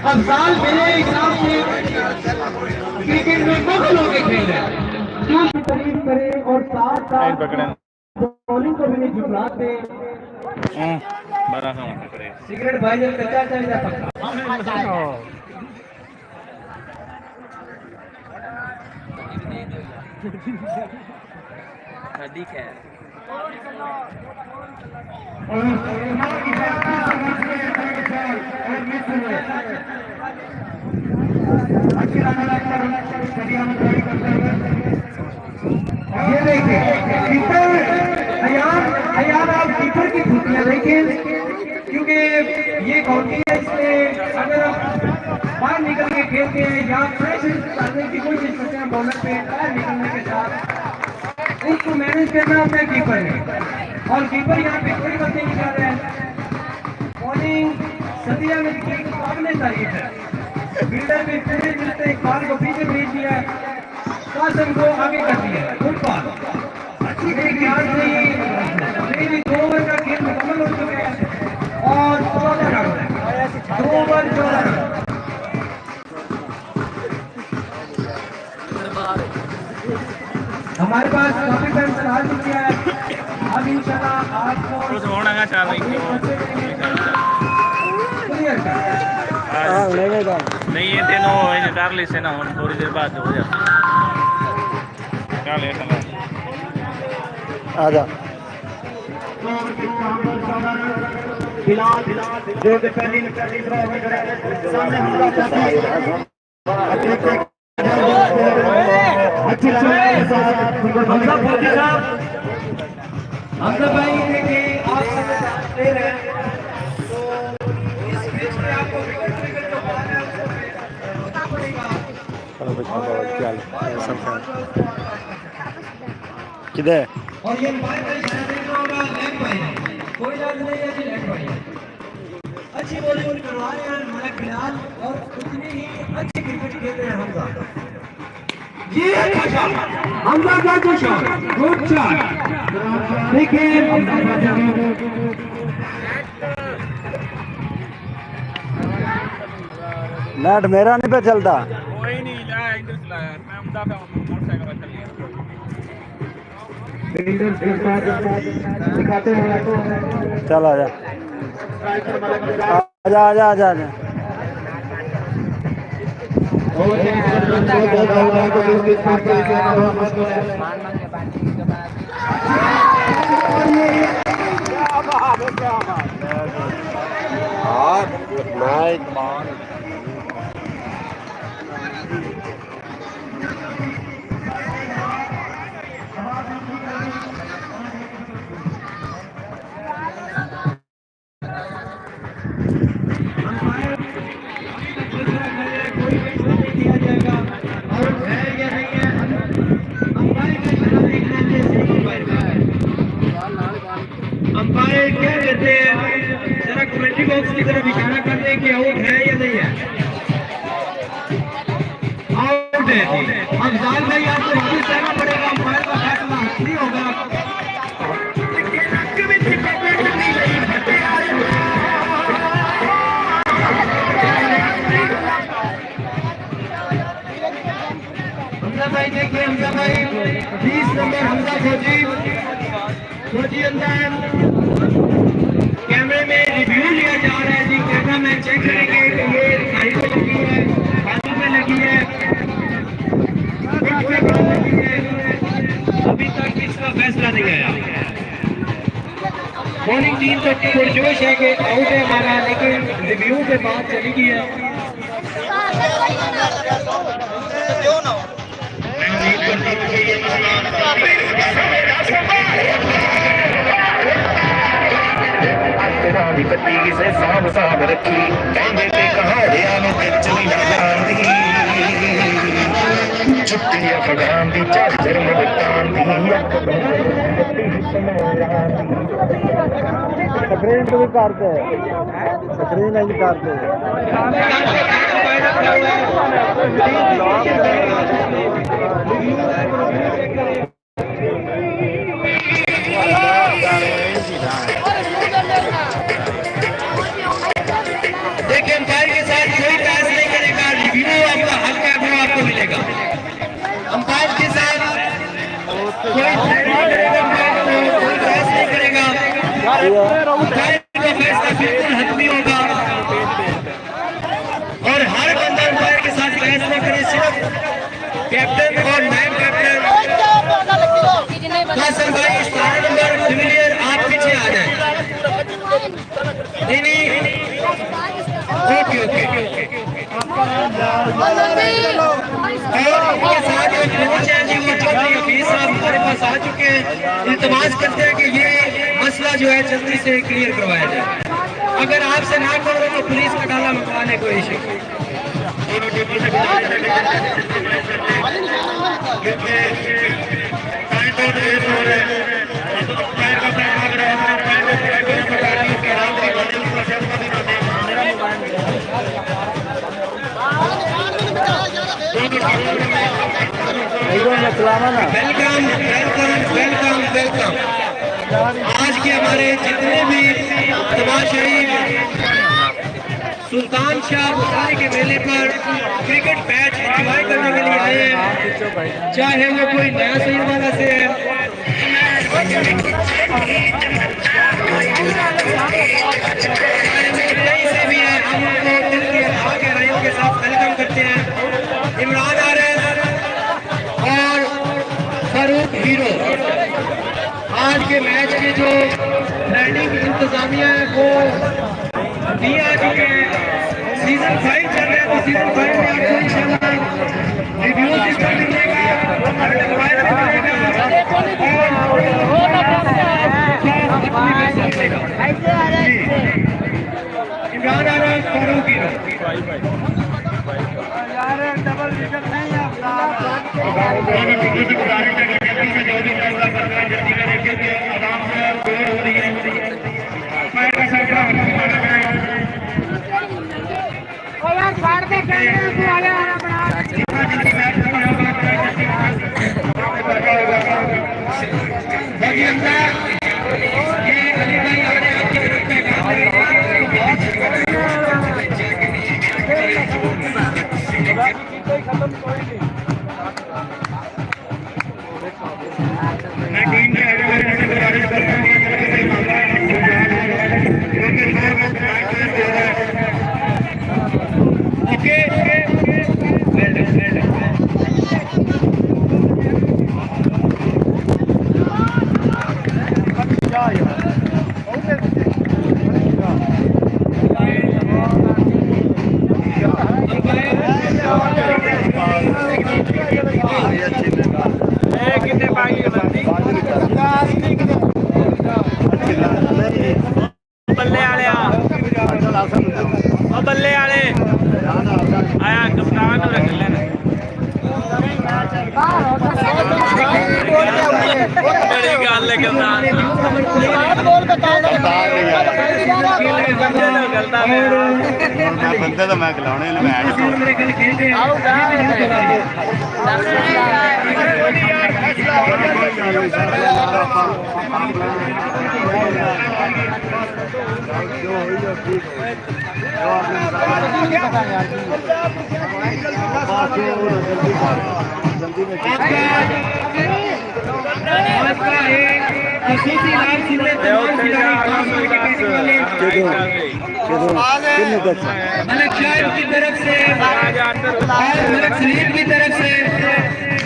अब साल मेरे हिसाब से क्रिकेट में बहुत लोग खेल रहे हैं जो तारीफ करें और साथ साथ बॉलिंग को भी नहीं झुकलाते। सिगरेट भाई जब कच्चा चाहिए पक्का ठीक है। ये देखिए कीपर अयान आप कीपर की खूबियां देखें क्योंकि ये काउंटी है इसमें अगर आप बाहर निकल के खेलते हैं या प्रेशर डालने की कोशिश करते हैं बॉलर पे बाहर निकलने के साथ उसको मैनेज करना होता है कीपर ने और कीपर यहाँ पे कोई बात नहीं कर रहा है। बॉलिंग सदिया में काबिल तारीफ है। फील्डर भी पूरे मिलते एक बॉल को पीछे भेज दिया कासिम को आगे कर दिया गुड बॉल अच्छी ख्याल से 2 ओवर का खेल मुकम्मल हो चुका है और 14 रन 2 ओवर 14 रन। हमारे पास काफी टाइम से हाल चुकी है अब इंशाल्लाह आपको नहीं ये तीनों कर ली से ना थोड़ी देर बाद हो जाता आजा जो पहली हमजा भाई देखिए आप ले रहे हैं तो इस मैच में आपको विकेट जो पाना है उसको पड़ेगा। किधर और ये बाय बाय देख होगा लेग बाय कोई लाज नहीं है कि लेग बाय अच्छी बॉलिंग करवा रहे हैं हमारे खिलाल और उतनी ही अच्छी क्रिकेट खेल रहे हैं हमजा ये हमजा का कुछ गुड शॉट देखिए नेट मेरा नहीं पे चलता कोई नहीं लाया इधर चला यार मैं उमदा पे मोटरसाइकिल पर चल गया दिखाते हैं चल आजा आजा आजा आजा आजा अंपायर क्या कहते हैं जरा कमेंट्री बॉक्स की तरफ इशारा कर दें कि आउट है या नहीं है। आउट है अफजाल भाई आपको वापस जाना पड़ेगा अंपायर का फैसला नहीं होगा। हमजा भाई देखिए हमजा भाई 20 नंबर हमजा फौजी अंदर कैमरे में रिव्यू लिया जा रहा है जी कैमरा मैन चेक करेंगे कि ये साइड पे लगी है बाजू पे लगी है अभी तक इसका फैसला नहीं आया। बॉलिंग टीम तो पुरजोश है कि आउट है हमारा लेकिन रिव्यू के बाद चली गई है। पति से साब साब रखी कहते थे कहाड़िया ने चली जाती छुट्टी अफगान दी चादर मुल्तान दी स्क्रीन भी करते स्क्रीन नहीं करते देखिए अंपायर के साथ कोई ओके ओके और उनके साथ जो कोच हैं जी वो चौधरी हफीज साहब हमारे पास आ चुके हैं। इल्तमास करते हैं कि ये मसला जो है जल्दी से क्लियर करवाया जाए। अगर आपसे ना करो तो पुलिस का डाला मकवाने को issue. Welcome welcome welcome welcome. आज के हमारे जितने भी तमाशाई सुल्तान शाह बुखारी के मेले पर क्रिकेट मैच एंजॉय करने के लिए आए हैं, चाहे वो कोई नया सही वाला से है से भी है, हम उनको दिल की गहराइयों के साथ वेलकम करते हैं। इमरान आरिफ और फारूक हीरो आज के मैच के जो प्लानिंग इंतजामिया है वो दिए आ चुके हैं। सीजन 5 चल रहा है तो सीजन 5 में आपको इंशाल्लाह रिव्यू सिस्टम मिलेगा, मोबाइल मिलेगा Imran Arif Farooq hero. Double wicket नहीं है बल्ले वाले आया कप्तान रख लेना बड़ी गल है कप्तान बंदे तो मैं खिलाने मलिक शाहिद की तरफ से मलिक सलीम की तरफ से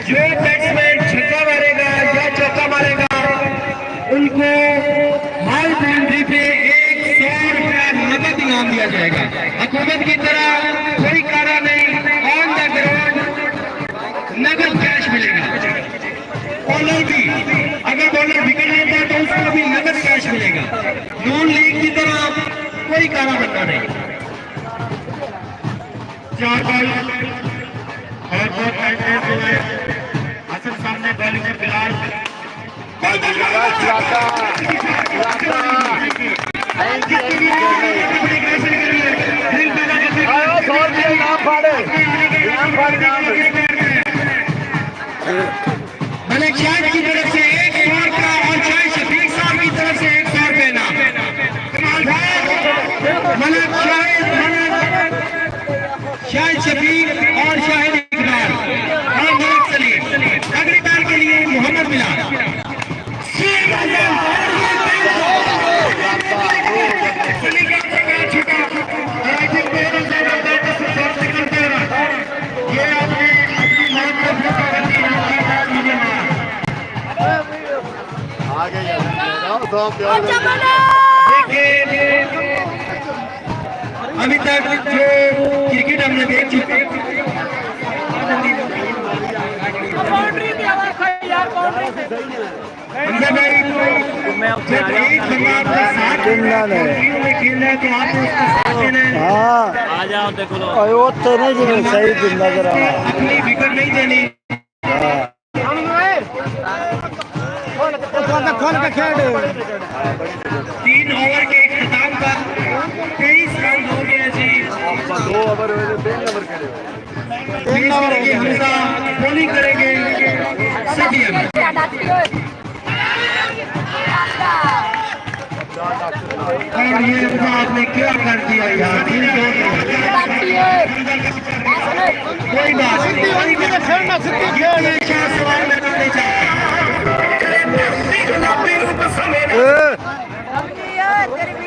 जो बैट्समैन छक्का मारेगा या चौका मारेगा उनको हाई बाउंड्री पे 100 रुपया नकद इनाम दिया जाएगा। हुकूमत की तरह कोई कारा नहीं, ऑन द ग्राउंड नकद कैश मिलेगा। बॉलर भी अगर बॉलर विकेट लेता है तो उसको भी नकद कैश मिलेगा। नॉन लीग की तरह कोई कारा बनना नहीं। 4 बॉल और 2 हसन सामने बॉलिंग में बिलाल मलिक शाहिद की तरफ से 100 का और शाहिद शफीक साहब की तरफ से 100 रुपये नाम। मलिक शाहिद शफीक और शाहिद इकबाल और मलिक सलीम। अगली बार के लिए मोहम्मद बिलाल। अभी तक जो क्रिकेट हमने देख चुके हमजा भाई, जब एक बंदा आपके साथ खेल रहा है तो आपको उसका साथ देना है। आ जाओ देखो लो अपनी विकेट नहीं देनी। 3 ओवर के इख्तिताम पर 23 रन हो गया जी। 3 ओवर के हमजा बॉलिंग करेंगे सदियम। और ये आपने क्या कर दिया यार, कोई बात नहीं, सवाल लगाने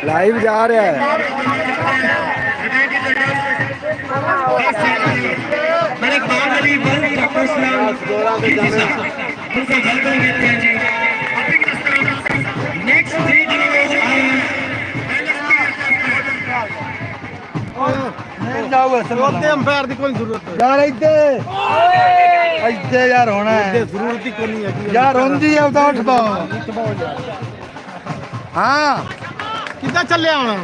लाइव जा रहा है। मैंने कहा अली बल डॉक्टर इस्लाम उनका वेलकम देते हैं जी। नेक्स्ट 3 जनरेशन अंपायर की कोई जरूरत यार इतने यार होना है जरूरत ही कोई है यार होंगी है तो उठ पाओ। हाँ कितना चले आना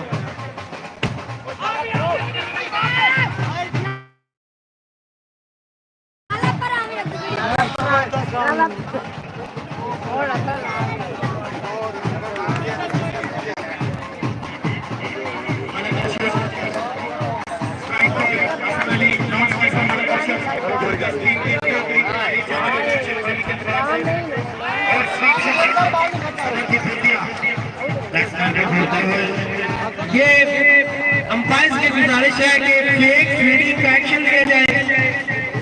ये अंपायर की गुजारिश है कि फेक फील्डिंग का एक्शन लिया जाए,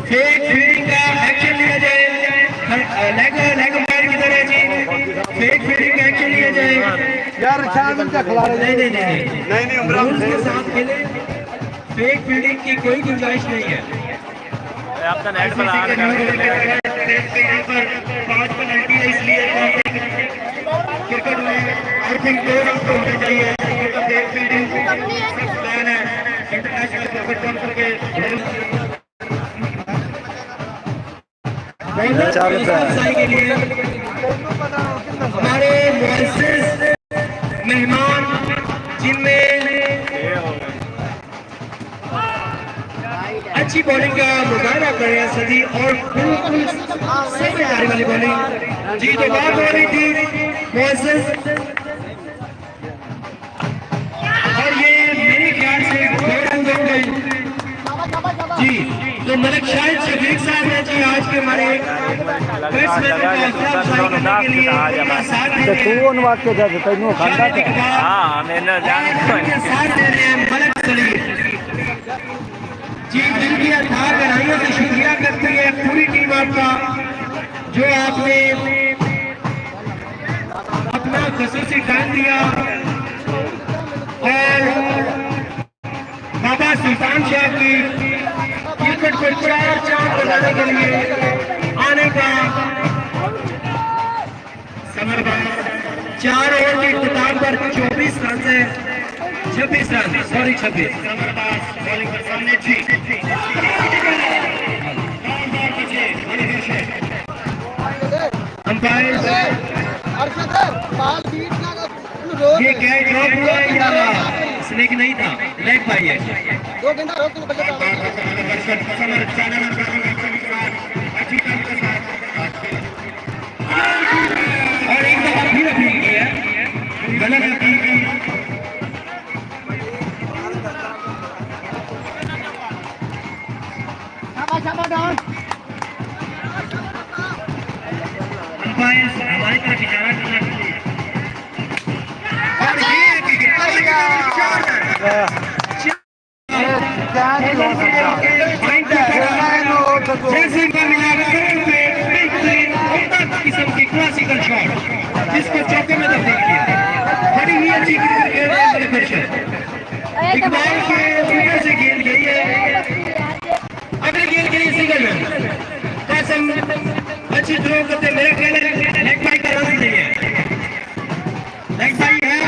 फेक फील्डिंग का एक्शन लिया जाए। लेग अंपायर की तरह जी फेक फील्डिंग का एक्शन लिया जाए यार। नहीं रूल्स के साथ खेले, फेक फील्डिंग की कोई गुंजाइश नहीं है। आपका नेट पर आ रहा है। 5 पेनल्टी है, इसलिए क्रिकेट में आई थिंक 2 रन तो होने चाहिए। फेक फील्डिंग प्लान है इंटरनेशनल क्रिकेट काउंसिल के। के लिए हमारे मुअज़्ज़िज़ मेहमान जिनमें अच्छी बॉलिंग का मुजाहरा कर रहे हैं सदी और बिल्कुल सही वाली बॉलिंग जी। तो बात हो रही थी मुअज़्ज़िज़, और ये मेरे ख्याल से 2 रन हो गए जी। तो मलिक शाहिद शफीक साहब हैं जी आज के हमारे बैट्समैन को हौसला अफजाई करने के लिए साथ दे रहे हैं। साथ दे रहे हैं मलिक सलीम जी, दिल की अथाह गहराइयों से शुक्रिया करती है पूरी टीम आपका, जो आपने अपना खसूसी टाइम दिया और बाबा सुल्तान शाह की क्रिकेट को 4 चांद बनाने के लिए आने का समरबाज। 4 ओवर के इख्तिताम पर 24 रन से 26 रन, सॉरी 26 बॉलिंग पर सामने जी। अंपायर ये कैच ड्रॉप हुआ है या स्नेक नहीं था, लेग बाई है। और एक दफा फिर अपील की है, गलत अपील की। अंपायर हमारी तरफ इशारा करना चाहिए। और ये जैसे किस्म की क्लासिकल शॉट जिसको चौके में तब्दील किया, बड़ी ही अच्छी इकबाल के ऊपर से गेंद गई है, अगली गेंद के लिए सिंगल रन। कासिम अच्छी थ्रो करते, मेरे ख्याल लेग बाई का रन नहीं है, लेग बाई है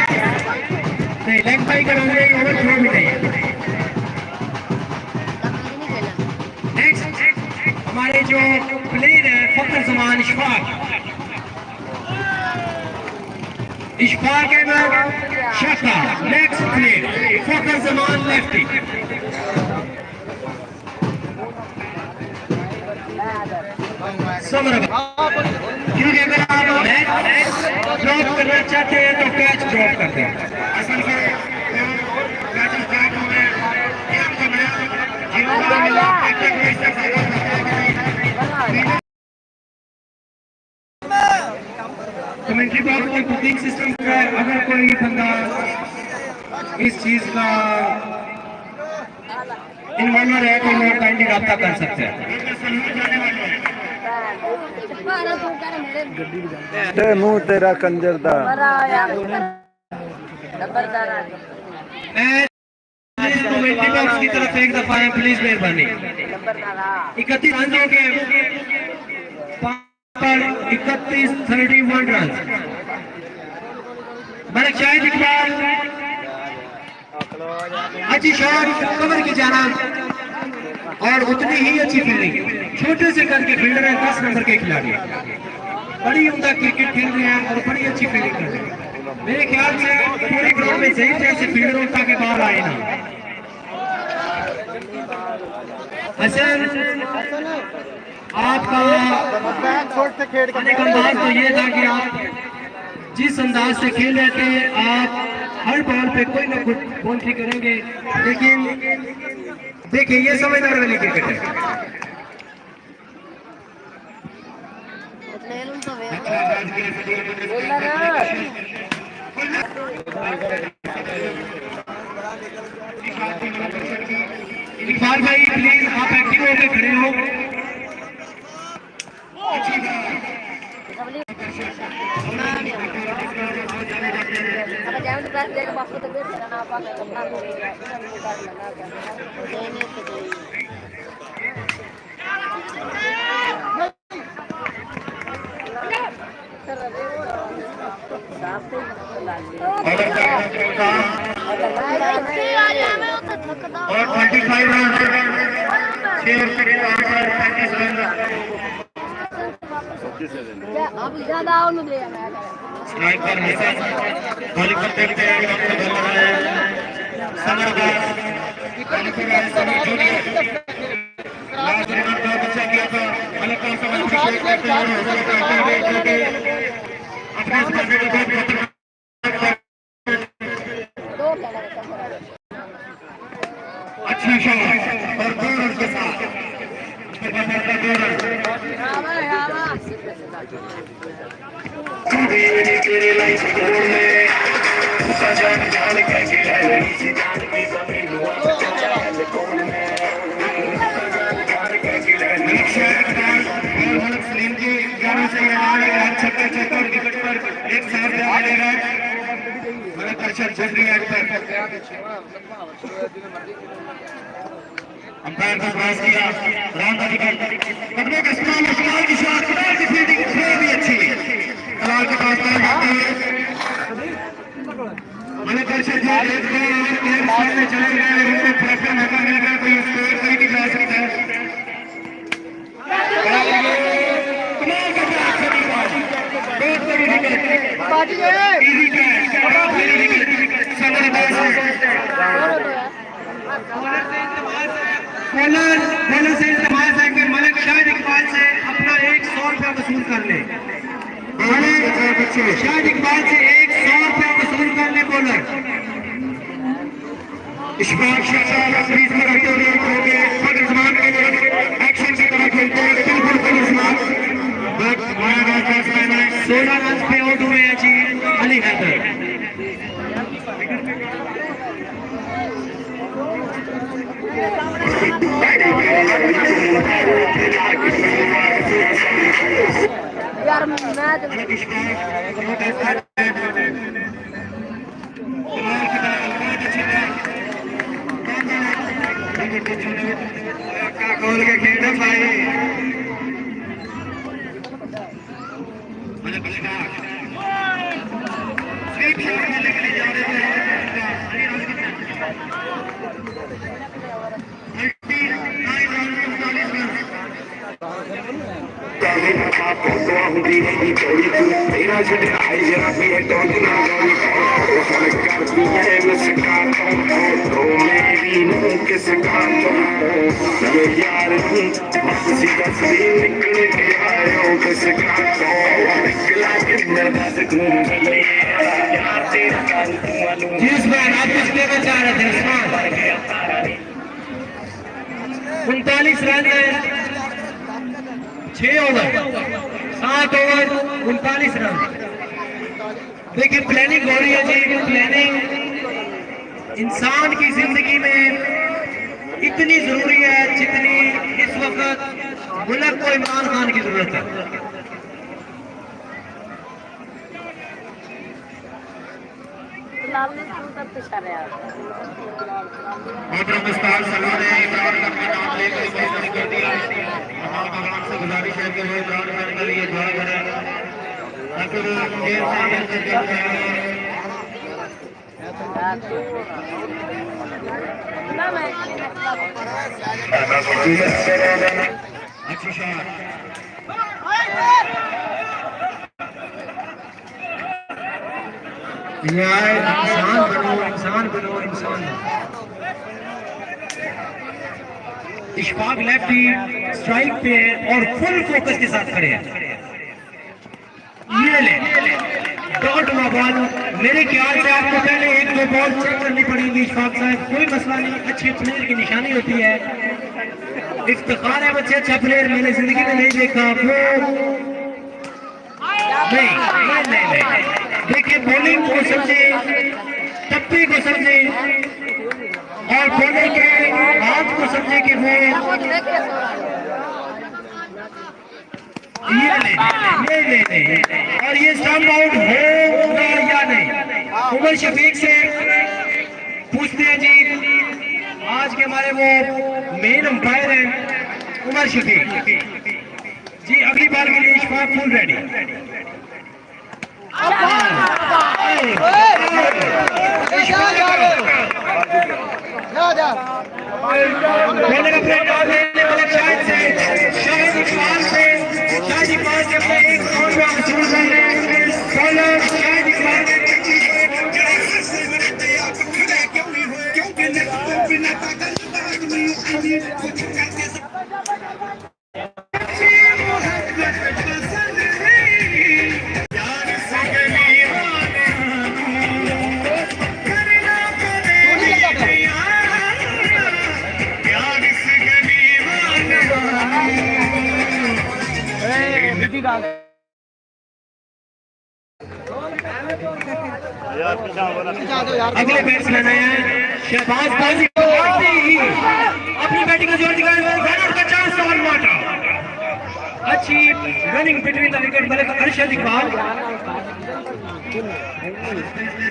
नहीं, लेग बाई का रन नहीं, ओवर थ्रो भी नहीं है। हमारे जो प्लेयर है फखर जमान इशफाक अहमद शाखा, नेक्स्ट प्लेयर फखर जमान लेफ्टी। क्योंकि अगर आप ड्रॉप करना चाहते हैं तो कैच ड्रॉप करते हैं। असल में कमेंट्री बॉक्स में बुकिंग सिस्टम का अगर कोई बंदा इस चीज का इन्वॉल्वर है तो वो काइंडली रब्ता कर सकते हैं। मुंह तेरा कंजर दा कमेंट्री बॉक्स की तरफ एक दफा है प्लीज, मेहरबानी। 31 रन हो गए, 31 रन। मलिक शाहिद इकबाल अच्छी शॉट कवर की जाना और उतनी ही अच्छी फील्डिंग। छोटे से करके फील्डर है, 10 नंबर के खिलाड़ी, बड़ी उम्दा क्रिकेट खेल रहे हैं और बड़ी अच्छी फील्डिंग कर रहे हैं। मेरे ख्याल से पूरे ग्राउंड में सही तरह से फील्डर होता के बाहर आए ना। हसन आपका अंदाज तो ये था कि आप जिस अंदाज से खेल रहे थे, आप हर बॉल पे कोई ना कुछ बाउंड्री करेंगे, लेकिन देखिए ये समझदार वाली क्रिकेट है। इकबाल भाई प्लीज आप एक्टिव होकर खड़े हो। और 25 रन स्ट्राइकर बॉलिंग करते हुए अच्छा शॉट और 2 रन के साथ तेरे लाइफ स्कोर में सजान जान कैसे है सलीम के गाने से छक्का छक्का विकेट पर एक साथ डालेगा मतलब प्रशर जल्दी एड पर अंपायर का प्रयास किया राउंड का विकेट कदमों का इस्तेमाल की शॉट की फील्डिंग भी अच्छी कलाल के पास मतलब प्रशर जो एक साइड में चले गए लेकिन कोई प्रॉपर मौका मिल गया कोई स्कोर कोई नहीं जा सकता है। बॉलर से इस्तेमाल है कि मलिक शाहिद इकबाल से अपना 100 रुपया वसूल कर ले। शाहिद इकबाल से 100 रुपया वसूल कर ले बॉलर। इशफाक शाह प्लीज करते हुए एक्शन की तरफ खेलते हैं बिल्कुल पुलिस 16 रन पे आउट हुए हैं जी अली हैदर। यार खोल के खेलना भाई मेरी थोड़ी तू तेरा छड़ आई जरा भी है तो ना गाली फन करती है मुस्कान तो मेरी नु किसका ये यार तू वापसी का सही निकल के आयो किसका तो निकला के नर्वस घूम गए यार तेरा मालूम जिस बार आप कुछ कहना चाह रहे थे उस्मान 39 रन है 6 ओवर 7 ओवर 39 रन। देखिए प्लानिंग हो रही है जी। प्लानिंग इंसान की जिंदगी में इतनी जरूरी है जितनी इस वक्त मुल्क को इमरान खान की जरूरत है। मुस्ताद सलमान ने इमरान खान का नाम लेकर घोषणा कर दिया। तमाम भगवान से गुजारिश है कि वो इमरान खान के लिए दुआ करें ताकि वो देर से अच्छी शॉट इंसान बनो। इशफाक लेफ्टी स्ट्राइक पे और फुल फोकस के साथ खड़े हैं। ये ले डॉट हुआ बॉल। मेरे ख्याल से आपको पहले 1-2 बॉल चेक करनी पड़ेगी इशफाक साहब। कोई मसला नहीं, अच्छे प्लेयर की निशानी होती है। इफ्तिखार है बच्चे, अच्छा प्लेयर मैंने जिंदगी में नहीं देखा वो नहीं। देखिए बॉलिंग को समझे, टप्पी को समझे और बॉलर के हाथ को समझे कि वो ये नहीं और ये स्टंप आउट होगा या नहीं। उमर शफीक से पूछते हैं जी, आज के हमारे वो मेन अंपायर हैं उमर शफीक जी। अगली बार के लिए इशफाक फुल रेडी। बॉलर अपने डाल लेने वाले शाहिद इकबाल से शाहिद इकबाल के अपने एक और रन शुरू कर रहे हैं। बॉलर शाहिद इकबाल अगले बैट्समैन है शहबाज बाजी। अपनी बैटिंग का जोर दिखाया, अच्छी रनिंग बिटवीन द विकेट बल्ले अरशद इकबाल।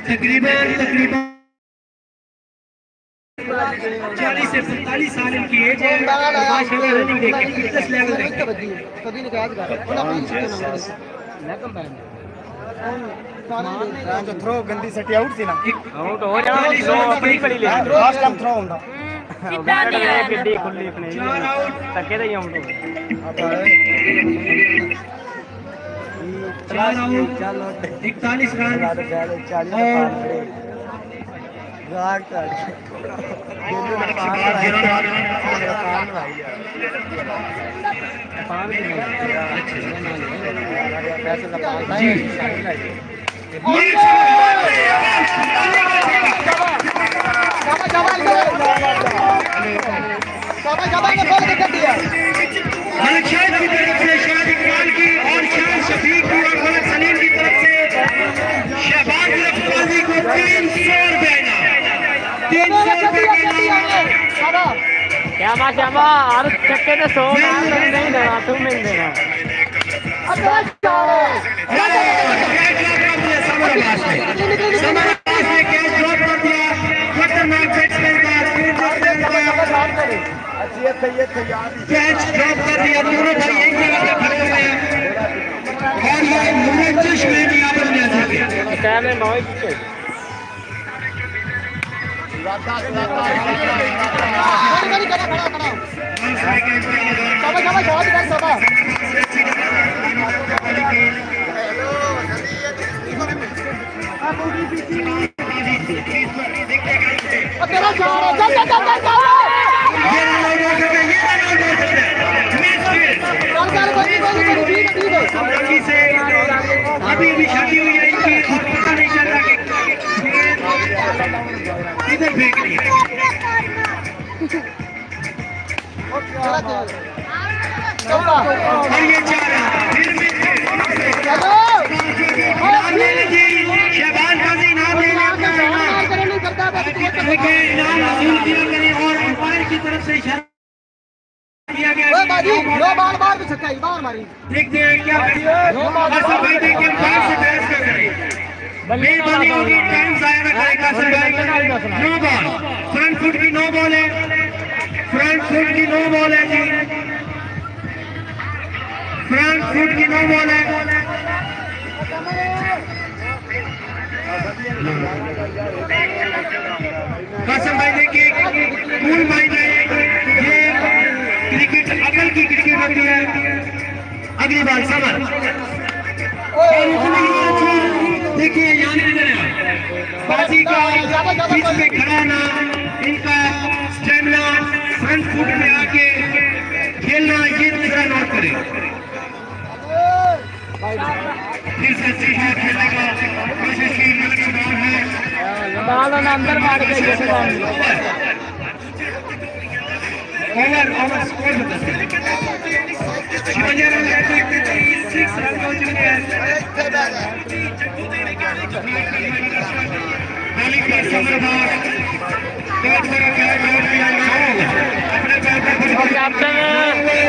तकरीबन 40 से 45 साल इनकी एज है। माशाल्लाह रनिंग देखिए, फिटनेस लेवल देखिए। थ्रो गंदी सटी आउट थी ना, आउट हो जाना स्लो अपनी पड़ी ले लास्ट टाइम थ्रो होंदा गड्डी खुली अपने तके दे out 4 out 41 run Malik Shahid की तरफ से शाहिद इकबाल की और शाहिद शफीक की और मलिक सलीम की तरफ से शहबाज रफी को 300 रुपए क्या माशामा और चक्के तो 100 नहीं देना, तुम नहीं देना। कैच ड्रॉप कर दिया। दोनों भाई एक जगह पे खड़े हुए हैं और ये मुरज्जिश में भी आपस में आ सके। अभी अभी शादी हुई है इनकी, पता नहीं चल रहा कि इधर फेंक रही है। और ये चार फिर शहबाज गाजी नाम ले इनाम वसूल किया करें और अंपायर की तरफ से इशारा किया गया। देखते हैं क्या भाई देखिए अंपायर से बहस कर करें, मेहरबानी होगी टाइम जाया ना करें। कासिम भाई नो बॉल, फ्रंट फुट की नो बॉल है, फ्रंट फुट की नो बॉल है जी, फ्रंट फुट की नो बॉल है। कासिम भाई देखिए कूल माइंड है, ये क्रिकेट अकल की क्रिकेट होती है। अगली बार समर देखिए यहाँ बाजी का बीच में खड़ा ना, इनका स्टेमिना फ्रंट फुट में आके खेलना, ये दूसरा नोट करें। फिर से खेलने का कोशिश की, अंदर मार के ओवर स्कोर शिवाजी 6 रन हो चुके हैं।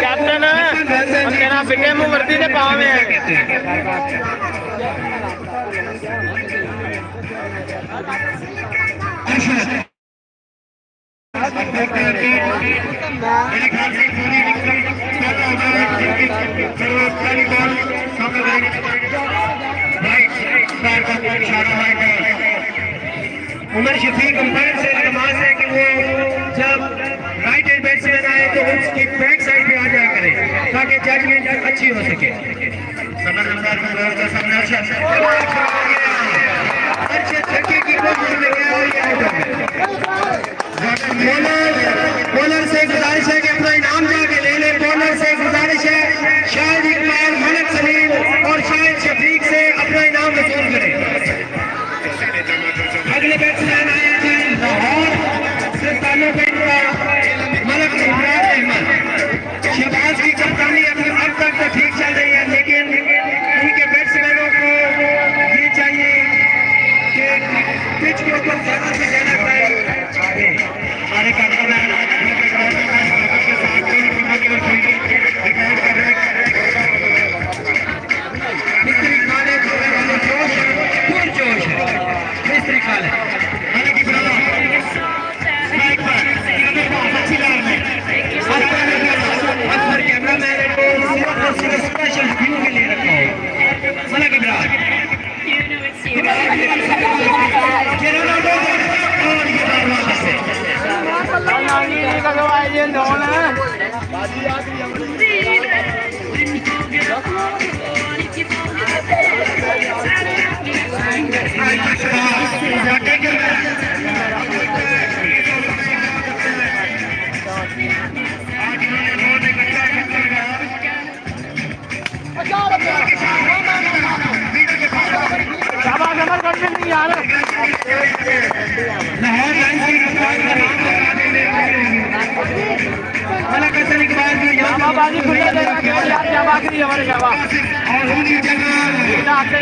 कैप्टन तेरा बिटे मुंह वर्दी ने पावे उमर शफीक अंपायर से नमाज है कि वो जब राइट हैंड बैट्समैन आए तो उसकी बैक साइड पे आ जाया करें ताकि जजमेंट अच्छी हो सके। अच्छे छक्के की कोशिश में बॉलर से गुजारिश है कि अपना इनाम जाके ले ले। बॉलर से गुजारिश है शाहिद इकबाल, मोहम्मद सलीम और शाहिद शफीक से अपना इनाम वसूल करें। अगले बैट्समैन आए हैं लाहौर से ताल्लुक है इनका मलक इमरान अहमद। शहबाज की कप्तानी अब तक तो ठीक चल रही है, लेकिन उनके बैट्समैनों को ये चाहिए कि पिच के ऊपर ज्यादा से ज्यादा सारे मिस्त्री खाने जोश जोश है, मिस्त्री खाने हालांकि अच्छी लाइन में कैमरा मैन को स्पेशल व्यू के लिए रखा हो। हालांकि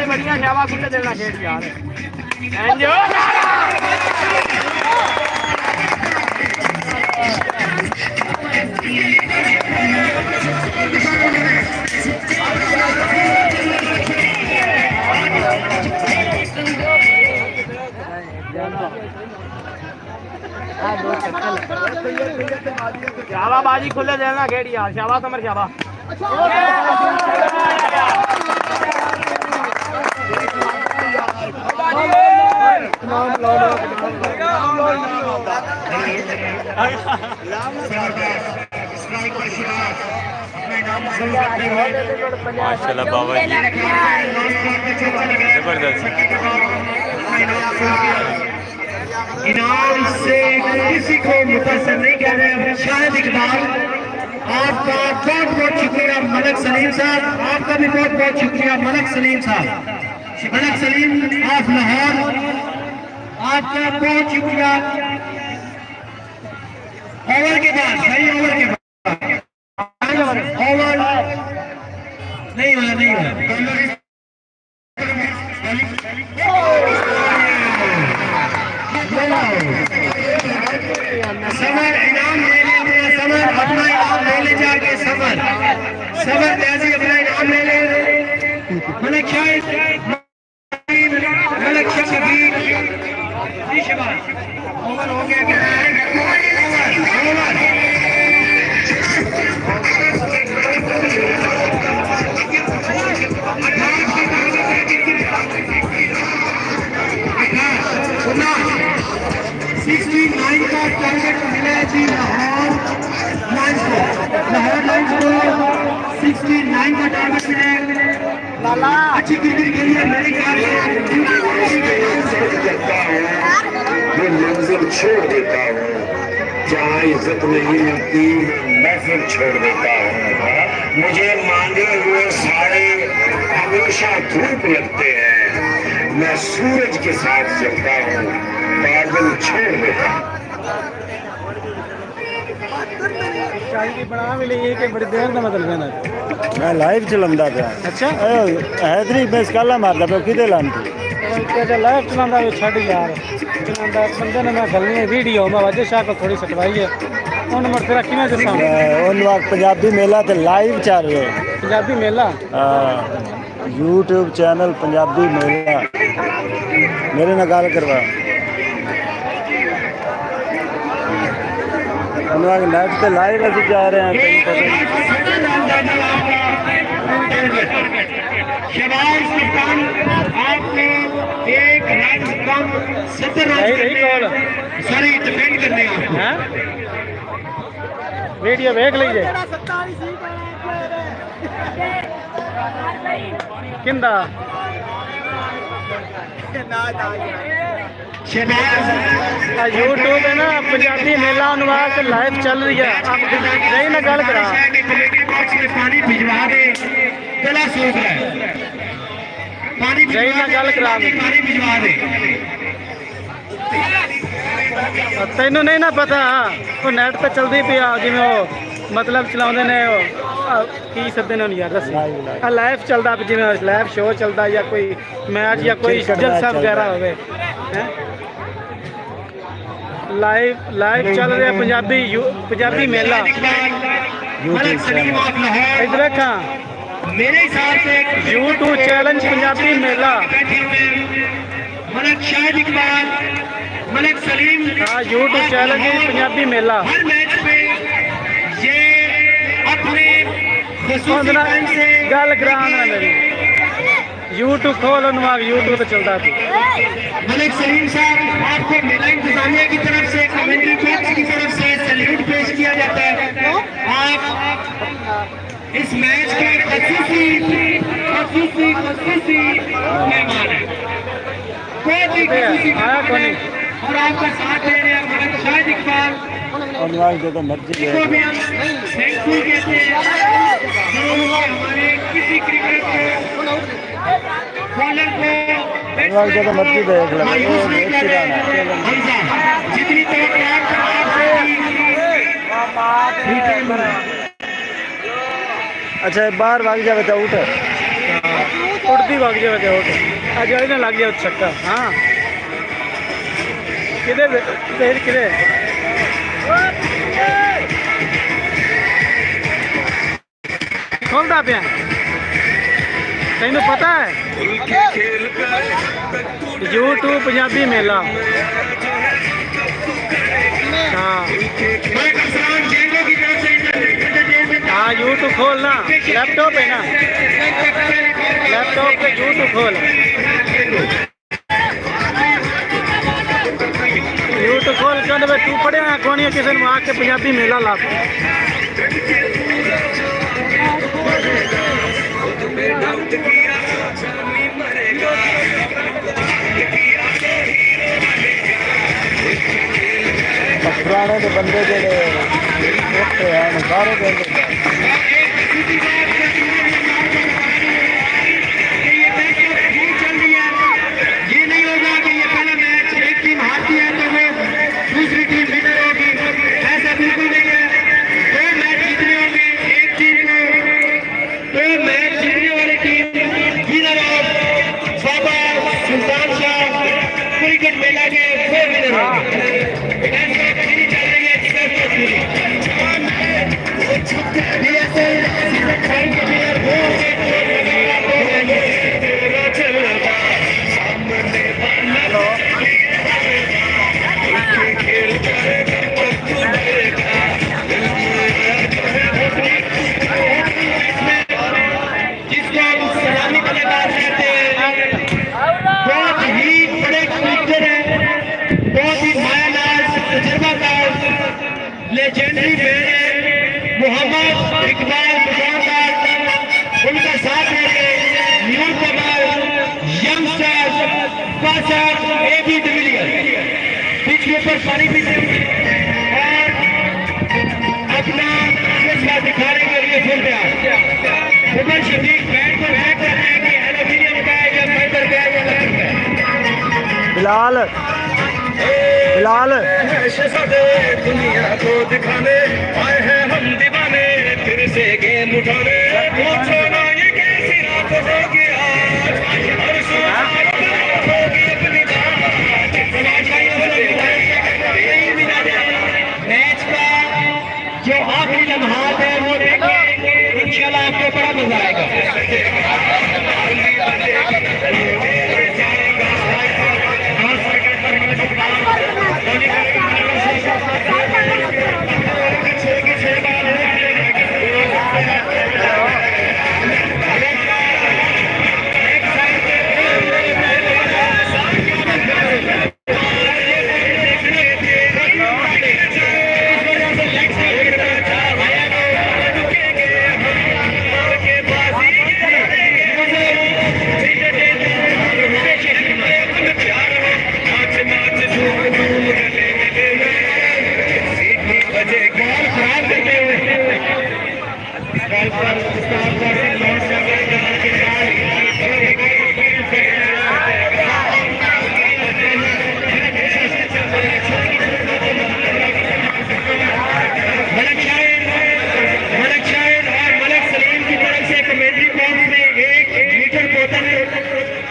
बढ़िया शाबा खुले देना खेल यार। शाबाबाजी खुले देना खेल यार। शाबा समर शाबा माशाल्लाह बाबा जी जबरदस्त। इनाम से किसी को मुतासर नहीं कर रहे। शाहिद इकबाल आपका बहुत बहुत शुक्रिया। मलक सलीम साहब आपका भी बहुत बहुत शुक्रिया। मलक सलीम साहब, मलक सलीम ऑफ लाहौर आपका बहुत शुक्रिया। ओवर के बाद भाई, ओवर के बाद ओवर नहीं हुआ, नहीं हुआ। समर इनाम ले ले अपना, समर अपना इनाम ले ले जाके, समर समर त्याजी अपना इनाम ले ले। मलक शाहिद, मलक शफीक, ओवर हो गया क्या? ओवर का टारगेट मिला है जी लाहौर लाइन्स को। लाहौर लाइन्स को 69 का टारगेट मिला है। अच्छी क्रिकेट के लिए मेरे ख्याल मैं मंजिल छोड़ देता हूँ, जहाँ इज्जत नहीं मिलती महफिल छोड़ देता हूँ। मुझे मांगे हुए सारे हमेशा धूप लगते हैं, मैं सूरज के साथ चलता हूँ, बादल छोड़ देता हूँ। बना भी लिए कि बड़ी देर का मतलब है ना। मैं लाइव चलांदा था। अच्छा हैदरी मैं काला मारदा पे किदे लांदी अच्छा लाइव चलांदा वे छड़ यार चलांदा बंदे ने मैं गलनी वीडियो मैं वजह शाह को थोड़ी सटवाई है उन मर तेरा किवें दसां उन वक्त पंजाबी मेला ते लाइव चल रहा है। पंजाबी मेला YouTube चैनल पंजाबी मेला मेरे नाल गल करवा नेट पे लाइव अभी जा रहे हैं। शहबाज सुल्तान आपने एक रन कम 70 रन सॉरी डिफेंड करने हैं वीडियो देख लीजिए किंदा यूट्यूब है ना पंजाबी मेला अनुवाद लाइव चल रही है। आप सही ना गल करा पानी भिजवा दे गला सूख रहा है। पानी सही ना गल करा पानी भिजवा दे। तेन नहीं ना पता वो नेट पे चलती पी जिमें वो मतलब चलाते ने की सदे ने यार दस लाइव चलता जिमें लाइव शो चलता या कोई मैच या कोई जलसा वगैरह हो लाइव चल रहा है पंजाबी मेला इधर देखा मेरे हिसाब से यूट्यूब चैलेंज पंजाबी मेला मलक शाहिद इकबाल, मलक सलीम हाँ यूट्यूब चैलेंज पंजाबी मेला हर मैच में ये अपने गल करा मेरी यूट्यूब खोल यूट्यूब तो चलता थी। मलिक सलीम साहब आपको मेला इंतजामिया की तरफ से कमेंट्री बॉक्स की तरफ से सैल्यूट पेश किया जाता है। आप इस मैच के खसूसी मेहमान हैं। और आपका साथ दे रहे हैं मलक शाहिद इकबाल जो मर्जी को भी हम थैंकफुल कहते हैं जो हमारे किसी क्रिकेट बॉलर को जो मर्जी देख लो मायूस नहीं कर रहे। हमजा जितनी अच्छा बाहर भाग जावे तो उठ उड़ती भाग जावे तो उठ आज ना लग जाए छक्का। हाँ किधर किधर खोलता पे तेन पता है यूट्यूब पंजाबी मेला। हाँ यूट्यूब खोलना लैपटॉप है ना लैपटॉप पे यूट्यूब खोल यूट्यूब खोल कर तू पढ़िया कौन किसी ने आके पंजाबी मेला ला पुराने के बंदे जोड़े हैं सारे बंदे लेजेंडरी प्लेयर मोहम्मद इकबाल मुजाहिद उनका साथ लेके न्यू कमर youngsters Kasar AB de Villiers pitch के ऊपर पानी पीते और अपना जज्बा दिखाने के लिए फिर तैयार उमर शफीक बैट को हैक कर रहे हैं कि एल्यूमिनियम का है या फाइबर का है या लकड़ का है। बिलाल दुनिया को दिखाने आए हैं हम दीवाने फिर से गेंद उठाने पूछो ना ये कैसी रात होगी आज हर सुबह होगी अपनी मैच का जो आखिरी लम्हात है वो देखेंगे इंशाल्लाह आपको बड़ा मजा आएगा।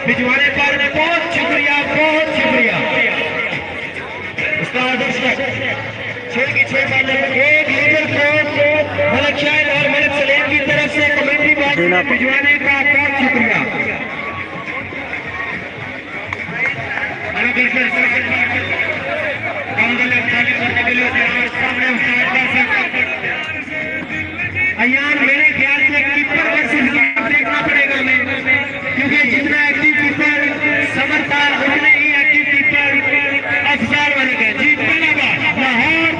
भिजवाने पर बहुत शुक्रिया उसका छह की छह बार एक लीडर को मलक शाहिद और मलक सलीम की तरफ से कमेटी बॉक्स में भिजवाने का बहुत शुक्रिया। अयान मेरे ख्याल से कीपर वर्सेस देखना पड़ेगा हमें, क्योंकि जितना एक्टिव कीपर समर था उतने ही एक्टिव कीपर अफसार वाले गए। जी पहला बार लाहौर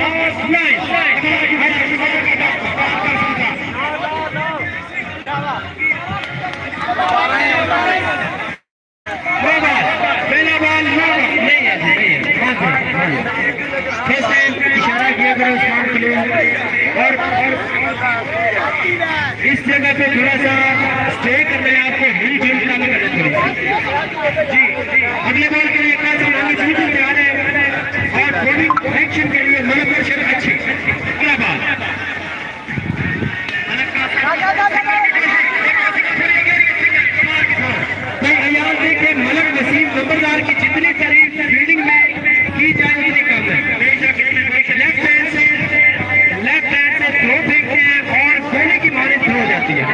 पहला बॉल नहीं है इशारा किया करो उस्मान खलील और इस जगह पे थोड़ा सा स्टे करने में आपको हिल का मदद करें। जी अगले बॉल के लिए तैयार है और बॉलिंग एक्शन के लिए मलक बशर अच्छी। अगला बॉल देखिए मलक नसीम नंबरदार की जितनी तारीफ फील्डिंग में की जाए उतनी कम है। लेफ्ट हैंड से थ्रो फेंकते हैं और कोने की मारे थ्रो हो जाती है।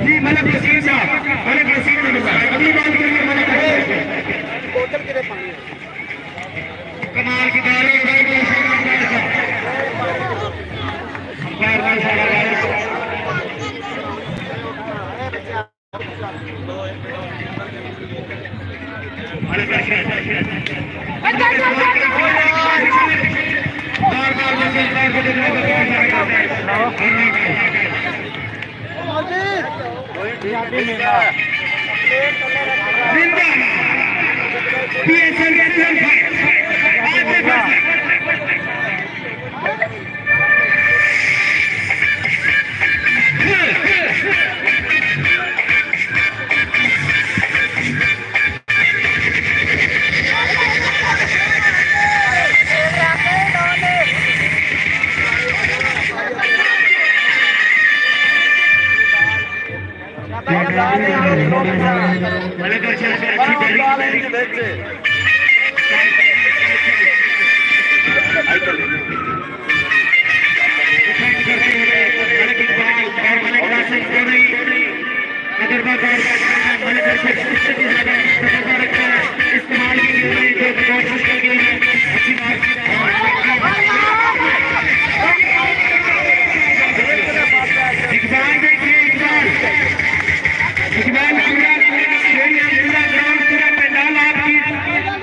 जी मलक नसीम साहब, मलक नसीम नंबरदार अगली बात के लिए मलक कमाल की बार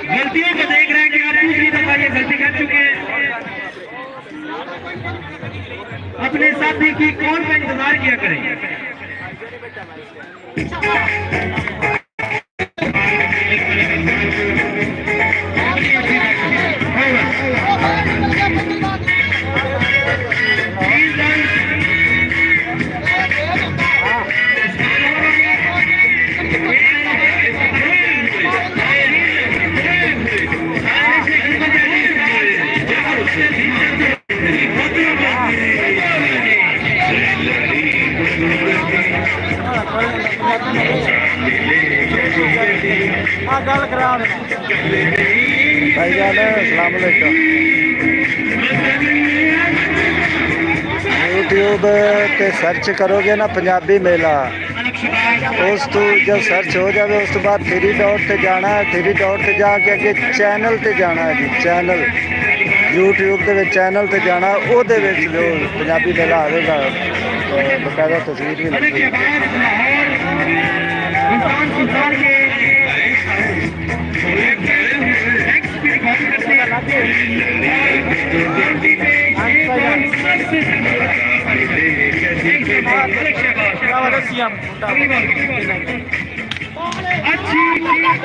गलतियों को देख रहे हैं कि आप दूसरी दफा ये गलती कर चुके हैं। अपने साथी की कौन का इंतजार किया करें। गल करा भाईजान अस्सलाम वालेकुम। यूट्यूब पे सर्च करोगे ना पंजाबी मेला, उस तो जब सर्च हो जाए उस तो बाद 3 डॉट ते जाना है। 3 डॉट ते जाके अगे चैनल ते जाना है जी। चैनल यूट्यूब के चैनल ते जाना, ਉਹਦੇ ਵਿੱਚ जो पंजाबी मेला आएगा बकायदा तस्वीर भी लगती है।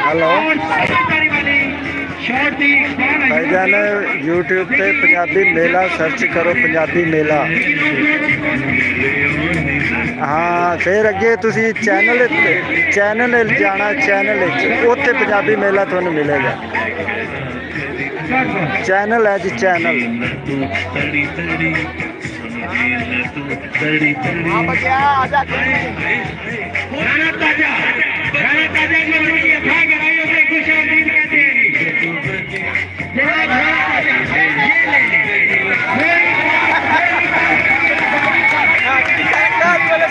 हेलो भाईजान, यूट्यूब पे पंजाबी मेला सर्च करो, पंजाबी मेला। हाँ, फिर अगे तुसी चैनल जाना, चैनल उत्थे पंजाबी मेला तुहानू मिलेगा। चैनल है जी, चैनल।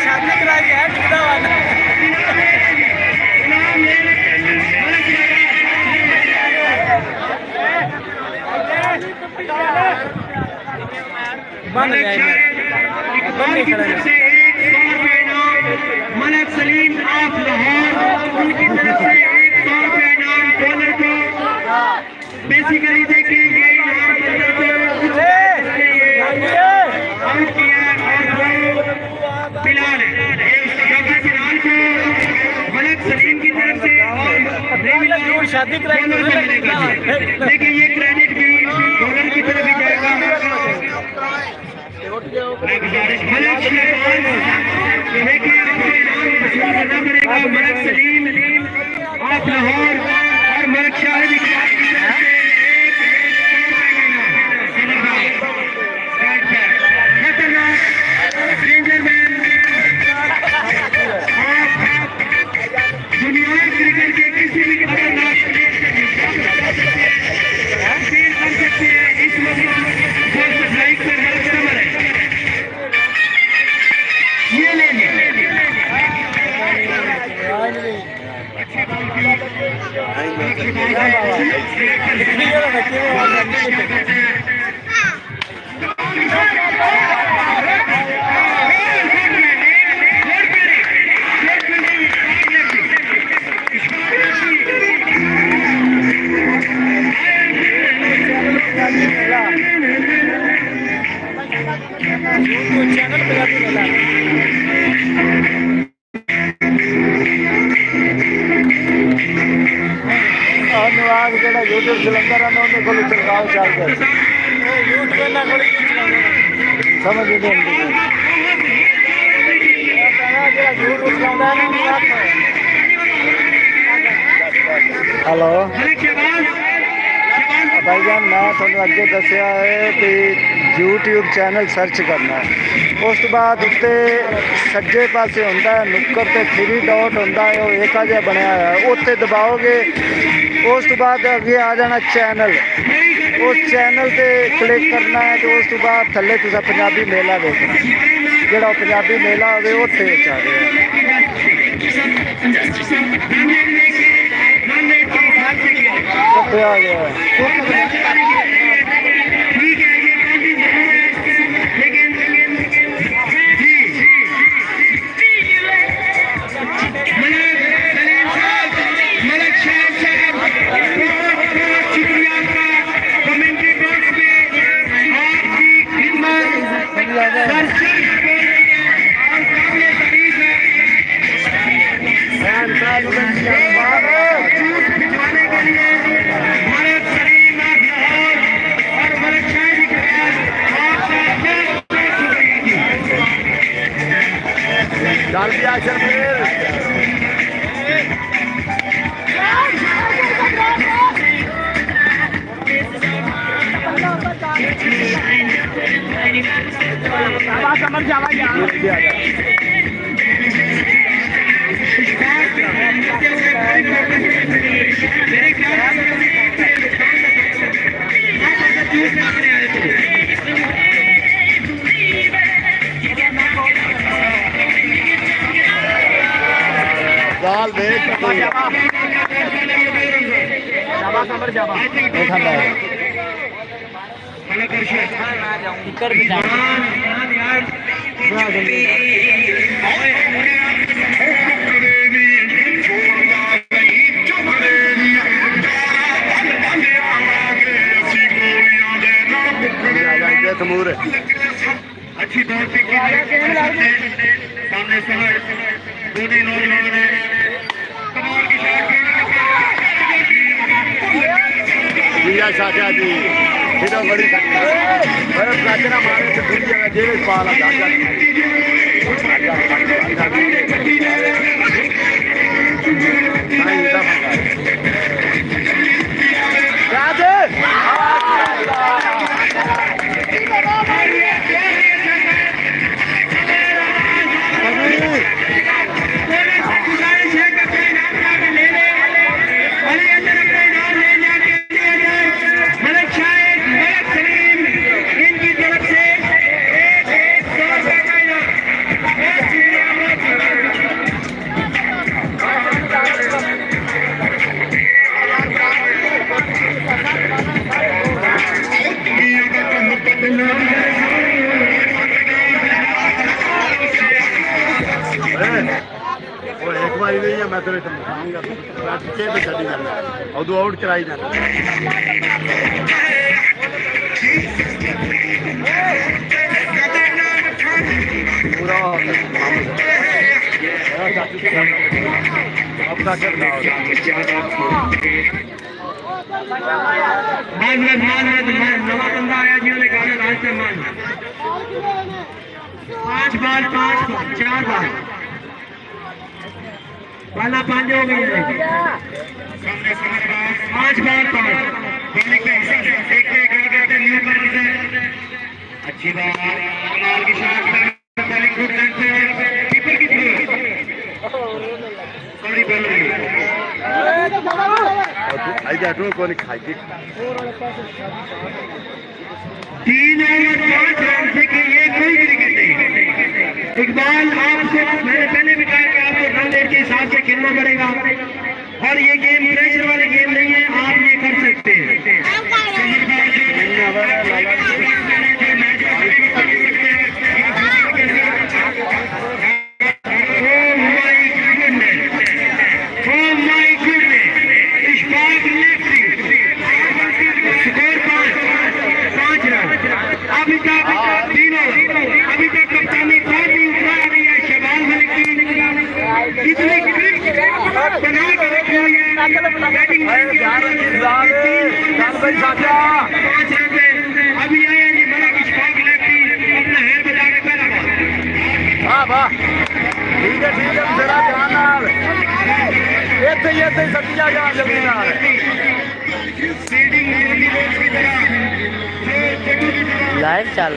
शादी कराई है मलक सलीम ऑफ लाहौर, उनकी तरफ से 100 रुपये इनाम बॉलर को। बेसिकली देखिए ये इनाम आउट किया और बिलाल फिलहाल को मलक सलीम की तरफ से और शादी कराई मिलेगा। लेकिन ये क्रेडिट भी बॉलर की तरफ ही जाएगा। मलक सलीम ऑफ लाहौर और मलक शाहिद डेंजर मैन दुनिया क्रिकेट के किसी भी खतरनाक अपील कर सकते हैं। इस वक्त लाइक पर कस्टमर है, ये ले लें। यूट्यूब चैनल पंजाबी मेला अनुवाद ਜਿਹੜਾ YouTube ਚਲਾਉਂਦਾ ਰਹਿੰਦਾ ਉਹਦੇ ਕੋਲ ਚਰਕਾਓ ਚੱਲ ਗਿਆ YouTube ਨਾ ਕੋਲ ਸਮਝ ਨਹੀਂ ਆਉਂਦੀ ਜਿਹੜਾ YouTube ਚਲਾਉਂਦਾ ਨਾ हेलो भाईजान मैं थोड़ा अगे दसिया है कि YouTube चैनल सर्च करना है उस तो बाद उत्ते सज्जे पासे होंदा है नुक्कर ते 3 डॉट होंदा है वो एक जिहा बनया है उत्ते दबाओगे उस तो बाद अगे आ जाना चैनल उस चैनल ते क्लिक करना है तो उस तो बाद थल्ले तुसा पंजाबी मेला देखना जिहड़ा पंजाबी मेला होवे उत्ते विच आ गया आ गया डाल दिया शर्मीर समझ जावा दाल देख तमूर अच्छी दौड़ पे सामने समय दोनों नौजवान ने कमाल की जिया साजा जी फिर बड़ी बड़े प्राचना मारे से फिर जगह जेल पाला जाता एक बार नहीं है मैं तेरे चली जाना उदू आउट कराई जाना पूरा नवा बंदा आया जी उन्हें गाना लास्ट में 5 बाल 4 बाल वाला 5 हो गई है 5 बाल 5 बॉलिंग का हिस्सा देखते हैं न्यू कमर से अच्छी बात कमाल की शॉट बॉलिंग गुड करते हैं कीपर की थ्रो सॉरी बॉलिंग आई जाटू कोनी खाई 3 ओवर 5 रन से कि ये कोई क्रिकेट नहीं इकबाल आपसे मैंने पहले भी कहा कि आपको रन रेट के हिसाब से खेलना पड़ेगा और ये गेम प्रेशर वाले गेम नहीं है आप ये कर सकते हैं अभी तक भाई साथिया अभी आए हैं जी मलक इशफाक लेफ्टी अपना हैंड बजा के पहला बॉल। वाह वाह ठीक है जरा ध्यान नाल ਇੱਥੇ ਹੀ ਸੱਟੀ ਜਾ ਜਲਦੀ ਨਾਲ सीडिंग की तरह लाइव चल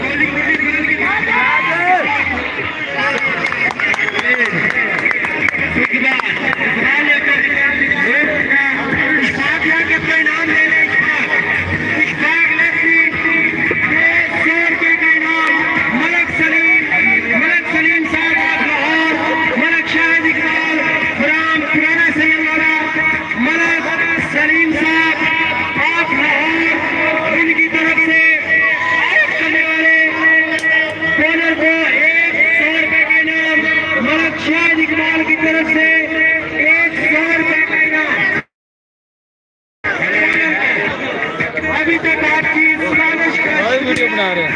वीडियो बना रहे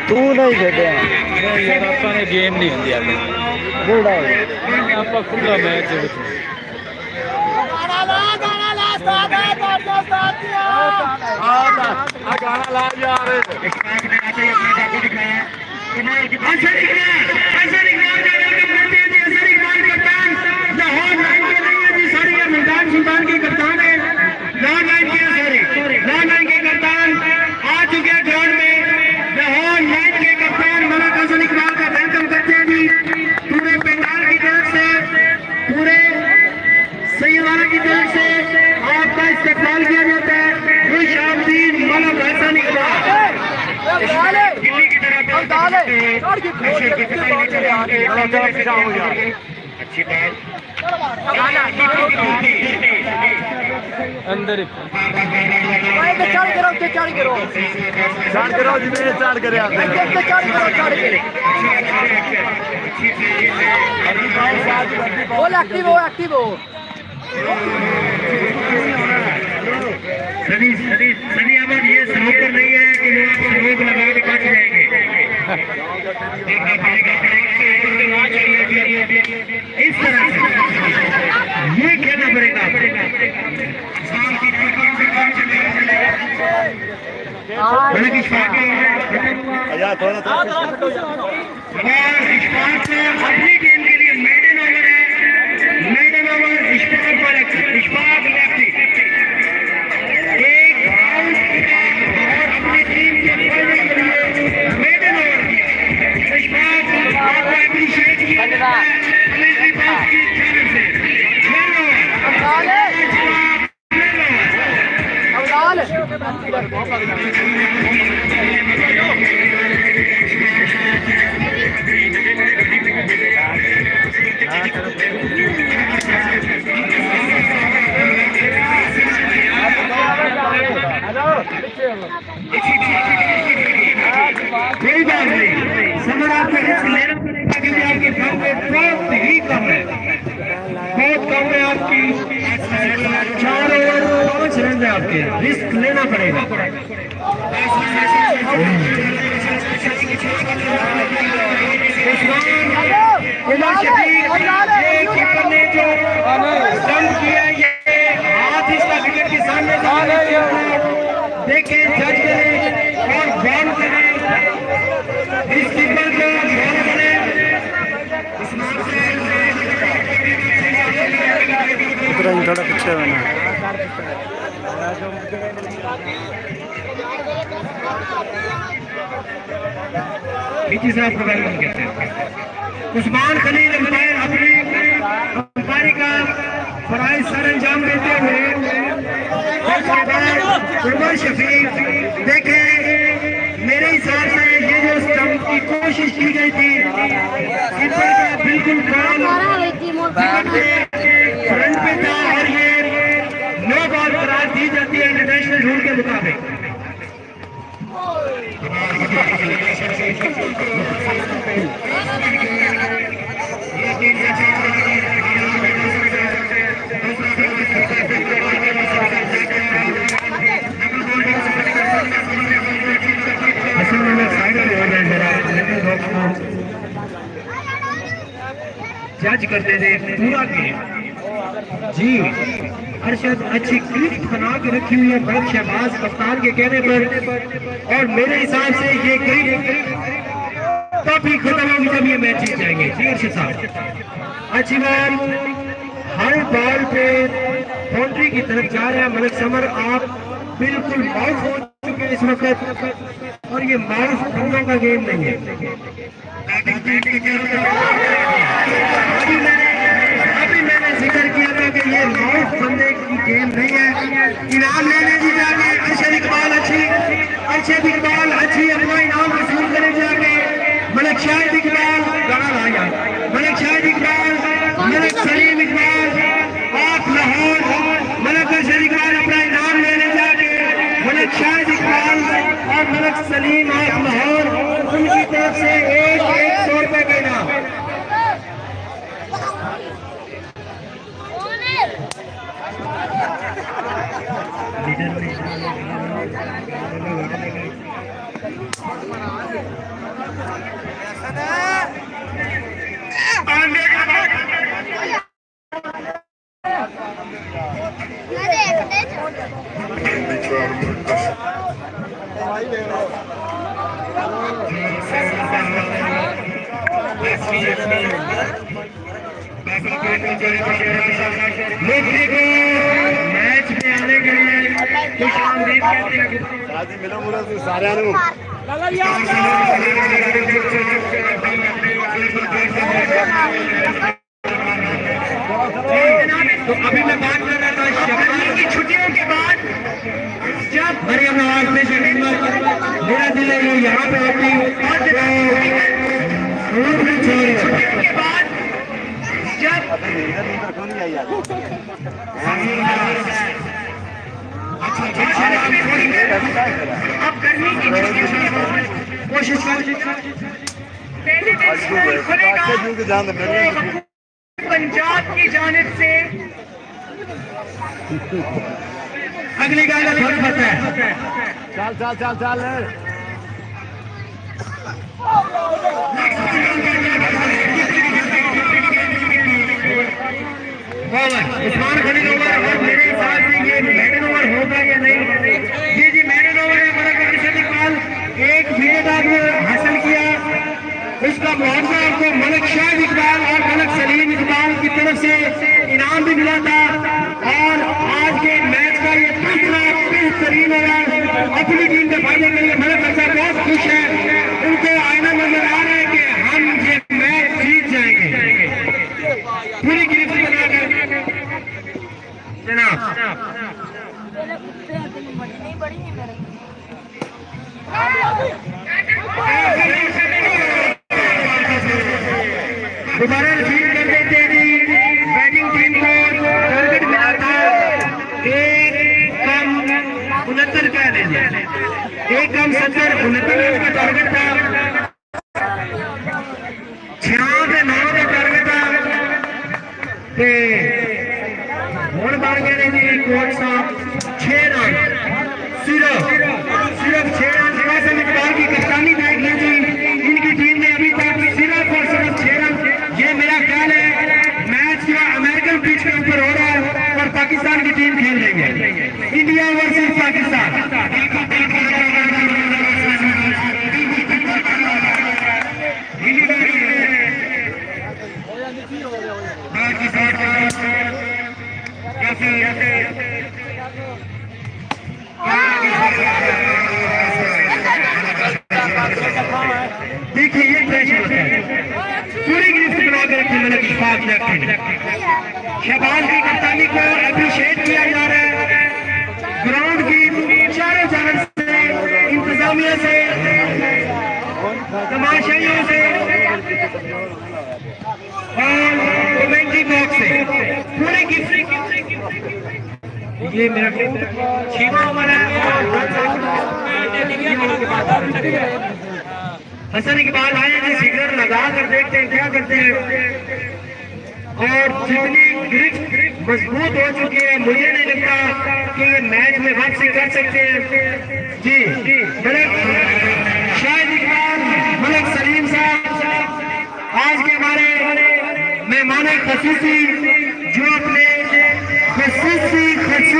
तू नहीं खेलिया यार अपने गेम नहीं होंगी अपने बूढ़ा आप खुला मैच गाना ला यार सुल्तान के कप्तान है लाहौर लाइन के कप्तान आ चुके हैं ग्राउंड में। लाहौर लाइन के कप्तान मलक हसन इकबाल का वेलकम करते हैं जी पूरे पंडाल की तरफ से, पूरे सैयदवाला की तरफ से आपका इस्तेमाल किया जाता है। खुश आमदीद मलक हसन इकबाल दिल्ली की तरफ अच्छी बात अंदर चढ़ करो जिन्हें चार करे एक्टिव हो सनी अहमद ये स्नूकर नहीं है कि वो आप रोक लगा के बच जाएंगे। इस तरह से ये कहना पड़ेगा अपनी टीम के लिए मेडन ओवर है। मेडन ओवर इशफाक लेफ्टी एक आउट और अपनी टीम के लिए मेडन ओवर इशफाक आपको अप्रिशिएट किया जाता है की तरफ से। कोई बात नहीं, समर आपको रिस्क लेना पड़ेगा क्योंकि आपकी फॉर्म बहुत ही कम है, बहुत कम है आपकी। 4 ओवर 5 रन है आपके, रिस्क लेना पड़ेगा। कीपर ने जो स्टंप किया ये हाथ इसका विकेट के सामने देखें, जज करें और बॉल करें इस कीपर को बॉल करें। थोड़ा पीछे होना नीचे से आपको वेलकम कहते हैं। उस्मान खलील अंपायर अपनी अंपायरी का फराइज सर अंजाम देते हुए उमर शफीक देखें, मेरे हिसाब से ये जो स्टंप की कोशिश की गई थी कीपर का बिल्कुल फ्रंट पे था और ये नो बॉल करार दी जाती है इंटरनेशनल रूल के मुताबिक। जज करते थे पूरा गेम जी अरशद अच्छी क्लिप बना के रखी हुई है मलिक शहबाज कप्तान के कहने पर, और मेरे हिसाब से ये क्लिप काफी खत्म होगी जब ये मैच जीत जाएंगे। जी अरशद साहब अच्छी बात, हर बॉल पे बाउंड्री की तरफ जा रहे हैं मलिक समर, आप बिल्कुल माउस हो चुके हैं इस वक्त, और ये माउस बंदों का गेम नहीं है। अभी मैंने जिक्र किया था कि ये माउस बंदे की गेम नहीं है। इनाम लेने की जाके अरशद इकबाल अच्छी अपना इनाम वसूल करे जाके मलिक शाहिद इकबाल गाना लाया, मलिक शाहिद इकबाल, मलिक सलीम इकबाल आप लाहौर, मलिक अरशद इकबाल अपना इनाम लेने जाके मलिक शाहिद इकबाल और मलिक सलीम आप लाहौर, उनकी तरफ से एक 100 रुपए का इनाम। मैच में आने के लिए खुश आमदीद कहते हैं मिलो मुरा सारे तो अभी मैं बात कर रहा था शहबाज की छुट्टियों के बाद जब मरियम नवाज में से मेरा दिल है यहाँ पे होती छुट्टियों के बाद जब अब गर्मी की कोशिश पंजाब की जानिब से अगली गाय का फर्क पड़ता है। चल चल चल चल उस्मान खलील ओवर, और मेरे हिसाब से ये मेडन ओवर होगा या नहीं? जी मेडन ओवर है। मलिक अरशद इकबाल एक विकेट आपने हासिल किया, इसका मुआवजा आपको मलिक शाहिद इकबाल और मलिक सलीम इकबाल की तरफ से इनाम भी मिला था। और आज के मैच का ये दूसरा बेहतरीन ओवर अपनी टीम के फायदे के लिए मलिक अरशद बहुत खुश है, उनको आईना नजर आ रहा है कि हम ये मैच जीत जाएंगे। पूरी गिरफ्त बना कर जनाब दोबारा रिपीट कर देते हैं। बैटिंग टीम को टारगेट मिला था 1 कम 69 का लेना, 1 कम 70 69 का टारगेट था, 6-9 का टारगेट था। वोट बार कह रहे थे कोच साहब 6 रन सिर्फ 6 रन से इकबाल की कप्तानी तय की थी। इनकी टीम ने अभी तक सिर्फ और सिर्फ 6 रन, ये मेरा ख्याल है मैच जो अमेरिकन पिच के ऊपर हो रहा है और पाकिस्तान की टीम खेल रही है, इंडिया वर्सेस पाकिस्तान। देखिए ये प्रेशर होता है, पूरी गिरफ्त बना कर रखी मलिक इशफाक ने। शहबाज की कप्तानी को अप्रिशिएट किया जा रहा है ग्राउंड की चारों जानब से, इंतजामिया से, तमाशाइयों से और कमेंट्री बॉक्स से, पूरी गिफ्ट। ये मेरा 6वां ओवर है। हसन इकबाल आए थे, सिग्नल लगा कर देखते हैं क्या करते हैं। और जितनी ग्रिप मजबूत हो चुकी है, मुझे नहीं लगता कि ये मैच में वापसी कर सकते हैं। जी मलिक शाहिद इकबाल, मलिक सलीम साहब आज के हमारे मेहमान खसूसी जो अपने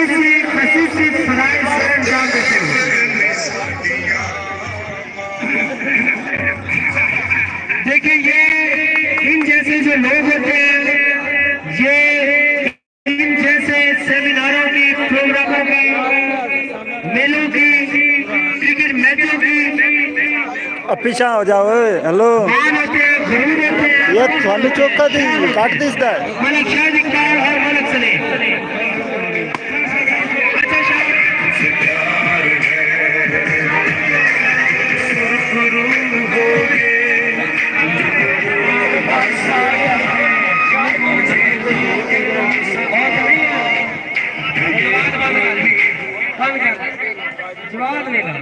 खसूसी फराइज से अंजाम देते हैं। देखिए ये इन जैसे जो लोग होते हैं, ये इन जैसे सेमिनारों की, प्रोग्रामों की, मेलों की, क्रिकेट मैचों की पीछा हो जाओ। हेलो मान होते हैं, जरूर होते हैं। ये थाली चौका दी काट दिसता है। मलक शाहिद इकबाल और मलक सलीम। अच्छा शाहिद जवाब लेना,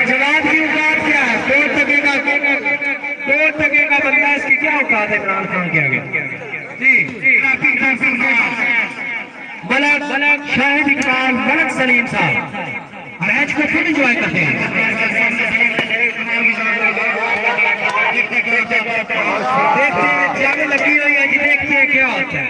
जवाब की औकात क्या है? 2 टके का बंदा, इसकी क्या औकात है इमरान खान के आगे? जी मलक शाहिद इकबाल, मलक सलीम साहब मैच को खुद एंजॉय करते हैं। देखते हैं जंग लगी हुई है जी, देखते हैं क्या होता है।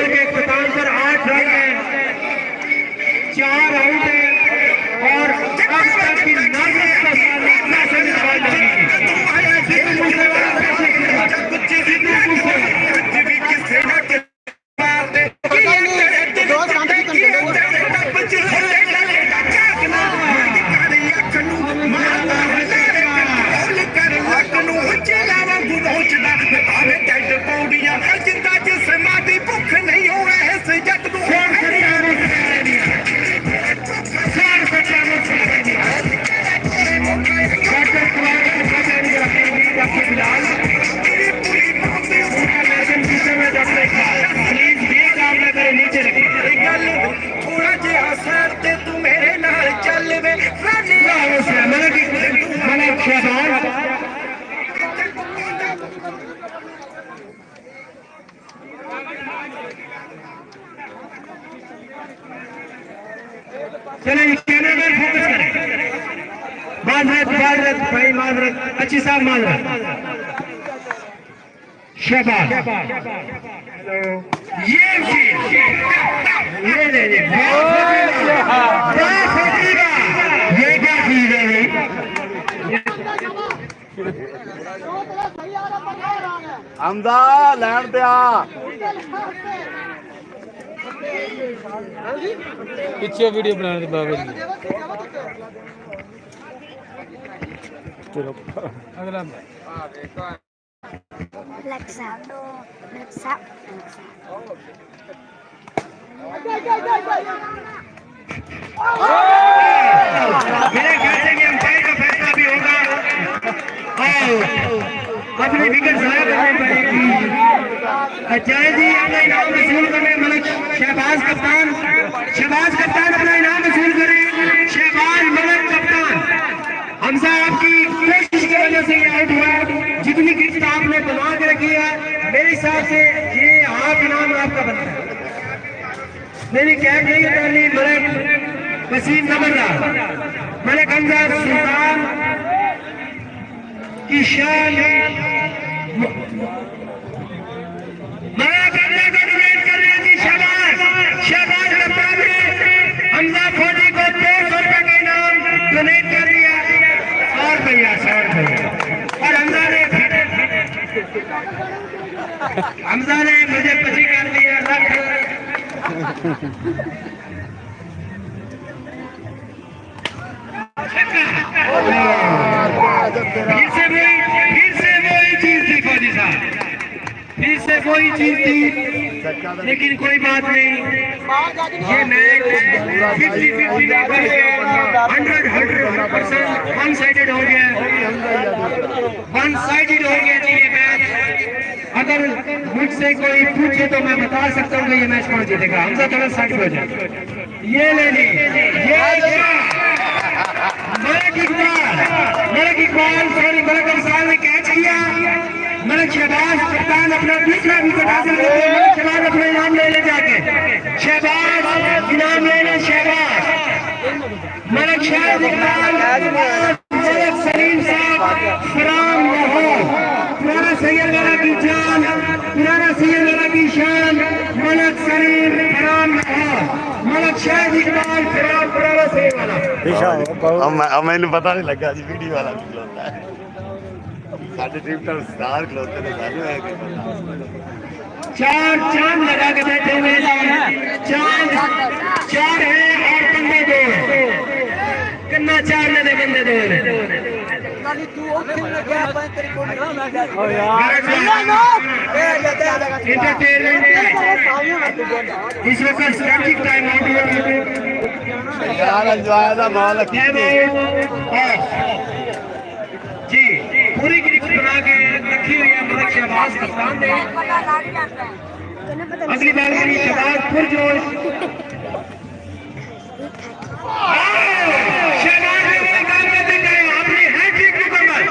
के इख्तिताम पर 8 रन है, 4 आउट है और अब तक की नाज़िक का सामना से निकाल लगी थी। चलिए कैमरा फोकस करें। माजरत भाई, माजरत अच्छी साहब, माजरत शहबाज। ये ले ये क्या चीज है भाई? हमदा लैंड पे आ पीछे वीडियो बनाने के बाबा अगला Alexa. मेरे ख्याल से ये अंपायर का फैसला भी होगा और अपनी विकेट ज़ाया करने पड़ेगी। जय जी अपना इनाम वसूल करें। मलक शहबाज कप्तान अपना इनाम वसूल करें। शहबाज मलक कप्तान। हमजा आपकी कोशिश की वजह से ये आउट हुआ। जितनी किस्त आपने बना के रखी है, मेरे हिसाब से ये हाफ इनाम आपका बनता है। मेरी कैब नहीं उतारनी। मलक वसीम नंबरदार, मलक हमजा सुल्तान की शान, मलक हमजा को डोनेट कर रहे हैं। शहबाज कप्तान ने हमजा फौजी को 200 रुपए का इनाम डोनेट कर दिया। 100 रुपया और हमजा ने मुझे 25 कर दिया। फिर से वही चीज थी फौजी साहब, फिर से वही चीज थी। लेकिन कोई बात नहीं, ये मैच 50-50 नहीं बल्कि 100% वन साइडेड हो गया। वन साइडेड हो गया जी ये मैच। अगर मुझसे कोई पूछे तो मैं बता सकता हूँ कि ये मैच कौन जीतेगा। हमसे थोड़ा साइड हो जाए। ये ले ली, मलक इकबाल सॉरी मलक इकबाल ने कैच किया मलक शहबाज कप्तान अपना दूसरा विकेट हासिल करते हैं। मलक शहबाज अपना इनाम ले ले जाके, शहबाज इनाम ले ले, शहबाज मलक शाहिद इकबाल, मलक सलीम साहब, फराम लाहौर, पुराना सैयद वाला की जान, पुराना सैयद वाला की शान, मलक सलीम फराम लाहौर, मलक शाहिद इकबाल, फराम पुराना सैयद वाला। अब मैंने पता नहीं लगा जी वीडियो वाला भी खिलौता है साढ़े ट्रिप्टर स्टार खिलौते ने सारे है कि चार चांद लगा के बैठे हुए हैं, चांद चार है और बंदे दो हैं। कितना चार ने दे बंदे दो हैं। एंटरटेनमेंट इस वक्त स्टैटिक टाइम आउट यार एंजॉय दा माहौल जी, पूरी ग्रिप बना के रखी हुई है मलक शहबाज कप्तान ने। अगली बार मेरी शहबाज पुरजोश, शहबाज ने वो काम करते गए अपनी हैट्रिक मुकम्मल,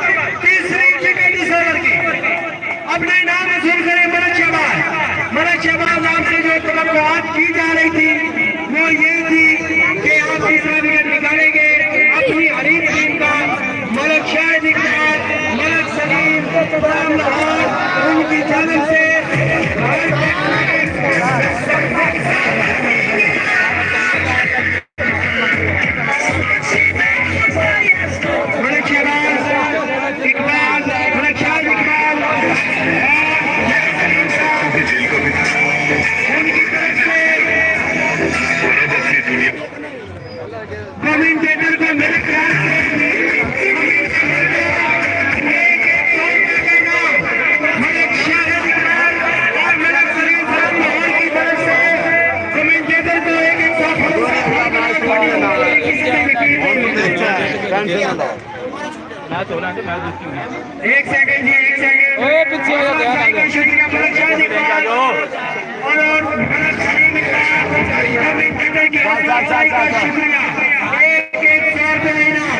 तीसरी विकेट इस ओवर की। अपना इनाम वसूल करे मलक शहबाज। मलक शहबाज आपसे जो तवक्कुआत की जा रही थी वो ये थी कि आप तीसरा विकेट निकालेंगे अपनी हरीफ टीम का। मलक शाहिद इकबाल, मलक सलीम फराम लाहौर उनकी जानिब से मलक शहबाज इकबाल, मलक शाहिद इकबाल उनकी तरफ से कमेंटेटर को मेरे ख्याल से मलक शाहिद इकबाल और मलक सलीम फराम लाहौर की तरफ से कमेंटेटर को एक सेकंड जी, एक सेकंड। ओए पीछे हो गया शुक्रिया मलक शाहिद इकबाल और मलक सलीम इकबाल कमेंटेटर की शुक्रिया। एक 100 रुपये इनाम।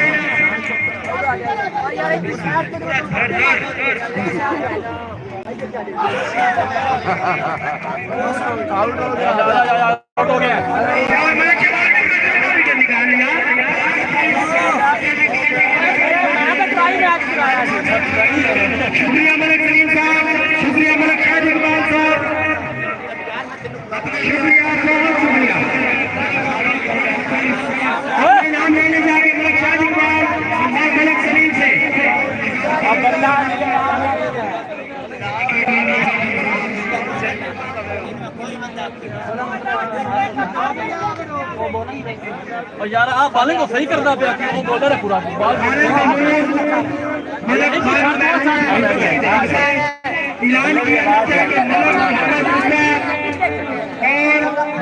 आउट हो गया निकाल लिया। शुक्रिया मलक सलीम साहब, शुक्रिया मलक शाहिद इकबाल साहब, शुक्रिया बहुत शुक्रिया। नाम लेने जाके मलक शाहिद इकबाल और मलक सलीम से और यार आप बालिंग को सही करना पे वो बॉलर है पूरा बॉल ऐलान किया जाता है कि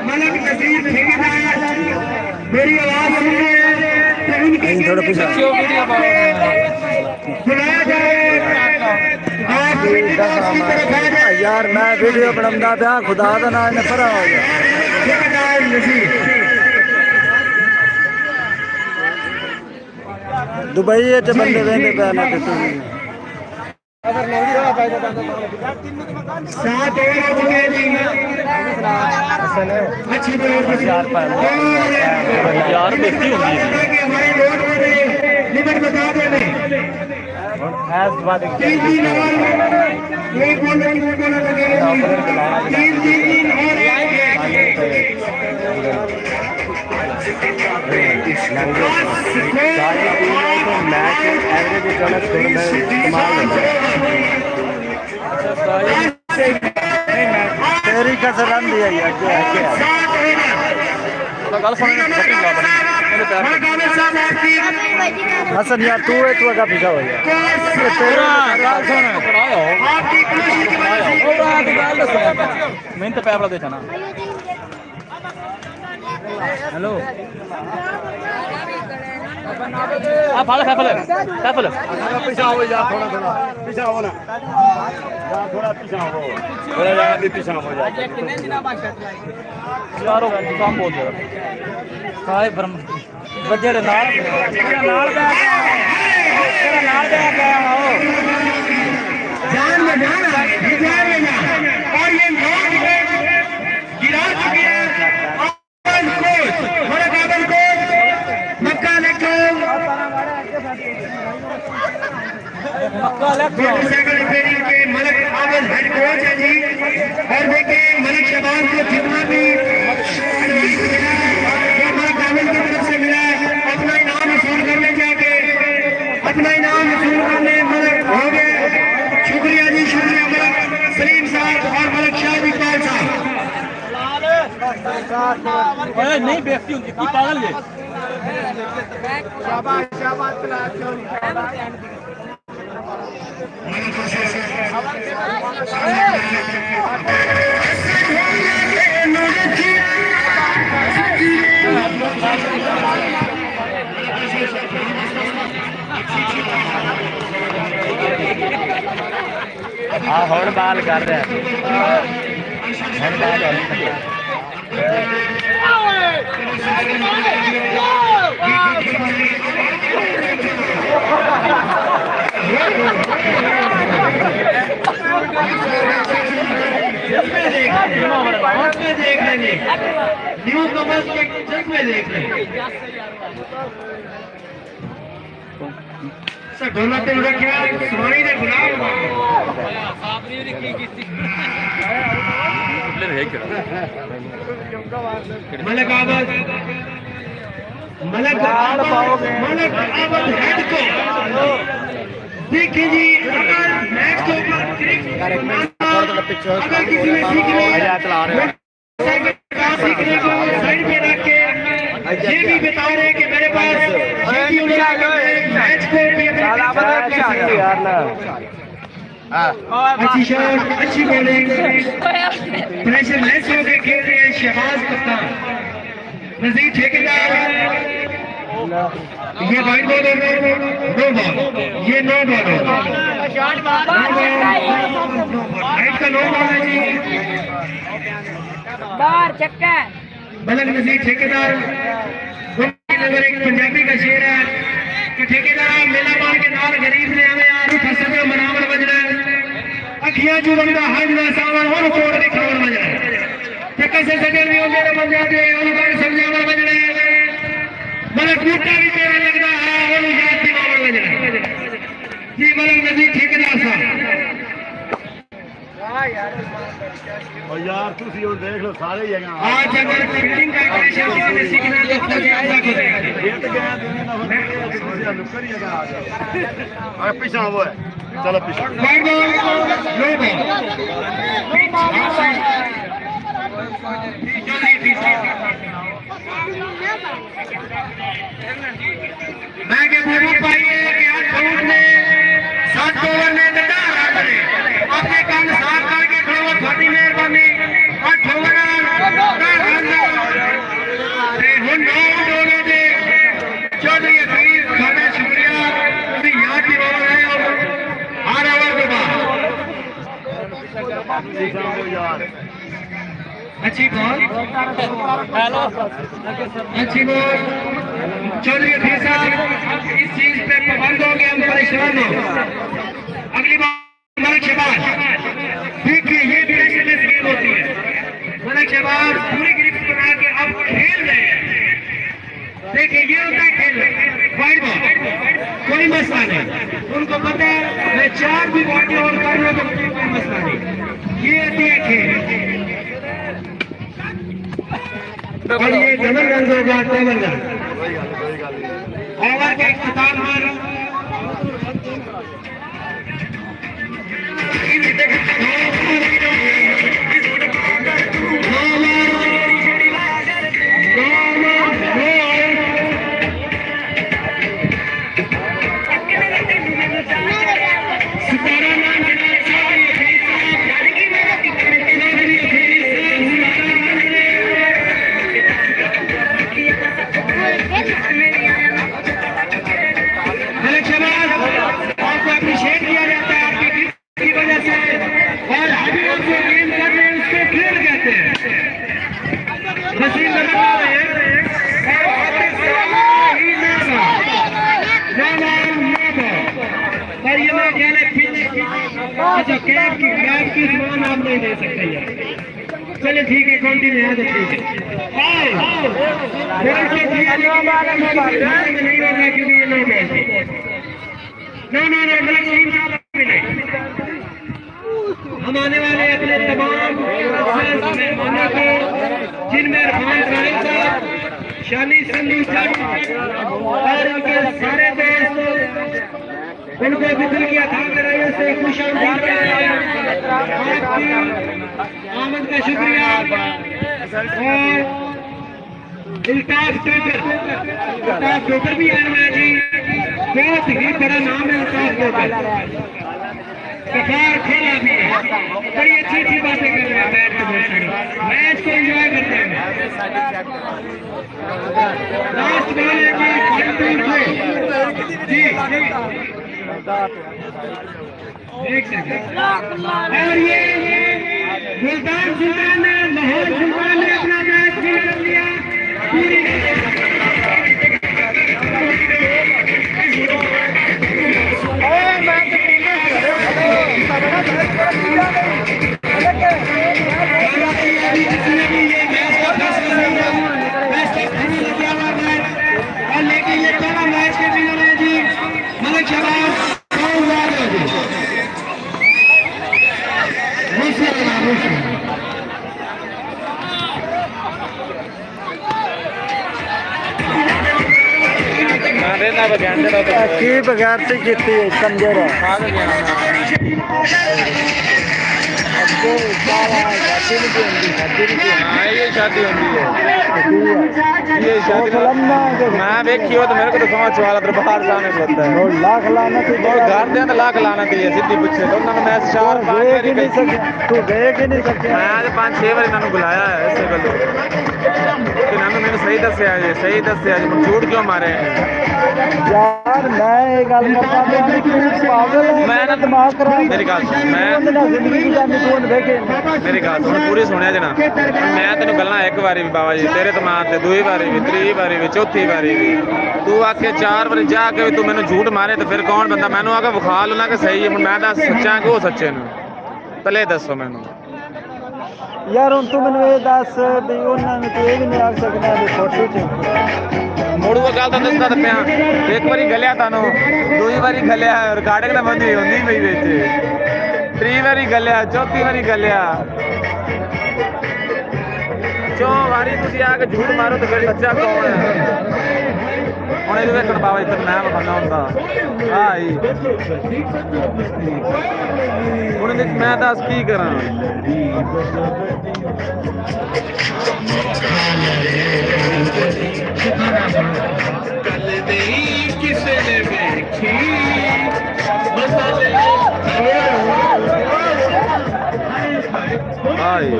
मलक नजीर ठेकेदार मेरी आवाज सुन रहे हैं तो उनकी बुलाया जाए। आप की तरफ आ जाए। यार मैं वीडियो बनाऊंगा पिया खुदा दा नाम ने परा हो गया ठेकेदार नजीर दुबई च बंदे वेंदे पे ना तू 7 ओवर हो चुके हैं जी। अच्छी बॉल यार बेइज्जती होगी हमारे रोड में लिमिट बता दें। तीन ओवर एक बॉलर की बॉलर लगेगा। तीन और मैच एवरेज तेरी कसर रन दिया हसन यार तू है तू अगर पीछा हो गया मैं तो पैपड़ा देखा ना हेलो आप फाल फैफल पीछा हो जा थोड़ा थोड़ा पीछा हो ना थोड़ा पीछा हो थोड़ा ज्यादा भी पीछा हो जा यार होगा काम बहुत ज्यादा सारे भरम बजे नाल जान में जान आ गई, ये जान में जान, और ये 9 विकेट गिरा चुके हैं आबद कोच, मलक आबद कोच, मक्का इलेक्ट्रॉन मोटरसाइकिल रिपेयरिंग के मलक आबद हेड कोच है जी। और देखिए मलिक शहबाज को जितना भी एडवाइस मिला जो मलक आबद की तरफ से मिला है, अपना इनाम वसूल करने जाके अपना इनाम वसूल करने मलक हो गए। शुक्रिया जी, शुक्रिया मलक सलीम साहब और मलक शाह इकबाल साहब। नहीं बेइज्जती होती की पागल है। हाँ और बाल कर रहे हैं देख लेंगे न्यू कमर्स के जग में देख लेंगे सर। ढोला तो रखा सुनाई ने गुलाब मलक आबद मलक आबद हेड को देखिए जी, अगर मैच के ऊपर अगर किसी ने सीखने को साइड पे रख के ये भी बता रहे हैं कि मेरे पास मैच को भी अच्छी शॉट, अच्छी बॉलिंग, प्रेशर लेस होकर खेल रहे हैं शहबाज कप्तान, नजीर ठेकेदार। ये वाइड बॉल है, नो बॉल, ये नो बॉल है, राइट का नो बॉल है जी। बाहर चक्का मलक नजीर ठेकेदार नंबर एक पंजाबी का शेर है कि ठेकेदार मेला पाल के नाल गरीब ने हमें आलू फसल में मनावल बजना अखियां जो बंदा हज ना सावन और कोड़ के खरोड़ बजना चक्कर से सगल भी होंगे ना बंदा दे और बार समझावल बजना मलक बूटा भी तेरा लगदा है और जाति मावल बजना जी। मलक नजीर ठेकेदार साहब यार तुम देख लो सारे ही आज अगर फील्डिंग का प्रेशर किसी सीखना तो खुद ऐसा करेगा। पीछा वो है, चलो पीछा मैं के बोलू पाइए कि आज फरूक ने 7 ओवर में 10 रन ने अपने कान साफ करके खड़ो थोड़ी मेहरबानी और ठोवना चौधरी अफीज खाना शुक्रिया याद की ओवर है और 8 ओवर के बाद अच्छी बॉल, अच्छी बॉल। चौधरी अफीज साहब इस चीज पे पाबंद हो गए, हम परेशान हो। अगली बार मलक शहबाज देखिए ये प्रेशरलेस गेम होती है। मलक शहबाज पूरी गिरफ्त बना के अब खेल रहे हैं। देखिए ये होता है खेल वाइड बॉल, कोई मसला नहीं, उनको पता है मैं 4 भी बॉल और कर रहा तो कोई मसला नहीं। ये होती है खेल और ये डबल रन होगा, डबल रन ओवर के इख्तिताम पर अच्छा कैब की सामान आप नहीं दे सकते यार। चलिए ठीक है, कंटिन्यू है तो ठीक है। नहीं होगा क्योंकि ये नो मैच है। नो मलक शरीफ साहब अभी नहीं। हम आने वाले अपने तमाम मेहमानों को, जिनमें इरफान साहिब साहब, शानी संधू जट और उनके सारे दोस्त, उनको बिजली की अथा कराइए से खुश आपकी आमद का शुक्रिया। और इल्ताफ जोकर भी आया हुआ है जी, बहुत ही बड़ा नाम है इल्ताफ जोकर। सफार खेला भी है, बड़ी अच्छी बातें कर रहे हैं मैच को एंजॉय करते हैं। लास्ट बॉल है जी एक सेकंड। और ये मुल्तान सुल्तान ने, लाहौर सुल्तान ने अपना मैच भी कर लिया पूरी। लेकिन ये पहला मैच के विनर है जी मलिक शबाज। की बगैरती की कमजोर शादी होती है ये शादी मैं देखी हो तो मेरे को तो समझ वाला दरबार जाने को होता है। लाख लाना तू घर दे तो लाख लाना चाहिए सीधी पूछे तो उन्होंने मैं 4-5 बार नहीं सके, तू गए कि नहीं सके। मैं आज 5-6 बार इन्होंने बुलाया है ऐसे गलो कि इन्होंने मैंने सही दसिया जी झूठ क्यों मारे यार। मैं एक गल करता पागल है, मैं ना दिमाग खराब। मेरी गल सुन, मैं जिंदगी की जानी तू देखे मेरी गल सुन पूरी सुनिया जना। मैं तेन गल्लां एक बारी भी बाबा जी तेरे दिमाग से, दूई बारी भी, त्री बारी भी, चौथी बारी भी तू आके 4 बारी जाके भी तू मैंने झूठ मारे तो फिर कौन बंदा मैनू आके विखा लूना कि सही है। मैं दस सच्चा कि वो सच्चे ने पहले दसो मैनू यार। हूँ तू मैंने ये दस भी उन्होंने तू ये भी नहीं आख सकना भी फोटो च मुड़ वो गल तो दसदा तो पिया। एक बारी गलिया तानू, दूई बारी गलिया, रिकॉर्डिंग ना बंदी होंदी पई विच, त्री बारी गलिया, चौथी बारी गलिया, 4 बारी तुसीं आके झूठ मारो तो फिर सच्चा कौन है? ਹੁਣ ਇਹਦੇ ਵੇਖਣ ਬਾਬਾ ਇੱਥੇ ਮੈਂ ਵਿਖਾਉਣਾ ਹੁੰਦਾ ਆਈ ਹੁਣ ਇਹਦੇ ਮੈਂ ਦੱਸ ਕੀ ਕਰਾਂ। ਕਿਸੇ ਨੇ ਵੇਖੀ ਆਈ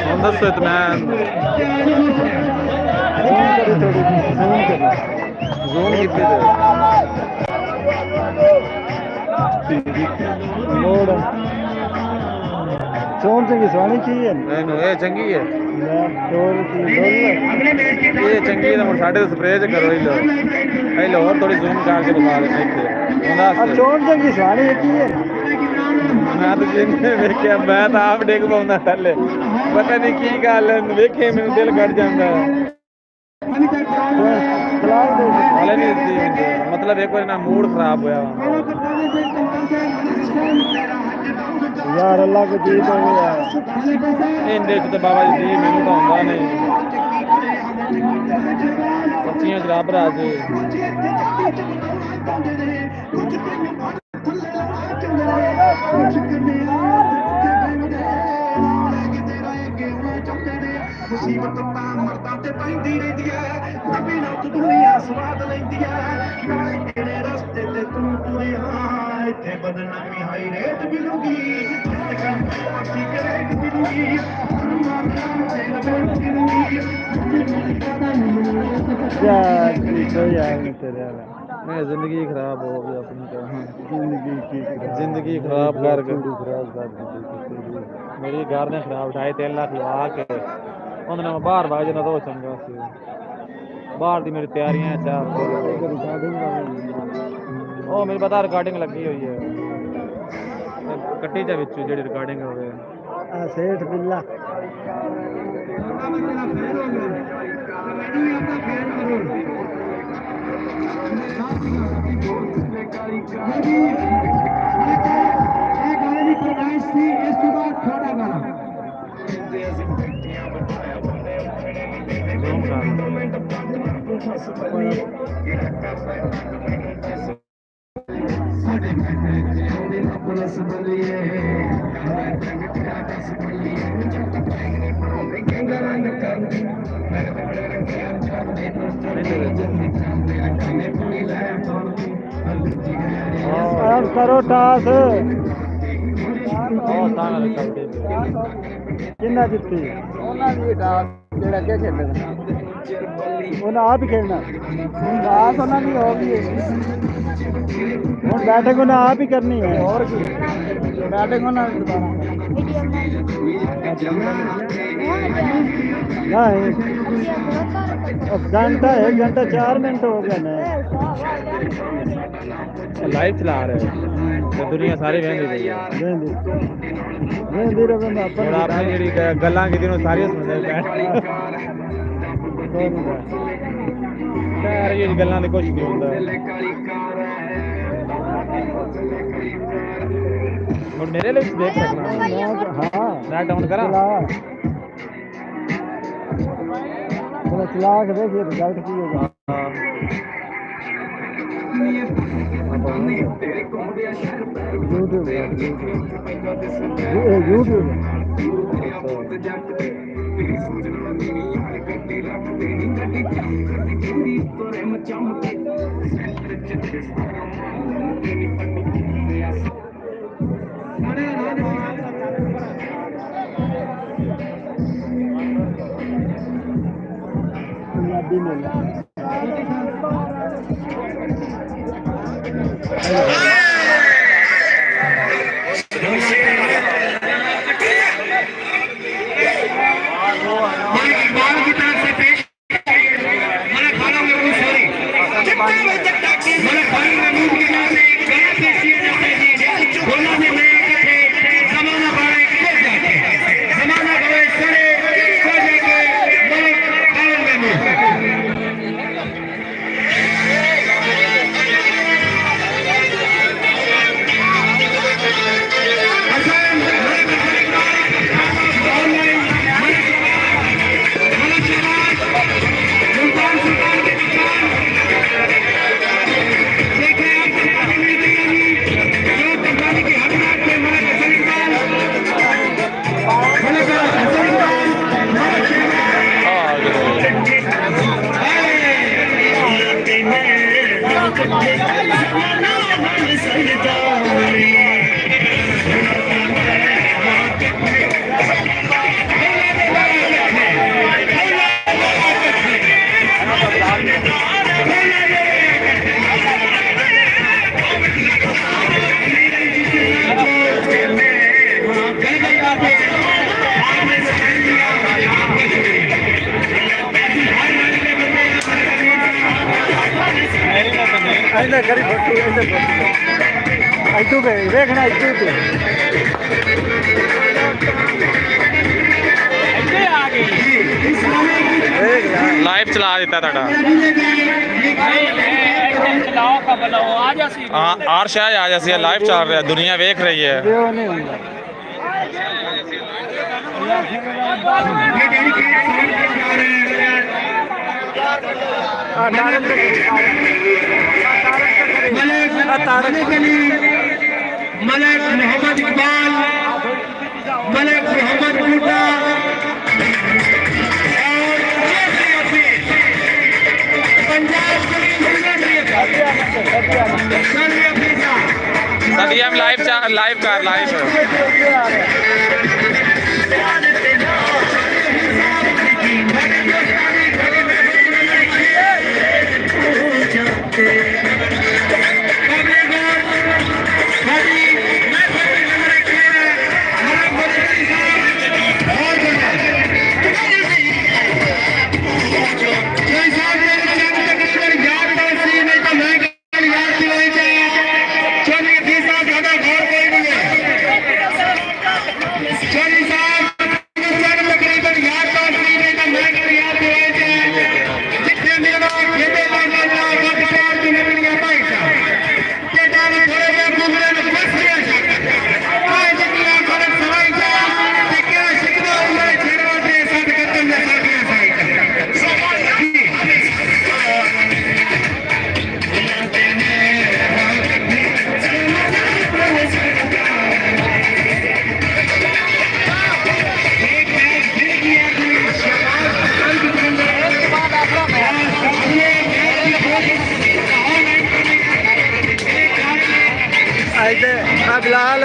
ਹੁਣ ਦੱਸੋ ਇਤਮਾਨ जोन कितने जोन चंगी सोनी चाहिए नहीं ये चंगी है ये चंगी है साढ़े स्प्रे च करो लो और थोड़ी जूम करके दिखा देना जोन चंगी सोनी चाहिए। मैं तो जिन्हें वेख्या मैं तो आप डिग पाऊंगा थले पता नहीं की गल वेखे मेरा दिल कट जाता है। मतलब एक बार ना मूड खराब होया यार अल्लाह को जी तो इंदे च तो बाबा जी मैनू तो आंदा नहीं सच्चियां शराब राज मुसीबत मरदा ते पैंदी रहिंदी है कभी ना तू दुनिया स्वाद लैंदी है तेरे रस्ते ते तू तुरिया इत्थे बदनामी हाई रेट मिलूगी अच्छी करेट मिलूगी मैं जिंदगी खराब हो गई अपनी जिंदगी खराब कर मेरी घर ने खराब 2.5-3 लाख लगा के उन्होंने मैं बाहर भाग जाना तो चंगा सी बाहर दी मेरी तैयारियां 4 ओ मेरी पता रिकॉर्डिंग लगी हुई है ਕੱਟੀ ਜਾ ਵਿੱਚੋਂ ਜਿਹੜੀ ਰਿਕਾਰਡਿੰਗ ਹੋਵੇ ਆ ਸੇਠ ਬਿੱਲਾ अब करो टास किन्ना जित्ती ਜਿਹੜਾ ਕੀ ਖੇਡਦਾ ਉਹਨਾਂ ਆਪ ਹੀ ਖੇਡਣਾ ਹੁਣ ਬਾਤ ਉਹਨਾਂ ਦੀ ਹੋ ਗਈ ਹੁਣ ਬੈਟਿੰਗ ਉਹਨਾਂ ਆਪ ਹੀ ਕਰਨੀ ਹੈ ਹੋਰ ਕੀ ਬੈਟਿੰਗ ਉਹਨਾਂ ਨੇ घंटा 1 घंटा 4 मिनट हो गए ना ਲਾਈਵ ਚਲਾ ਰਹੇ ਤੇ ਦੁਨੀਆ ਸਾਰੇ ਵੇਖਦੀ ਪਈ ਹੈ ਵੇਂਦੀ ਰਵੇ ਮੈਂ ਹੁਣ ਆਪਣੀ ਜਿਹੜੀ ਗੱਲਾਂ ਕੀਤੀ ਨੂੰ ਸਾਰੀਆਂ ਸੁਣਦੇ ਪੈਣ ਯਾਰ ਇਹ ਗੱਲਾਂ ਦੇ ਕੁਝ ਨਹੀਂ ਹੁੰਦਾ ਹੁਣ ਮੇਰੇ ਲਈ ਦੇਖ ਸਕਣਾ हाँ ਮੈਂ ਡਾਊਨ ਕਰਾਂ थोड़ा चला के देखिए रिजल्ट की होगा यूट्यूब पंजाबी मेला ऐसा करी फोटो ऐसे फोटो पे देखना पे ਲਾਈਵ ਚਲਾ ਦਿੱਤਾ ਤੁਹਾਡਾ ਹਾਂ ਆਰਸ਼ ਆ ਜਾ ਸੀ ਲਾਈਵ ਚੱਲ ਰਿਹਾ ਦੁਨੀਆ ਵੇਖ ਰਹੀ ਹੈ मलक मोहम्मद इकबाल मलक मोहम्मद बूटा सदियम लाइव कर लाइव बिलाल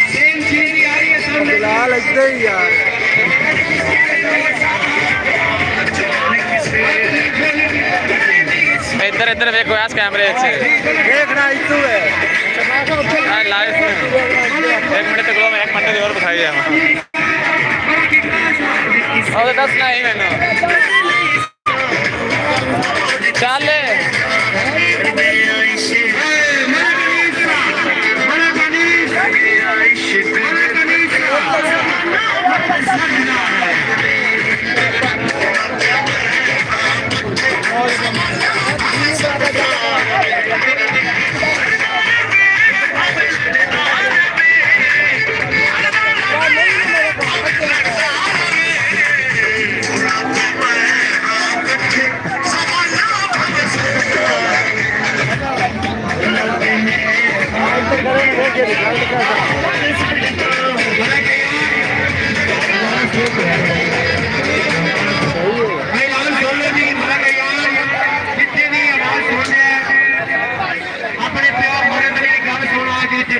सेम चीज भी आ रही है सामने बिलाल इधर ही यार इधर इधर देखो यार कैमरे से देखना इतू है लाइव एक मिनट तक मैं 1 मिनट और दिखाई है और दस नहीं मैंने चल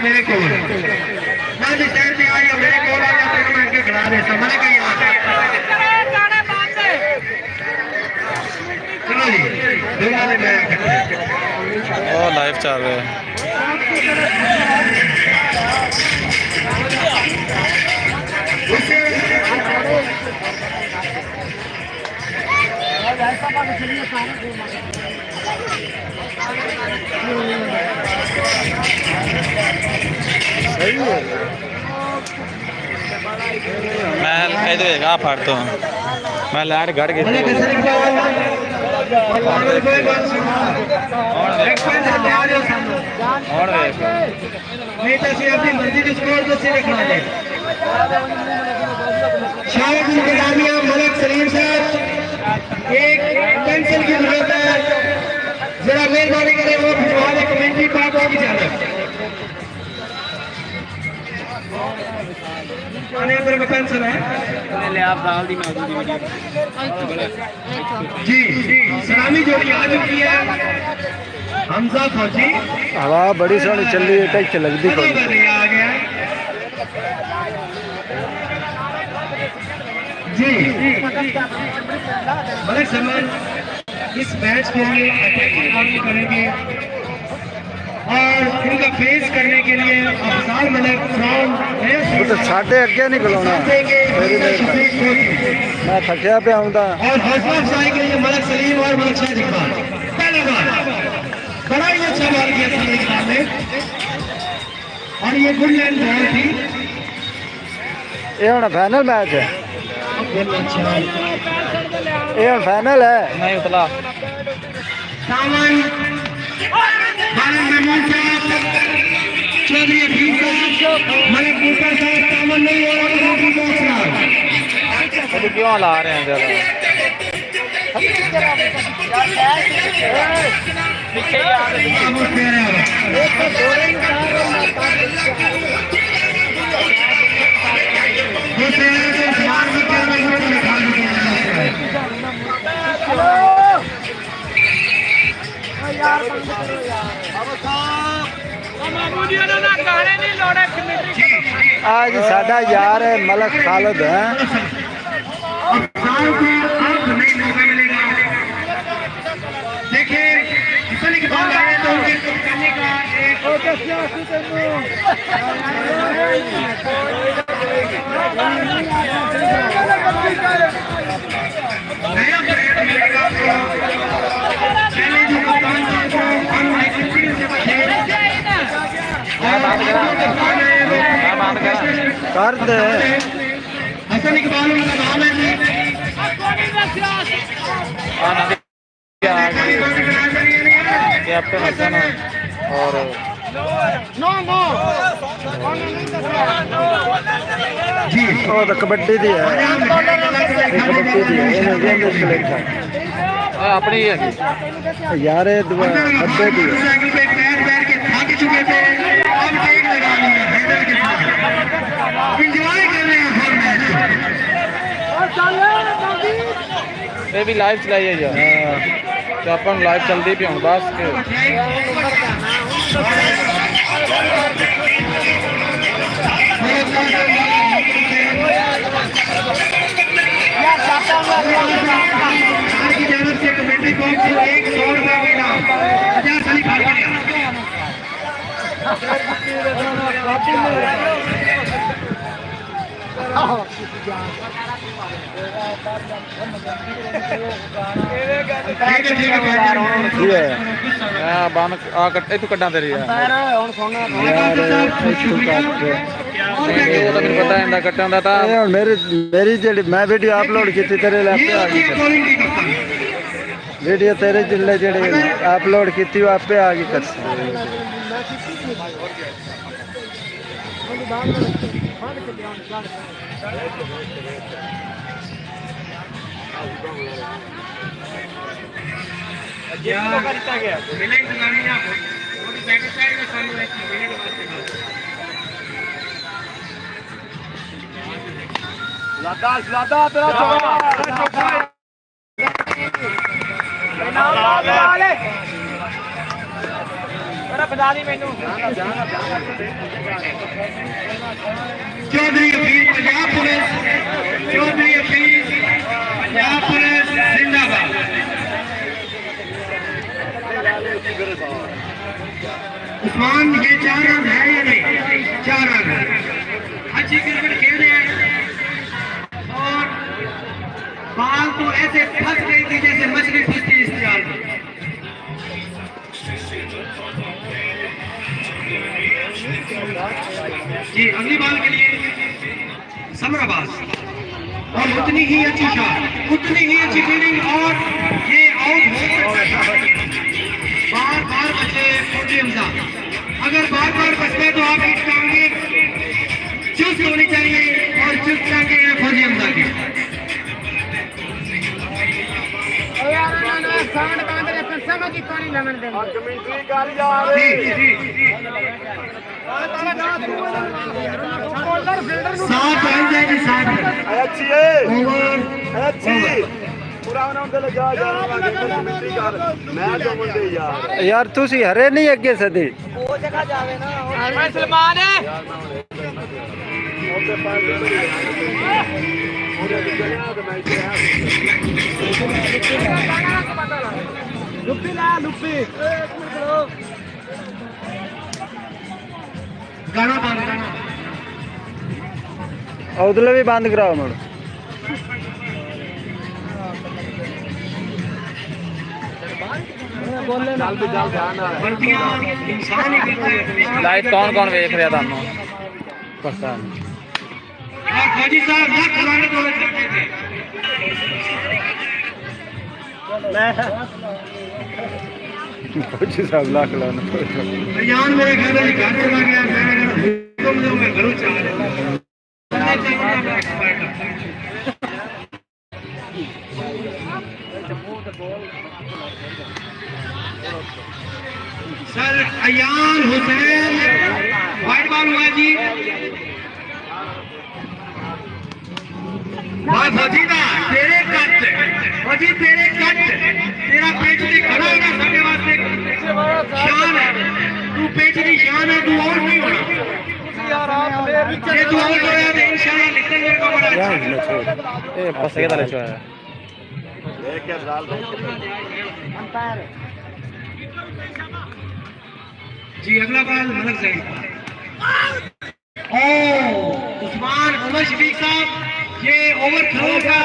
मेरे को मैं भी शहर में आई मेरे को मैं खिला दे समझ गई चलो जी लाइव चल रहा है मैं इधर फाड़ तो मैं लाइट गड़ गई नहीं तो अपनी मर्जी के स्कोर को से लिखना है शायद इंतजामिया मलिक सलीम साहब एक पेंसिल की जरूरत है जरा मेहरबानी करें वो भिजवा दे कमेंट्री पार्ट होगी ज्यादा पर पेंसिल है आप डाल दी जी सलामी जोड़ी आ चुकी है हमजा फौजी हवा बड़ी सोहनी चली है टच लगती आ गया जी मलिक सलमान इस मैच को अटैकिंग करेंगे और इनका फेस करने के लिए अफसार मलिक तो साढ़े अगे नहीं खिलौना मैं थकिया पे आऊँ और हौसला अफजाई के लिए मलिक सलीम और मलिक शाह इकबाल पहला बार बड़ा ही अच्छा बॉल किया सलीम इकबाल ने और ये गुड लाइन बॉल थी ये हम फाइनल मैच है ये हम फाइनल है नहीं उतला सावन चौधरी हफीज साहब मलिक बूटा साहब सावन नहीं हो रहा क्यों ला रहे हैं जरा आज साडा यार है मलिक खालिद है देखिए कितने की बात आए तो उनके करने का नया कर दे हसन इकबाल उनका नाम है कैप्टन हसन और जी वो तो कबड्डी दी है कबड्डी दी है अपनी ही है यार ये दुआ अड्डे दी है साइकिल पे पैर पैर के थक चुके थे अब टेक लगा ली है हैंडल के साथ एंजॉय कर रहे हैं हर मैच ये भी लाइव चलाई है यार तो अपन लाइव चलती भी हूँ बस के की जानब से कमेटी को 100 रुपए का इनाम 50 साली खाल के लिया। ਕੀ ਹੈ ਆ ਬੰਨ ਆ ਇੱਥੋਂ ਕੱਢਾਂ ਤੇਰੀ ਆ ਯਾਰ ਇੱਥੋਂ ਕੱਟ ਉਹ ਤਾਂ ਮੈਨੂੰ ਪਤਾ ਇਹਦਾ ਕੱਟਾਂ ਦਾ ਤਾਂ ਇਹ ਹੁਣ ਮੇਰੀ ਜਿਹੜੀ ਮੈਂ ਵੀਡੀਓ ਅਪਲੋਡ ਕੀਤੀ ਤੇਰੇ ਲੈਪਟਾਪ ਆ ਗਈ ਵੀਡੀਓ ਤੇਰੇ ਜਿਹੜੇ ਅਪਲੋਡ ਕੀਤੀ ਉਹ ਆਪੇ ਆ ਗਈ ਕਰ चौधरी हफीज पंजाब पुलिस, चौधरी हफीज पंजाब पुलिस जिंदाबाद। उस्मान ये 4 रन है या नहीं? 4 रन है। अच्छी क्रिकेट खेल रहे हैं और बाल तो ऐसे फंस गई थी जैसे मछली फंसती इस जाल में। जी अगली बाल के लिए समराबाद और उतनी ही अच्छी शॉट, उतनी ही अच्छी फील्डिंग और ये आउट हो सकता है। बार बार बचे फौजी हमजा, अगर बार बार बचते तो आपकी टांगे चुस्त होनी चाहिए और चुस्त टांगे हैं फौजी हमजा की। सात रन जाएंगे, 7 यार तुसी हरे नहीं अगे सदी गाना बंद गाना उधर भी बंद कराओ मुड़ गलतियां इंसान ही करता है। ਲਾਈਵ ਕੌਣ ਵੇਖ ਰਿਹਾ ਤੁਹਾਨੂੰ पता नहीं और फौजी साहब लाख लानत होने सकते थे। फौजी साहब लाख लाना रियान मेरे घर में घर चला गया, मैंने घर तुम लोग मैं घरों चाह रहा sir Ayaan Hussain wide ball हुआ जी। वाह फौजी दा तेरे कट फौजी तेरे कट तेरा पेच दी खड़ा होना साडे वास्ते शान है। तू पेच दी शान है, तू और नहीं होना। ये तू आउट होया तो इंशाल्लाह निकल जाएगा बड़ा अच्छा। ਇਹ ਪਸੇ ਦਾ ਲਿਖਿਆ ਹੋਇਆ जी अगला बॉल मलक सईद ओ उस्मान उमर शफीक साहब ये ओवर थ्रो का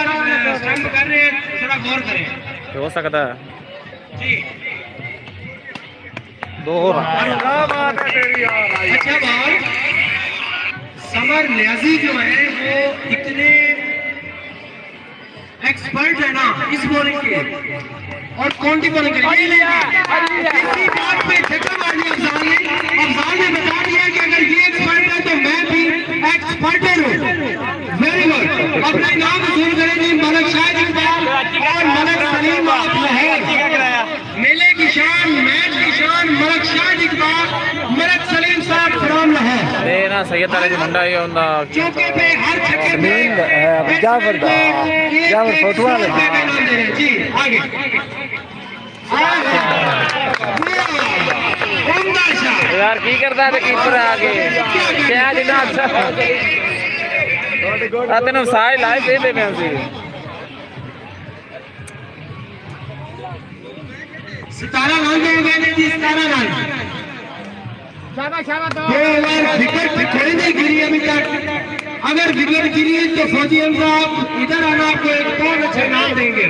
स्टंप कर रहे हैं, थोड़ा गौर करें ਹੋ ਸਕਦਾ ਹੈ जी। 2 अच्छा बॉल समर न्याजी जो है वो इतने एक्सपर्ट है ना इस बॉलिंग के और काउंटी बॉलिंग के लिए इसी बात पे छक्का मार दिया अफजाल ने बता दिया कि अगर ये एक्सपर्ट है तो मैं भी एक्सपर्ट हूँ। Very good. अपना नाम वसूल करेंगे मलक शाहिद इकबाल और मलक सलीम आप लाहौर। मेले की शान, मैच की शान मलक शाहिद इकबाल, मलक सलीम साहब फ्रॉम लाहौर। ਇਹ ਨਾ ਸੈयਦ ਵਾਲੇ ਮੁੰਡਾ ਹੀ ਹੁੰਦਾ चौके पे हर छक्के पे जाफर दा जाफर फोटुआ ₹100 का इनाम दे रहे हैं। जी आगे उम्दा शाह यार की करता है कीपर आके क्या जिन्ना अच्छा तेन सारे लाइव देते पे सितारा रन हो गए ने जी, सितारा रन। दो ओवर विकेट थोड़ी नहीं गिरी अभी तक। अगर विकेट गिरी तो फौजी साहब इधर आना, आपको एक बहुत अच्छे नाम देंगे।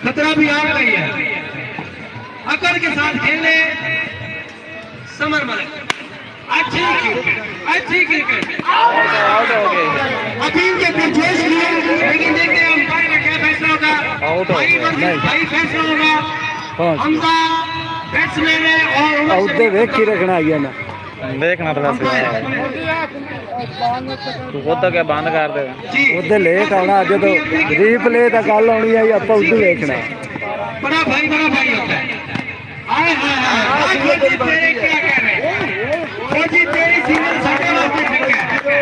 खतरा भी आ गई है। अकड़ के साथ खेलने समर मलिक, अच्छी क्रिकेट आउट हो गए। अभी के पुरजोश लिया, लेकिन देखते हैं अंपायर का क्या फैसला होगा। आउट हो भाई फैसला होगा। हमजा बैट्समैन है और आउट दे वेख की रखना आ गया ना देखना थोड़ा सा तू खुद तो क्या बंद कर दे ਉਹਦੇ ਲੇਟ ਆਉਣਾ ਅੱਜ ਤੋਂ ਰੀਪਲੇ ਤਾਂ ਕੱਲ ਆਉਣੀ ਆਈ ਆਪਾਂ ਉਦੋਂ ਵੇਖਣਾ बड़ा भाई होता है। आए हाय हाय फौजी तेरे क्या कह रहे हैं, फौजी तेरी सीजन साढ़े वास्ते ठीक है।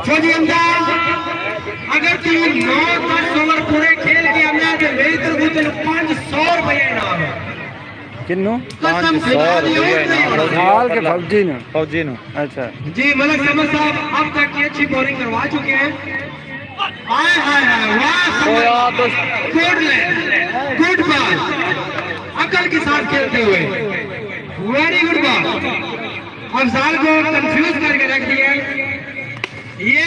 फौजी अंदाज अगर तू 9-10 ओवर पूरे खेल के आना तो मेरी तरफ से 500 रुपये इनाम है। ਕਿੰਨੂੰ कसम से ਨਾਲ ਕੇ ਫੌਜੀ ਨੂੰ फौजी नु ਅੱਛਾ जी मलिक समद साहब अब तक की अच्छी बॉलिंग करवा चुके हैं। आए हाय हाय वाह गुड बॉल, अकल के साथ खेलते हुए वेरी गुड बॉल। अफजाल को कंफ्यूज करके रख दिया। ये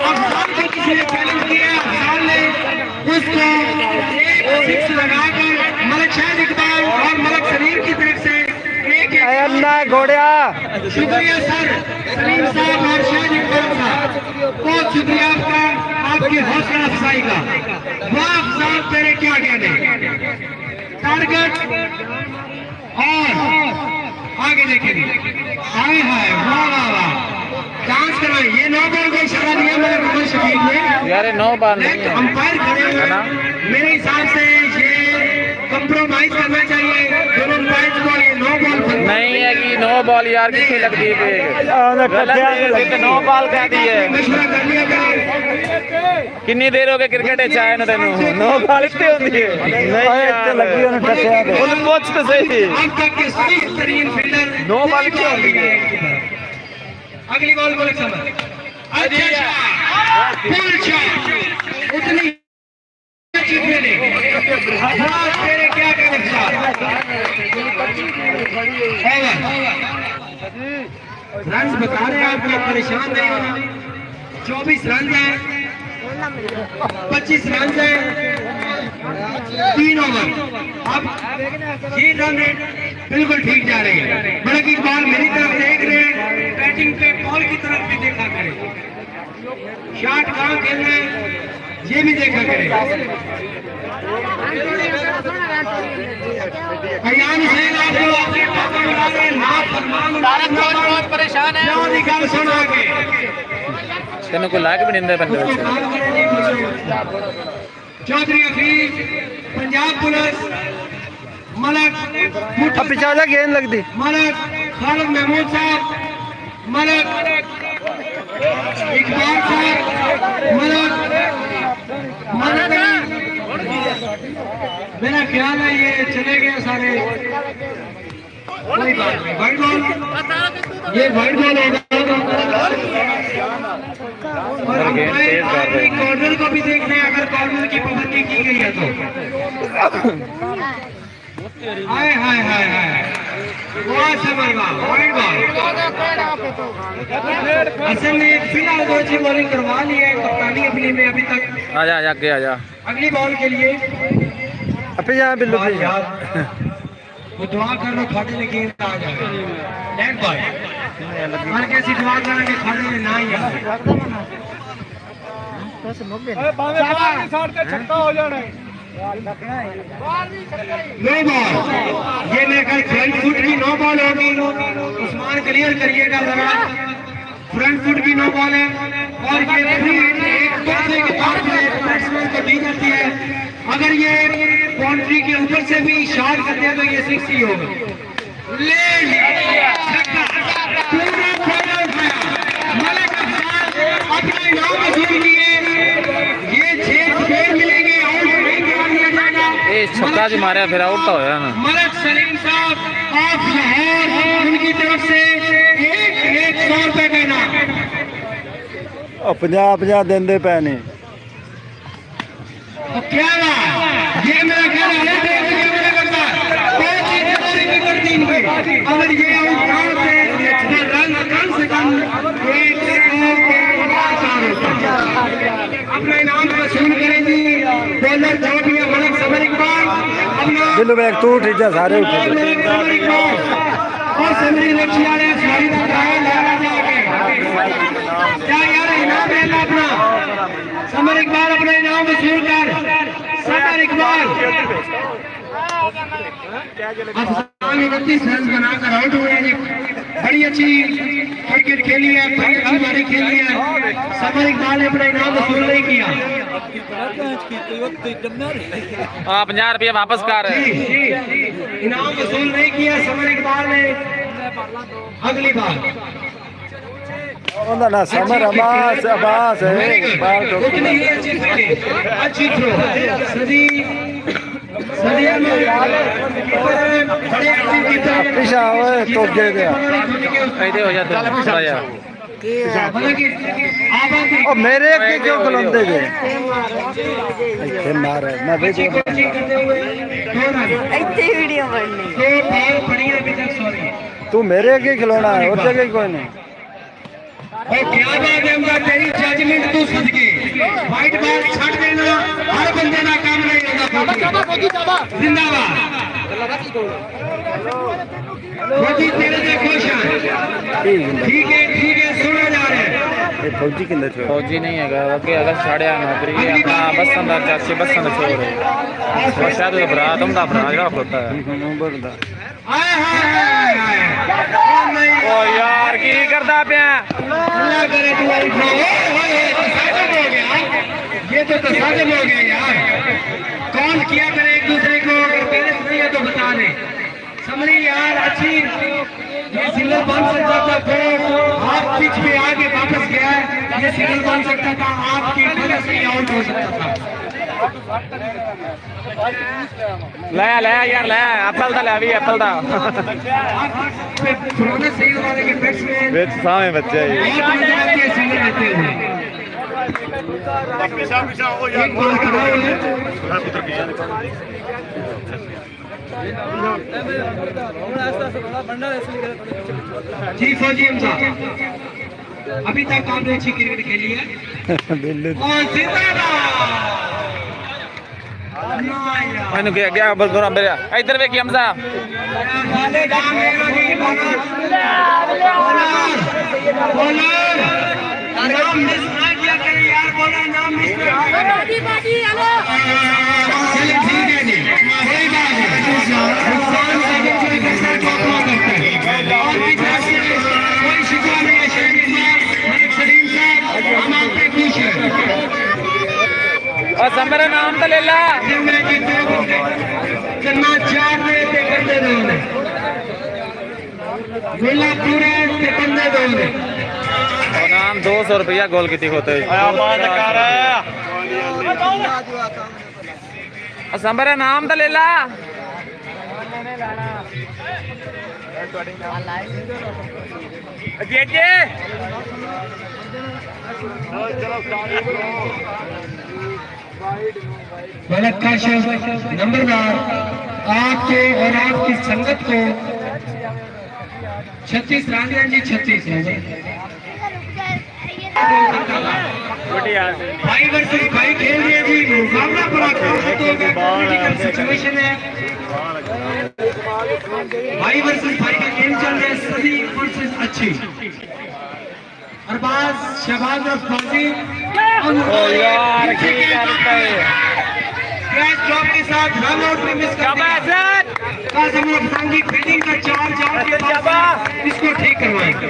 अफजाल को किसी ने चैलेंज किया, अफजाल ने उसको एक सिक्स लगाकर मलिक शाहिद इकबाल और मलिक सलीम की तरफ से एक ਅੰਨਾ ਘੋੜਿਆ शुक्रिया सर सलीम साहब और शाहिद इकबाल साहब, बहुत शुक्रिया आपका, आपकी हौसला अफजाई का। वाह अफजाल तेरे क्या कहने, टारगेट और आगे देखेंगे। हाय हाय वाह वाह वाह, डांस करना। ये 9 बॉल को इशारा दिया मेरे मोहम्मद शफीक ने। यार 9 बार लेफ्ट नहीं अंपायर खड़े हुए, मेरे हिसाब से ये कंप्रोमाइज करना चाहिए दोनों अंपायर को। ये 9 बॉल नहीं है कि 9 बॉल यार कितनी लगती है ਆਉਂਦਾ ਕੱਟਿਆ तो 9 बॉल कह दी है। मशवरा कर लिया करें। किन्नी देर हो गई क्रिकेट च आए तेन 9 बॉल इतनी होती है नहीं ਇੱਥੇ ਲੱਗੀ ਉਹਨੂੰ ਟੱਟਿਆ ਤੇ उन पूछ तो सही अब तक के सुस्त तरीन फील्डर 9 बॉल क्यों होती है। अगली बॉल को समझ अच्छा फुल शॉट उतनी अच्छी फील्डिंग। हाँ तेरे क्या कहने रन बता रहे हैं आपको, परेशान नहीं होना। 24 रन है, 25 रन है, 3 ओवर। अब ये रन रेट बिल्कुल ठीक जा रही है। बड़ा की बॉल मेरी तरफ देख रहे हैं, बैटिंग पे बॉल की तरफ भी देखा करें, शॉट कहाँ खेलना है ये भी देखा करें। अयान हुसैन आपको परेशान है, निकाल सुना के तेन कोई लाग भी नहीं बंदे चौधरी हफीज पंजाब पुलिस मलक ਪਿਛਾ ਜਾ ਗੇਂਦ ਲੱਗਦੀ मलक खालिद महमूद साहब, मलक इकबाल साहब, मलक मेरा ख्याल है ये चले गए सारे। कोई बात नहीं, वाइट बॉल, ये वाइट बॉल होगा। और अंपायर कॉर्नर को भी देखना है, अगर कॉर्नर की पाबंदी की गई है तो। हाय हाय हाय हाय वाह समर वाह वाइट बॉल। असल ने फिलहाल 2 अच्छी बॉलिंग करवा ली है कप्तानी अपनी में अभी तक। आजा आगे आजा अगली बॉल के लिए ਆਪੇ ਜਾ ਬਿੱਲੂ ਭਾਈ वो दुआ कर लो खाते में गेंद आ जाए। नेट बॉय हर कैसी दुआ करेंगे खाते में ना ही आए। नो बॉल, ये मेरे ख्याल फ्रंट फुट की 9 बॉल होगी। उस्मान क्लियर करिएगा जरा, फ्रंट फुट की 9 बॉल है और ये फ्री हिट एक तोहफे के तौर पर बैट्समैन को दी जाती है। अगर ये बाउंड्री के ऊपर से भी शॉट करते हैं तो ये 6 ही होगा। ले लिया छक्का, पूरा खोला उठाया मलिक अफजाल अपने नाम में जोड़ लिए। ये 6 छक्के मिलेंगे, आउट नहीं कर दिया जाएगा। ये छक्का जी मारे फिर आउट तो होया ना। मलक सलीम साहब ऑफ लाहौर, उनकी तरफ से एक 100 रुपए का इनाम। 50 देंदे पे नहीं। तो क्या बात, ये मेरा ख्याल है मेरा करता बहुत ही जरूरी भी करती इनकी। अगर ये आउट ना होते तो रन कम से कम 100 अपना इनाम वसूल करेंगी। बॉलर जो भी है मलक समर इकबाल अपना दिल में एक तू उठ जा सारे उठे। और समरी लक्ष्य वाले सॉरी क्या यार इनाम है ना अपना। समर इकबाल अपना इनाम वसूल कर। समर इकबाल 31 रन बनाकर आउट हुए हैं जी। बड़ी अच्छी क्रिकेट खेली है, बड़ी अच्छी बारी खेली है। समर इकबाल ने अपना इनाम वसूल नहीं किया। हाँ 50 रुपये वापस कर। इनाम वसूल नहीं किया समर इकबाल ने। अगली बार ਉਹਦਾ ਨਾ ਸਮਰ ਅਬਾਸ ਅਬਾਸ ਹੈ ਬਾਹਰ ਤੋਂ उतनी ही अच्छी विकेट, अच्छी थ्रो सदी सदिया में बड़े अच्छी कीपर ਪਿਛਾ ਓਏ ਤੋਗੇ ਦੇ ऐसे हो जाते थोड़ा यार। मतलब कि आबादी ਉਹ ਮੇਰੇ ਅੱਗੇ ਕਿਉਂ ਖਲੋਂਦੇ ਜੇ ਇੱਥੇ ਮਾਰ ਮੈਂ ਵੀ अच्छी कोचिंग करते हुए 2 रन ਇੱਥੇ ਵੀਡੀਓ ਬਣਨੀ 2 बॉल पड़ी है अभी तक। सॉरी ਤੂੰ ਮੇਰੇ ਅੱਗੇ ਖਲੋਣਾ ਹੈ और जगह कोई नहीं। और क्या बात है उनका तेरी जजमेंट तू सदके वाइट बॉल छड़ देना हर बंदे का काम नहीं होता। जिंदाबाद फौजी तेरे से खुश हैं। ठीक है सुना जा रहा है। ਇਹ ਫੌਜੀ ਕਿੰਨੇ ਥੇ फौजी नहीं है ओके अगर छाड़िया नौकरी अपना बसन का चाची बसन का छोर है शायद वो भरा तुम का भरा जो होता है। नंबर दा हाय हाय हाय ओ यार की करदा पे अल्लाह करे तू आई हो तसादम हो गया। ये तो तसादम हो गया यार। कौन किया करे एक दूसरे को, अगर पेरेंट्स नहीं है तो बता दे। समझी यार अच्छी ये सिंगल बन सकता था तो हाफ पिच पे आगे वापस गया है। ये सिंगल बन सकता था, आपकी वजह से आउट हो सकता था। ले ले यार ले एप्पल दा ले भी एप्पल दा पुराने सही वाले के बैट्समैन विच सामे बच्चे सिंगल लेते हुए एक बॉल खड़ा हुआ है। जी फौजी हमजा अभी तक आपने अच्छी क्रिकेट खेली है दिल्ली और जिंदाबाद। मैंने क्या बस थोड़ा मेरे इधर देखिए हमजा नाम मिस ना किया करे यार, बोला नाम मिस ना चलिए ठीक है जी, कोई बात नहीं। नुकसान सेकंड से कैसा टॉपमा करते हैं और की तरफ से कोई शिकवा नहीं है। शहीद मलिक सलीम साहब हम आप पे खुश हैं। और मेरा नाम तो ले ला करना चार में ते करते दो ने गोला पूरा ते बंदे दो ने और नाम 200 रुपया गोल कितनी होते हैं और मेरा नाम तो ले ला मलक काशिफ नंबरदार आपके और आपकी संगत को 36 रांझिया जी 36 भाई वर्सेस भाई खेल रहे हैं जी। मुकाबला बड़ा क्रिटिकल सिचुएशन है। भाई वर्सेस भाई का गेम चल रहा है। सदी वर्सेस अच्छी अरबाज शहबाज और फौजी यार की करते हैं कैच ड्रॉप के साथ रन आउट में मिस कर दिया। कासिम अफगान की फील्डिंग का चार के बाद इसको ठीक करवाएंगे।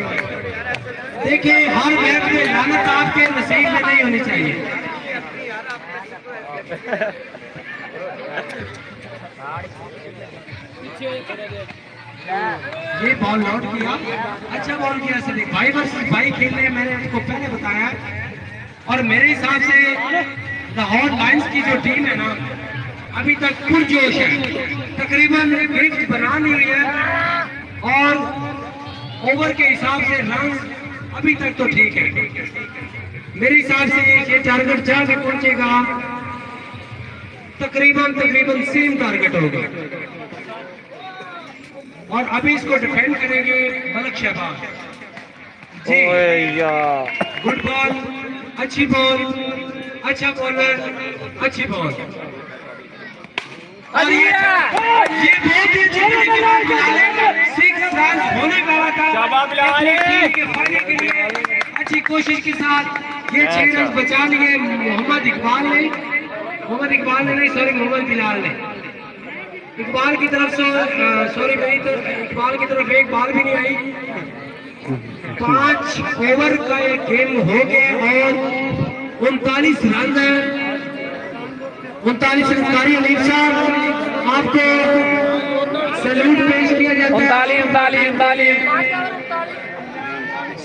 देखिए हर मैच में लानत आपके नसीब में नहीं होनी चाहिए। ये बॉल नॉट किया, अच्छा बॉल किया सदी। भाई वर्सेस भाई खेल रहे हैं, मैंने आपको पहले बताया। और मेरे हिसाब से लाहौर लायंस की जो टीम है ना, अभी तक पुरजोश है, तकरीबन विकेट बना ली हुई है और ओवर के हिसाब से रन अभी तक तो ठीक है। मेरे हिसाब से ये टारगेट जाके पहुंचेगा, तकरीबन सेम टारगेट होगा। और अभी इसको डिफेंड करेंगे मलक शहबाज जी। गुड बॉल, अच्छी बॉल, अच्छा बॉलर, अच्छी बॉल। और ये बहुत ही अच्छी सिक्स रन होने वाला था टीम के फायदे के लिए। अच्छी कोशिश के साथ ये 6 रन बचा लिए मोहम्मद इकबाल ने नहीं, सॉरी मोहम्मद बिलाल ने। इकबाल की तरफ से सॉरी मेरी तरफ, इकबाल की तरफ एक बॉल भी नहीं आई। 5 ओवर का ये गेम हो गया और 39 रन है। 39 रन कारी अलीफ साहब आपको सैल्यूट पेश किया जाता है। 39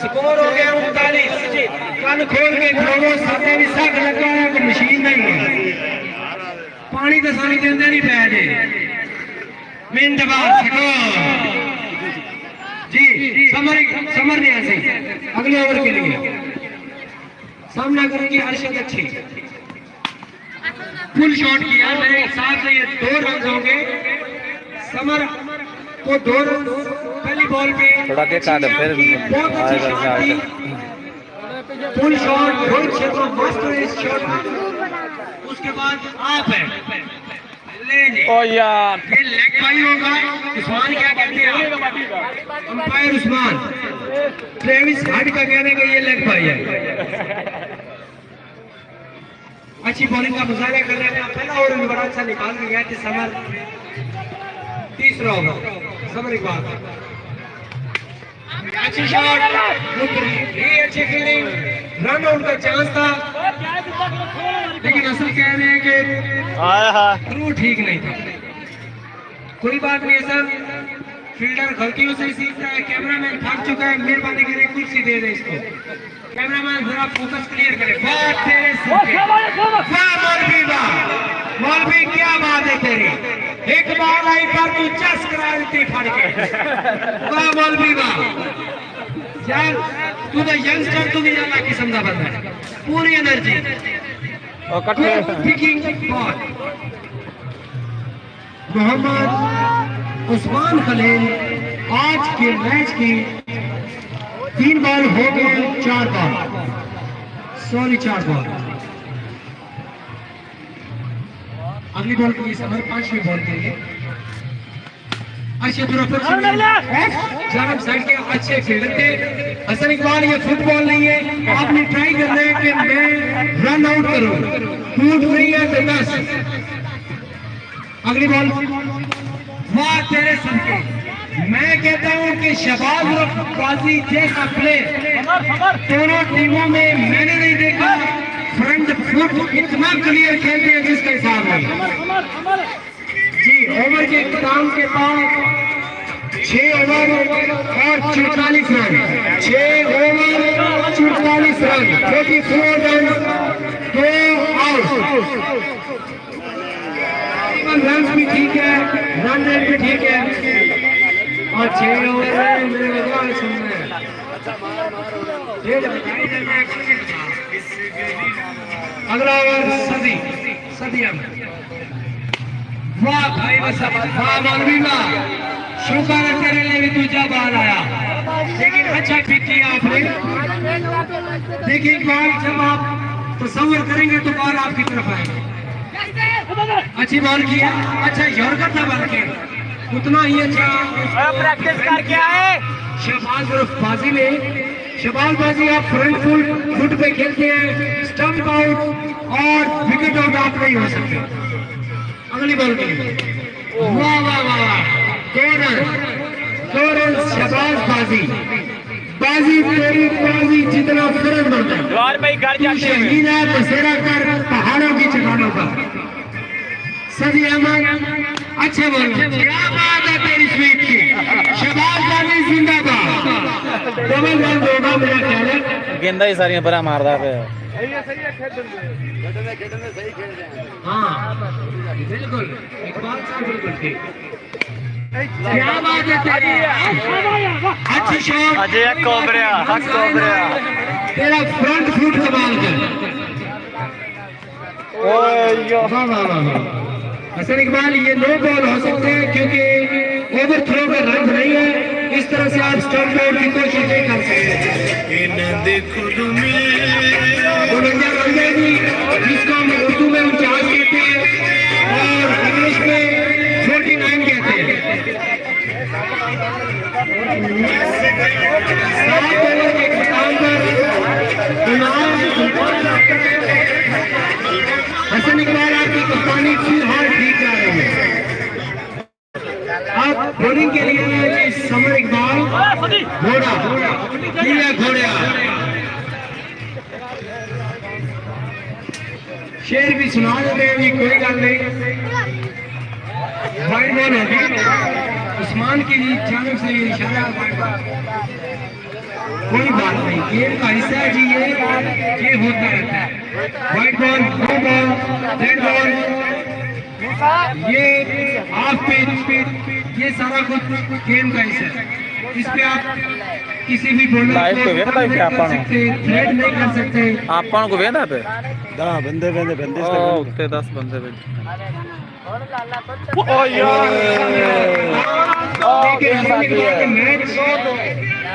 स्कोर हो गया 39। कल खोल के खड़ो साथे भी सट लगा है कि मशीन नहीं है, पानी तो सानी देंदे नहीं पै जे मिनट बाद स्कोर जी। समर ने ऐसे अगले ओवर के लिए सामना करेंगे अर्शद अच्छी। फुल शॉट किया, मेरे हिसाब से ये 2 रन होंगे। समर को 2 रन पहली बॉल पे थोड़ा के काट फिर बहुत अच्छी शॉट थी। Full shot Rohit Sharma master इस शॉट। उसके बाद आप है ले जी। ओ यार ये लेग बाई होगा। उस्मान क्या कहते हैं, अंपायर उस्मान ट्रेविस हार्ट का कहने का ये लेग बाई है। अच्छी बॉलिंग का मुजाहरा कर रहे हैं। पहला ओवर भी बड़ा अच्छा निकाल के गया थे समर। तीसरा ओवर समर इकबाल अच्छी शॉट, ये अच्छी फील्डिंग, रन आउट का चांस था लेकिन असल कह रहे हैं कि थ्रू ठीक नहीं था। कोई बात नहीं है सर, फील्डर गलतियों से सीखता है। कैमरामैन थक चुका है, मेहरबानी करें कुर्सी दे दे इसको। कैमरामैन जरा फोकस क्लियर करे। बात तेरे मौलवी, वाह मौलवी क्या बात है तेरी, एक बार आई पर तू चस करा देती फड़ के। वाह मौलवी वाह यार, तू तो यंगस्टर, तू भी ज्यादा किस्म का बंदा है, पूरी एनर्जी। बॉल मोहम्मद उस्मान खलील आज के मैच की 3 बॉल हो गए 4 बॉल, सॉरी 4 बॉल। अगली बॉल के लिए समर 5वीं बॉल के लिए अच्छे जानब साइड के अच्छे फील्डर थे हसन इकबाल। ये फुटबॉल नहीं है, आपने ट्राई करना है कि मैं रन आउट करूं, टूट नहीं है तो 10। अगली बॉल, वाह तेरे सबके, मैं कहता हूं कि शहबाज बाजी जैसा प्ले दोनों टीमों में मैंने नहीं देखा। फ्रंट फुट इतना क्लियर खेलते हैं जिसके हिसाब में जी। ओवर के इख्तिताम के बाद 6 ओवर और 44 run, 6 over 44 run, 44 run, 2 out. Run भी ठीक है, रन रेट भी ठीक है और 6 ओवर मेरे सुन रहे हैं। अगला ओवर सदी वाह भाई वाह मौलवी वाह, शुक्र है तेरे लिए भी दूसरा बॉल आया, लेकिन अच्छा पिक किया आपने। देखिए बॉल जब आप तस्वीर करेंगे तो बॉल आपकी तरफ आएगी। अच्छी बॉल किया, अच्छा यॉर्कर था बॉल के, उतना ही अच्छा प्रैक्टिस करके आए। शहबाजबाजी में शहबाजबाजी आप फ्रंट फुट पे खेलते हैं, स्टंप आउट और विकेट आउट आप नहीं हो सकते। अगली बॉल के लिए वाह वाह वाह, 2 रन शहबाजबाजी, बाजी तेरी बाजी जितना फर्क बनता है। द्वार भाई घर जाते हैं, शहीद है बसेरा कर पहाड़ों की चट्टानों का। सदी अहमद अच्छे बॉल, क्या बात है तेरी स्वीप की, शहबाजबाजी जिंदाबाद। डबल रन होगा मेरा ख्याल है, गेंदा ही सारियां परा मारदा पे। हाँ बिल्कुल, इकबाल साहब बिल्कुल ठीक। क्या बात है, अच्छी शॉट अजय हक कोबरा तेरा फ्रंट फुट कमाल कर। वाह वाह वाह वाह। हसन इकबाल, ये नो बॉल हो सकते हैं क्योंकि ओवर थ्रो का रन नहीं है, इस तरह से आप स्टंप आउट की कोशिश नहीं कर सकते। गोलंदा बन जाएगी, जिसको हम उर्दू में 49 कहते हैं और इंग्लिश में 49 कहते हैं। 7 ओवर के इख्तिताम पर हसन इकबाल आपकी कप्तानी फिलहाल ठीक जा रही है। अब बॉलिंग के लिए समर इकबाल घोड़ा घोड़ा शेर भी सुना देते हैं, कोई गल नहीं। वाइड बॉल होगी उस्मान की जानब से इशारा, कोई बात नहीं, गेम का हिस्सा है जी, ये होता रहता है। Wide ball, no ball, red ball, ये हाफ पिच, ये सारा कुछ गेम का हिस्सा है। इस पे आप किसी भी बॉलर लाइव पे वेखदा है आपा नु थ्रेड नहीं कर सकते। आपा को वेंदा पे 10 बंदे उत्ते 10 बंदे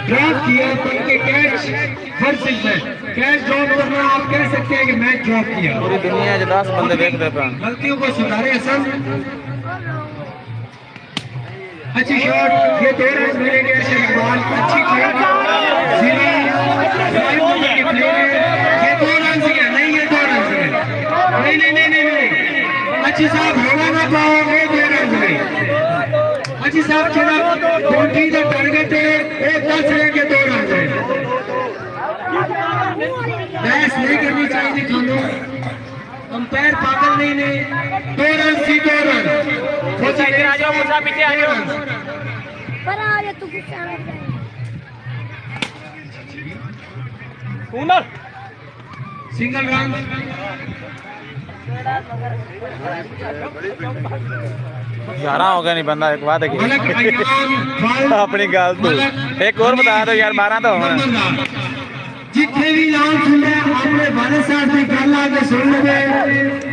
ड्रॉप किया बल्कि कैच हर कैच ड्रॉप करना, आप कह सकते हैं कि मैच ड्रॉप किया। पूरी दुनिया 10 बंदे देखते पे गलतियों को सुधारे हसन। अच्छी शॉट, ये 2 रन मिलेंगे अर्शद इकबाल, अच्छी खेल, ये 2 रन से क्या नहीं, ये 2 रन से नहीं, अच्छी साहब होना ना पाओगे 2 रन से। अच्छी साहब चला बाउंड्री का टारगेट है, 10 लेके 2 रन से। बहस नहीं करनी चाहिए दोनों, अंपायर पागल नहीं ने। 2 रन सी 2 रन। पीछे आ जाओ। Single run. यारा हो गया नहीं बंदा, एक बात है मलक अयान अपनी गल तो एक और बता दो यार, 12 तो होना। जितने भी नाम सुन रहे हैं अपने वाले साहब की गल आके सुन ले,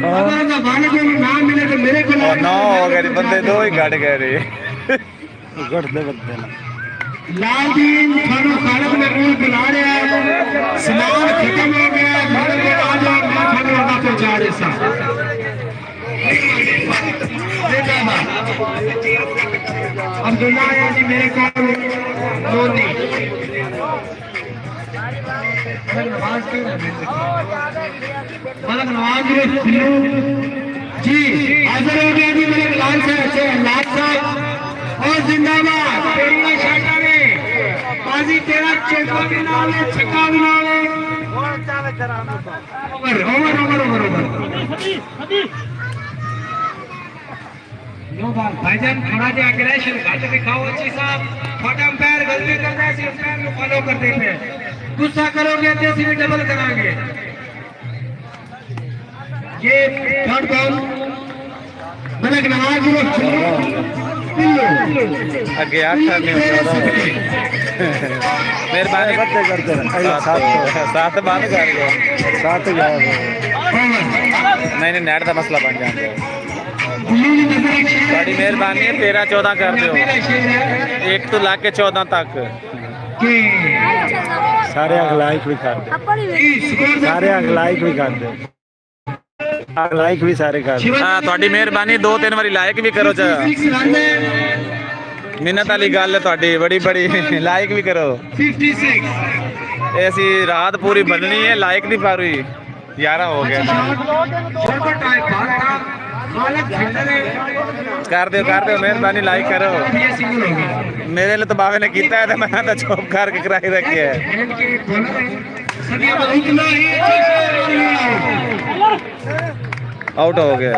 अगर उनका वाले को नाम मिले तो मेरे को और 9 हो गए बंदे, 2 ही घट गए रे बंदे लालदीन थानू खालिद ने रूल बुला रहा है, सामान खत्म हो गया, मेरे को आ जाओ, मैं थानू आगे पहुंचा रहे सा। अब्दुल्ला आया जी मेरे को नहीं नवाज जी हाजिर हो गया जी, मेरे लाल साहब और जिंदाबाद। तेरी शाखा में बाजी, तेरा चौका भी ना ले, छक्का भी ना ले। भाईजान थोड़ा जा अग्रेशन घट दिखाओ। अच्छी साहब छोटा अंपायर गलती करता है, अंपायर को फॉलो कर देते हैं। गुस्सा करोगे तो भी डबल कराएंगे। ये थर्ड बॉल मलक नवाज आगे 8 मेहरबानी करते रहे 7 बात कर गया 7 नहीं नेट का मसला बन जाता बड़ी मेहरबानी है। 13-14 कर दो, 1 तो ला के 14 तक सारे लाइक भी कर दे, सारे लाइक भी कर दे, लाइक भी सारे कर दे। हाँ थोड़ी मेहरबानी, 2-3 बारी लाइक भी करो, मिन्नत वाली गल है थोड़ी, बड़ी बड़ी लाइक भी करो। 56 ऐसी रात पूरी बननी है, लाइक नहीं पा रही 11 हो गया। कर दो मेहरबानी, लाइक करो। मेरे लिए तो बाबे ने किया है, तो मैं तो चुप करके कराई रखी है। आउट हो गया।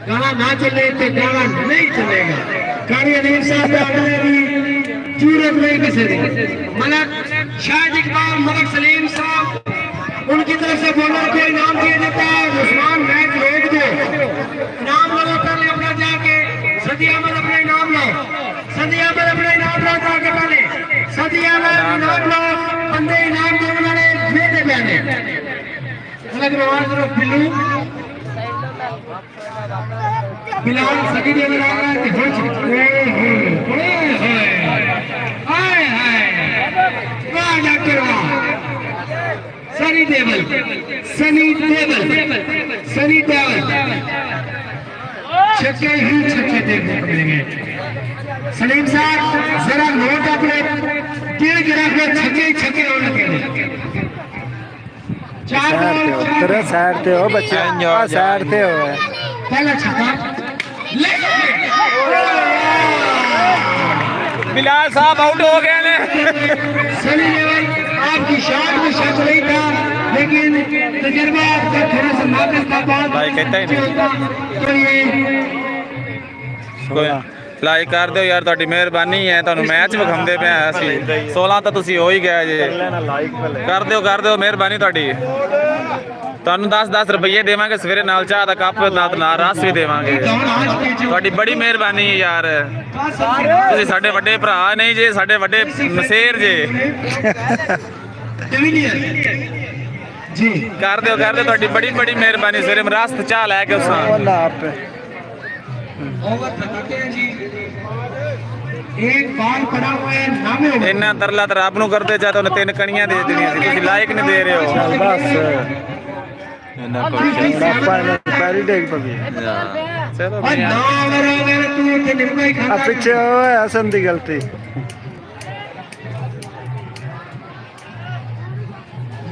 गाना ना चले तो गाना नहीं चलेगा। कार्य साहब जरूरत नहीं किसी मलक शाहिद इकबाल, मलक सलीम साहब उनकी तरफ से बॉलर को इनाम दिया जाता है। उस्मान मैच रोक दो, इनाम लो पहले अपना जाके। सदी अहमद अपना इनाम लो, सदी अहमद अपना इनाम लो जाके पहले। सदी अहमद इनाम लो, बंदे इनाम दो उन्होंने दे बहने अलग रवाज रो बिल्लू बिलाल सदी दे बना रहा है कि हाय हाय वाह डॉक्टर वाह। सनी देवल, सनी देवल, सनी देवल छक्के ही छक्के देखने को मिलेंगे। सलीम साहब जरा नोट अपने तीर गिरा के छक्के ही छक्के होने के चार तेरे साइड पे हो बच्चे, साइड पे हो। पहला छक्का बिलाल साहब आउट हो गए ने। सनी देवल आपकी शॉट में शक नहीं था, लेकिन तजर्बा आपका थोड़ा सा नाकस था। बात भाई कहता ही नहीं। तो ये कोई लाइक कर ਦਿਓ ਯਾਰ, ਤੁਹਾਡੀ ਮਿਹਰਬਾਨੀ ਹੈ। ਤੁਹਾਨੂੰ ਮੈਚ ਵਿਖਾਉਂਦੇ ਪਏ ਆ ਅਸੀਂ। 16 ਤਾਂ ਤੁਸੀਂ ਹੋ ਹੀ ਗਏ ਜੇ। ਕਰ ਦਿਓ ਮਿਹਰਬਾਨੀ ਤੁਹਾਡੀ। ਤੁਹਾਨੂੰ 10-10 ਰੁਪਏ ਦੇਵਾਂਗੇ ਸਵੇਰੇ, ਨਾਲ ਚਾਹ ਦਾ ਕੱਪ ਨਾਲ ਰਸ ਵੀ ਦੇਵਾਂਗੇ। ਤੁਹਾਡੀ ਬੜੀ ਮਿਹਰਬਾਨੀ ਯਾਰ। ਤੁਸੀਂ ਸਾਡੇ ਵੱਡੇ ਭਰਾ ਨਹੀਂ ਜੇ, ਸਾਡੇ ਵੱਡੇ ਮਸੇਰ ਜੇ। जी ਕਰ ਦਿਓ ਤੁਹਾਡੀ ਬੜੀ ਮਿਹਰਬਾਨੀ। ਸਵੇਰੇ ਮਰਾਸਤ ਚਾਹ ਲੈ ਕੇ ਉਸਾਂ ओवर बताते हैं जी। एक बॉल पड़ा हुआ है नामे ओवर। ਇੰਨਾ ਤਰਲਾ ਤਾਂ ਰੱਬ ਨੂੰ ਕਰਦੇ ਜਾਂ ਤੁਹਾਨੂੰ 3 ਕਣੀਆਂ ਦੇ ਦੇਣੀਆਂ ਸੀ। ਤੁਸੀਂ ਲਾਇਕ ਨਹੀਂ ਦੇ ਰਹੇ ਹੋ। पैरी देख पवी ਚਲੋ और 9 ओवर हो गए तू थे निर्मा ही खाता। पिछे होए हसन दी गलती।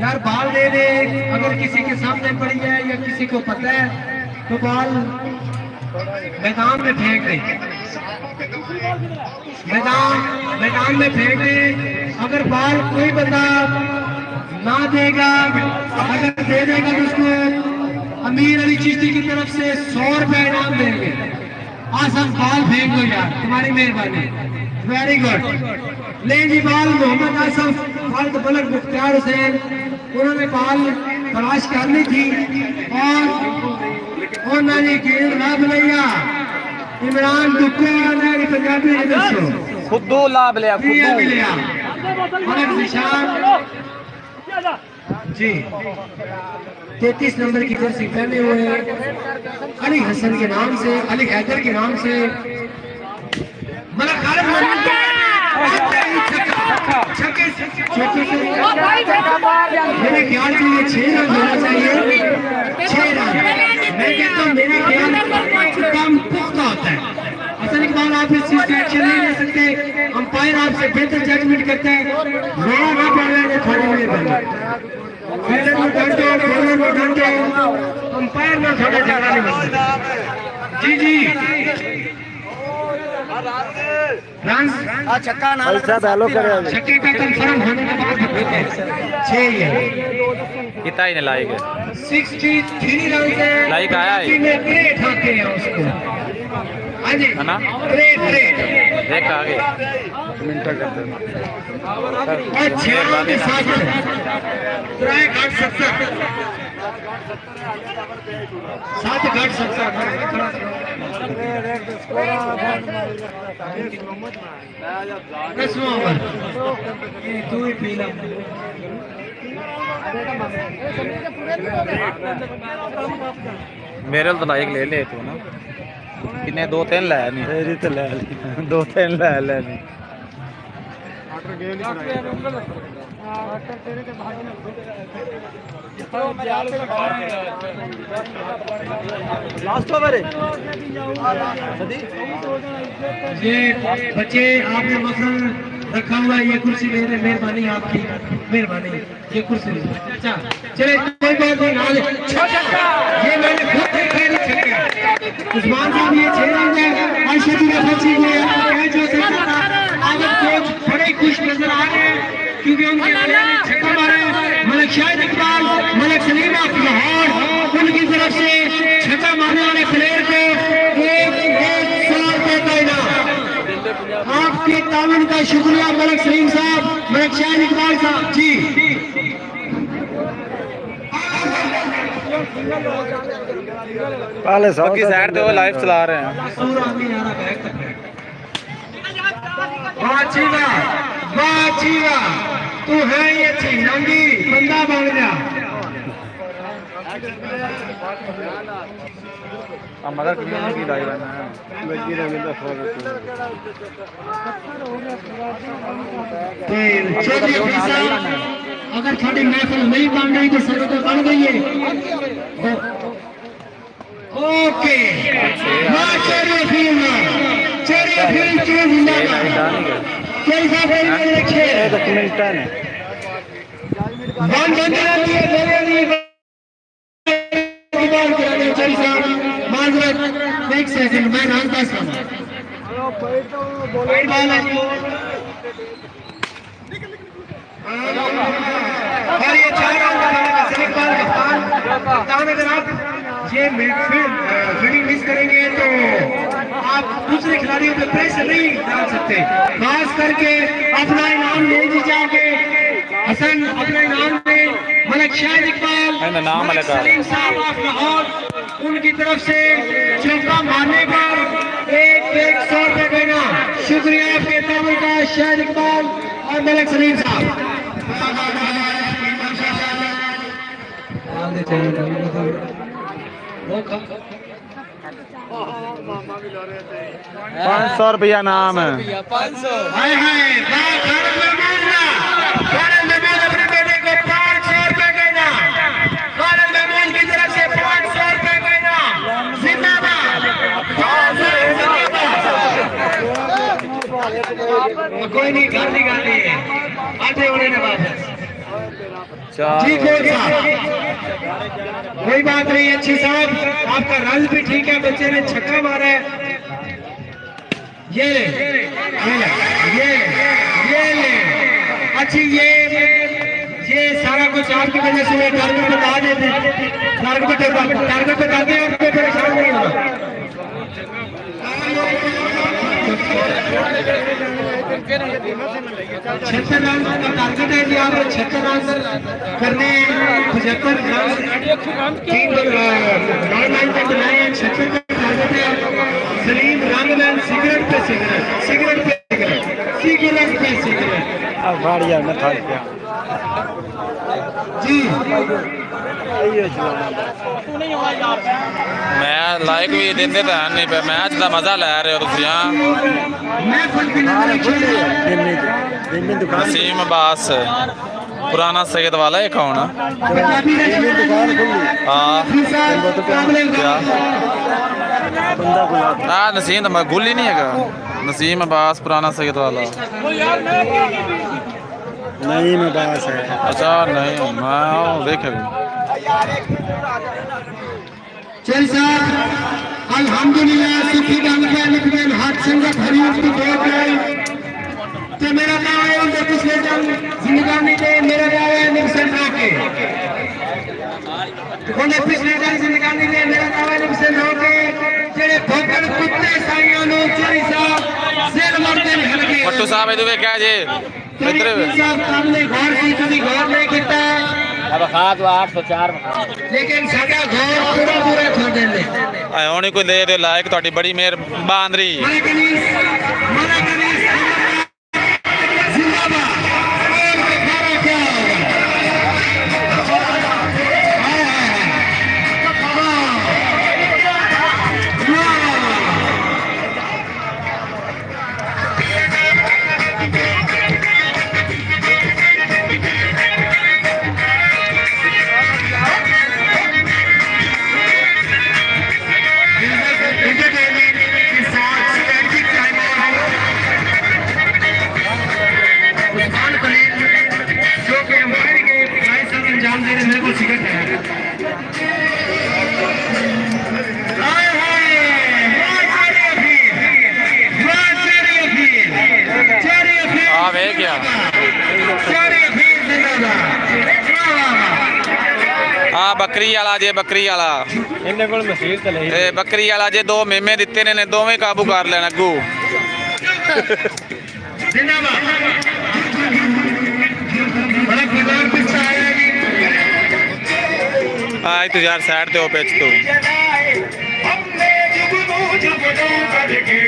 यार बॉल दे दे, अगर किसी के सामने पड़ी है या किसी को पता है तो बॉल मैदान में फेंक दे। मैदान में फेंक दे। अगर बॉल कोई बंदा ना देगा, अगर दे देगा तो उसको अमीर अली चिश्ती की तरफ से 100 रुपए इनाम देंगे। आसान बॉल फेंक दो यार, तुम्हारी मेहरबानी। Very good. ले जी बॉल मोहम्मद आसफ, बॉल तो बलक मुख्तार हुसैन, उन्होंने बॉल तलाश कर ली थी और उन्होंने गेंद ना बुलाया। इमरान दुक्को ने पंजाबी ने दसो खुदू लाभ लिया मलक निशान जी 33 नंबर की जर्सी पहने हुए अली हसन के नाम से, अली हैदर के नाम से। मलक खालिद मेरे ख्याल से ये 6 रन होना चाहिए। 6 रन मैं कहता हूँ, मेरा ख्याल काम पुख्ता होता है। असल इकबाल आप इस चीज का एक्शन नहीं ले सकते। अंपायर आपसे बेहतर जजमेंट करता है। रोना ना पड़ रहा है थोड़ी देर में फील्डर में डंडो, बॉलर में डंडो, अंपायर में थोड़ा झगड़ा नहीं बनता। जी जी रन छक्का ना डालो करे छक्के का कंफर्म होने के बाद 6 है। कितना ही लाइक है 63 रन से लाइक आया है। ग्रेट होते हैं उसको। हाँ जी है ना, ग्रेट देख आ गए मिनट करते और 6 के साथ ट्राई काट सकता 7 काट सकता 10वां ओवर ये तू ही पीला मेरे तो लाइक ले ले तू ना किन्ने 2-3 लाया नहीं तेरी तो ले ली 2-3 ले ली लास्ट ओवर है ये बच्चे आपने मसलन रखा हुआ है। ये कुर्सी मेरे मेहरबानी आपकी मेहरबानी। ये कुर्सी अच्छा चले कोई बात नहीं। ये मैंने खुद देखा है उस्मान साहब ये 6 रन है। आयशा जी ने बच्ची को कैच हो सकता था। आगे कोच बड़े खुश नजर आ रहे हैं क्योंकि उनके ने छक्का मारा। मलिक शाहिद इकबाल, मलिक सलीम ऑफ लाहौर, उनकी तरफ से छक्का मारने वाले प्लेयर को 1,100 रुपए का इनाम। आपके तावन का शुक्रिया मलिक सलीम साहब, मलिक शाहिद इकबाल साहब जी। पहले सौ बाकी साइड पे वो लाइव चला रहे हैं। वाह तू है ये नंगी बंदा बन जा। मदर की लाइव है ना अगर थोड़ी महफिल नहीं बन रही तो सर तो बन गई है। ओके एक सेकंड मैं नाम दस और ये अगर आप ये फील्डिंग मिस करेंगे तो आप दूसरे खिलाड़ियों पे प्रेशर नहीं डाल सकते। खास करके अपना इनाम ले जाके हसन अपना इनाम में मलिक शाहिद इकबाल सलीम साहब ऑफ लाहौर उनकी तरफ से चौका मारने पर एक 100 रुपए का इनाम। शुक्रिया आपके ताबड़ का शाहिद इकबाल और मलिक सलीम साहब। 500 रुपया नाम है। हाय अपने बेटे को 500 रुपए का इनाम। खालिद महमूद की तरफ से 500 रुपए का इनाम। जिंदाबाद। कोई नहीं गाली आते होने ने वापस जी कोच साहब कोई बात नहीं। अच्छी साहब आपका रन भी ठीक है। बच्चे ने छक्का मारा है। ये ले अच्छी ये सारा कुछ आपकी वजह से टारगेट पे ला देते टारगेट पे जाते हैं आपको परेशान नहीं होना। 76 रन का टारगेट है कि आप 76 रन करने 75 रन 3 लाइन तक बनाए हैं। 76 का टारगेट है। सलीम रंगमैन सिगरेट पे सिगरेट अब बढ़िया न था जी। मैं लाइक भी देंदे तो है नहीं पे मैच का मजा लै रहे हो तुम यहाँ। नसीम अब्बास पुराना सैयद वाला है कौन? हाँ नसीम तो गुल ही नहीं है। नसीम अब्बास पुराना सैयद वाला नहीं में बास है। अच्छा नहीं मैं देखे चल साहब अल्हम्दुलिल्लाह सुखी गल पे निकल हाथ संगत हरियत की बहुत है। तो मेरा नाम है उनके पिछले जिंदगानी में मेरा नाम है निक्सन राके। उन्हें पिछले जिंदगानी में मेरा नाम है निक्सन राके जेड़े भोकड़ कुत्ते साइयां नु चरी साहब जेल मरते हलके पट्टू साहब इधर क्या जी इधर साहब सामने घोर सी कभी घोर नहीं किया। अब खाद 804 लेकिन साडा घोर पूरा छोड़ देंगे। होनी कोई दे लायक ਤੁਹਾਡੀ बड़ी मेहरबानी। बकरी वाला जे बकरी वाला इन्हें कोल मशीन ते नहीं बकरी वाला जे 2 मेमे दिते ने दोवें काबू कर लेना अगू। हाँ तू यार साइड ते हो पिच तू हमने जुगनू करके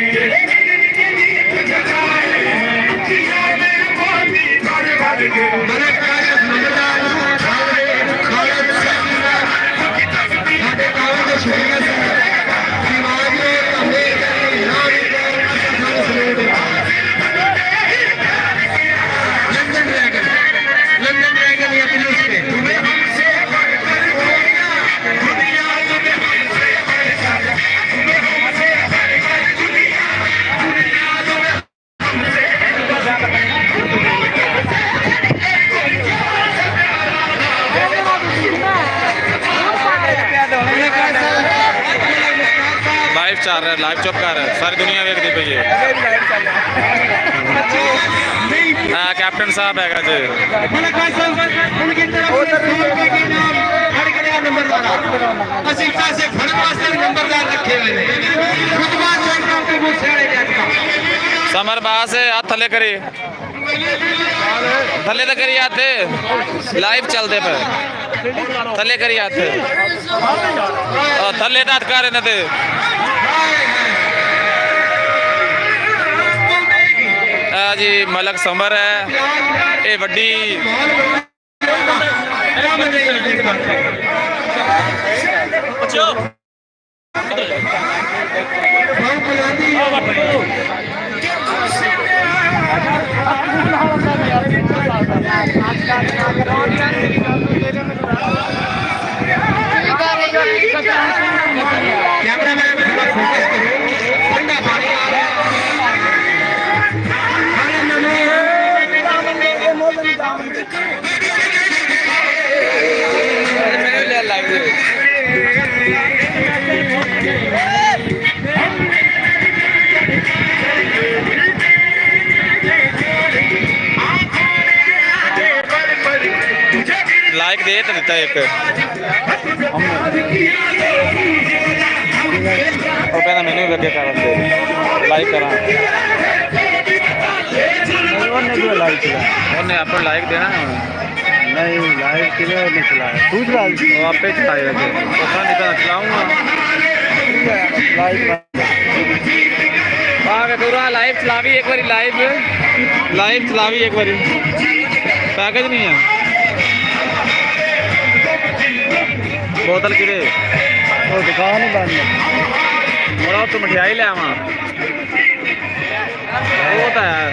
लाइव चल रहा है लाइव चुप कर सारी दुनिया देखती पई है कैप्टन साहब है जी समर बास हाथ थले करी थले तो करी हाथ लाइव चलते पे थले करी हाथ थले हाथ कर जी मलक समर है ये वड्डी लाइक दे तो दिता एक और कहना मैंने भी लगे कर लाइक करा उन्हें अपन लाइक देना नहीं लाइव के लिए नहीं चलाया तू चला वो आप पे चलाई रखे पता नहीं कहाँ चलाऊँगा लाइव पूरा लाइव चलावी एक बारी लाइव चलावी एक बारी पैकेज नहीं है बोतल कि वो दुकान ही बंद है मोड़ा तो मिठाई ले आवा वो तो है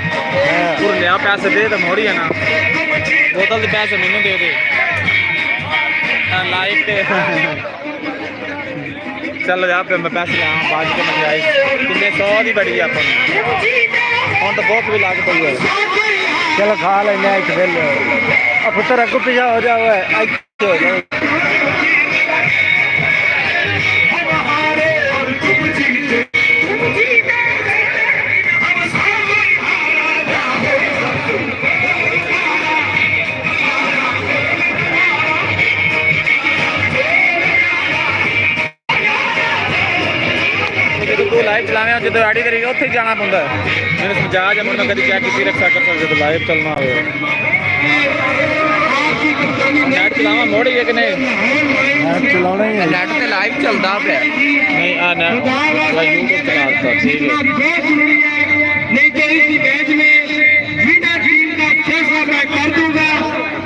पूरे लिया पैसे दे तो मोड़ी है ना बोतल के पैसे मैनू दे दे लाइव पे चल जा पे मैं पैसे लिया बाज के मिठाई कितने 100 की बड़ी है अपन हम तो बहुत भी लाग पई है चलो खा लेंगे एक फिर अब पुत्र अगू पीछा हो जाओ तू लाइव चलावे जो गाड़ी करी उत्थे जाना पौंदा मैंने समझा जब मैं कभी चेक की रक्षा कर सकते तो लाइव चलना हो नेट चलावा मोड़ी है कि नहीं नेट चलाना ही है नेट पे लाइव चलदा पे नहीं आ नेट यूट्यूब चलाता ठीक है नहीं तो इस मैच में विना टीम का फैसला मैं कर दूंगा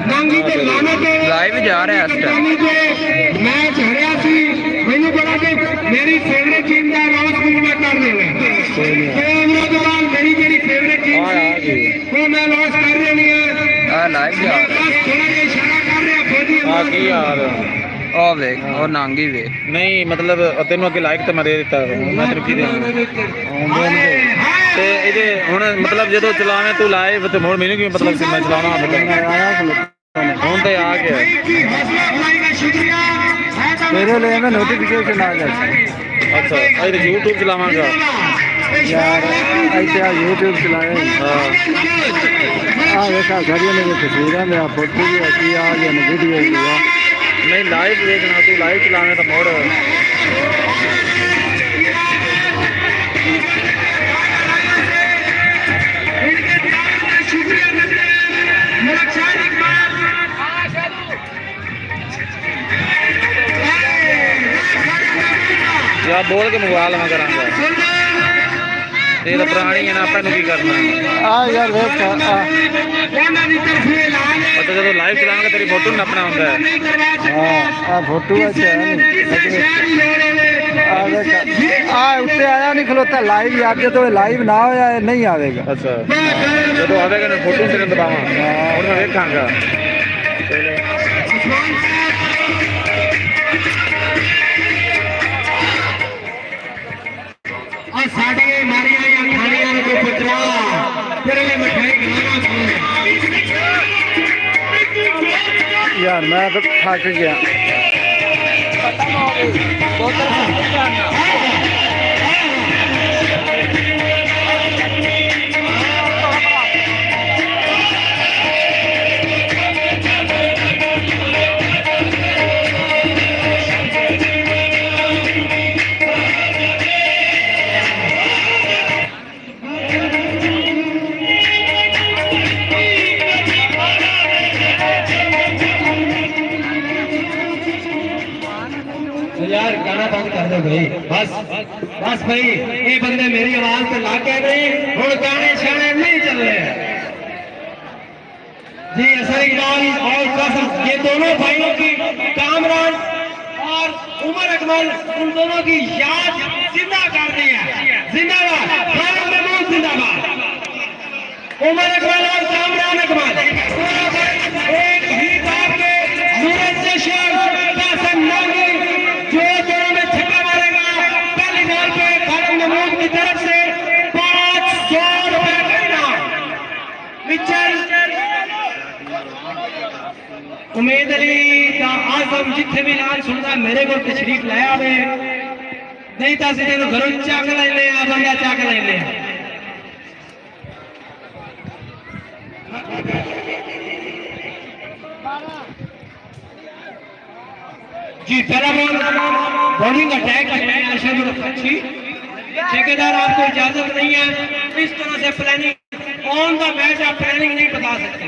नांगी तो लाना तो लाइव जा रहा है इस टाइम मैच हरिया सी मैंने बोला कि मेरी फेवरेट टीम का लॉस भी मैं कर देना कैमरा के बाद मेरी फेवरेट टीम को मैं लॉस कर देनी है लाइव जा रहा थोड़ा ये इशारा कर रहे हैं फौजी आ की यार ओ देख और नांगी वे नहीं मतलब तेन अगे लाइक तो मैं दे दिता मैं तेन की देना ते इहदे हुण मतलब जदों चलावे तू लाइव ते मोड़ मैनू किवें मतलब मैं चलाना हुण ते आ गया मेरे लिए में नोटिफिकेशन आ जाए अच्छा अरे यूट्यूब चलावांगा यार ऐसे यूट्यूब चलाए हाँ देखा घरियों ने तस्वीरें में फोटो भी अच्छी आ गया वीडियो भी है नहीं लाइव देखना तू लाइव चलाने तो मोड़ या बोल के मंगवा लवा करांगा ये तो पुरानी है ना अपन की करना यार वेख पता जो लाइव चलाएंगे तेरी फोटो नपना होता है फोटो उत्ते आया नहीं खलोता लाइव याद जो लाइव ना होया नहीं आवेगा अच्छा जो आवेगा ना फोटो तेरे दबावा और मैं देखांगा और साढ़े मारिया या खानिया को पुत्रा तेरे लिए मिठाई खिलाना कौन है यार मैं तो थक गया यार गाना बंद कर दो भाई बस बस भाई ये बंदे मेरी आवाज पे ला के नहीं और गाने शाने नहीं चल रहे हैं जी असर इकबाल और कसम ये दोनों भाइयों की कामरान और उमर अकमल उन दोनों की याद जिंदा कर दी है जिंदाबाद महमूद जिंदाबाद उमर अकमल और कामरान अकमल एक ही बात के सूरज जशन कासम नामी जो दोनों में छक्का मारेगा पहली बॉल पे खालिद महमूद की तरफ से 500 रुपए का इनाम मिचल उम्मीद अली का आजम जिथे भी नाम सुनता मेरे को तशरीफ लाया वे नहीं तो सीधे घरों चक लेने बंदा चक लेने जी पहला बॉल बॉलिंग अटैक अच्छी ठेकेदार आपको इजाजत नहीं है इस तरह से प्लानिंग ऑन द मैच आप प्लानिंग नहीं बता सकते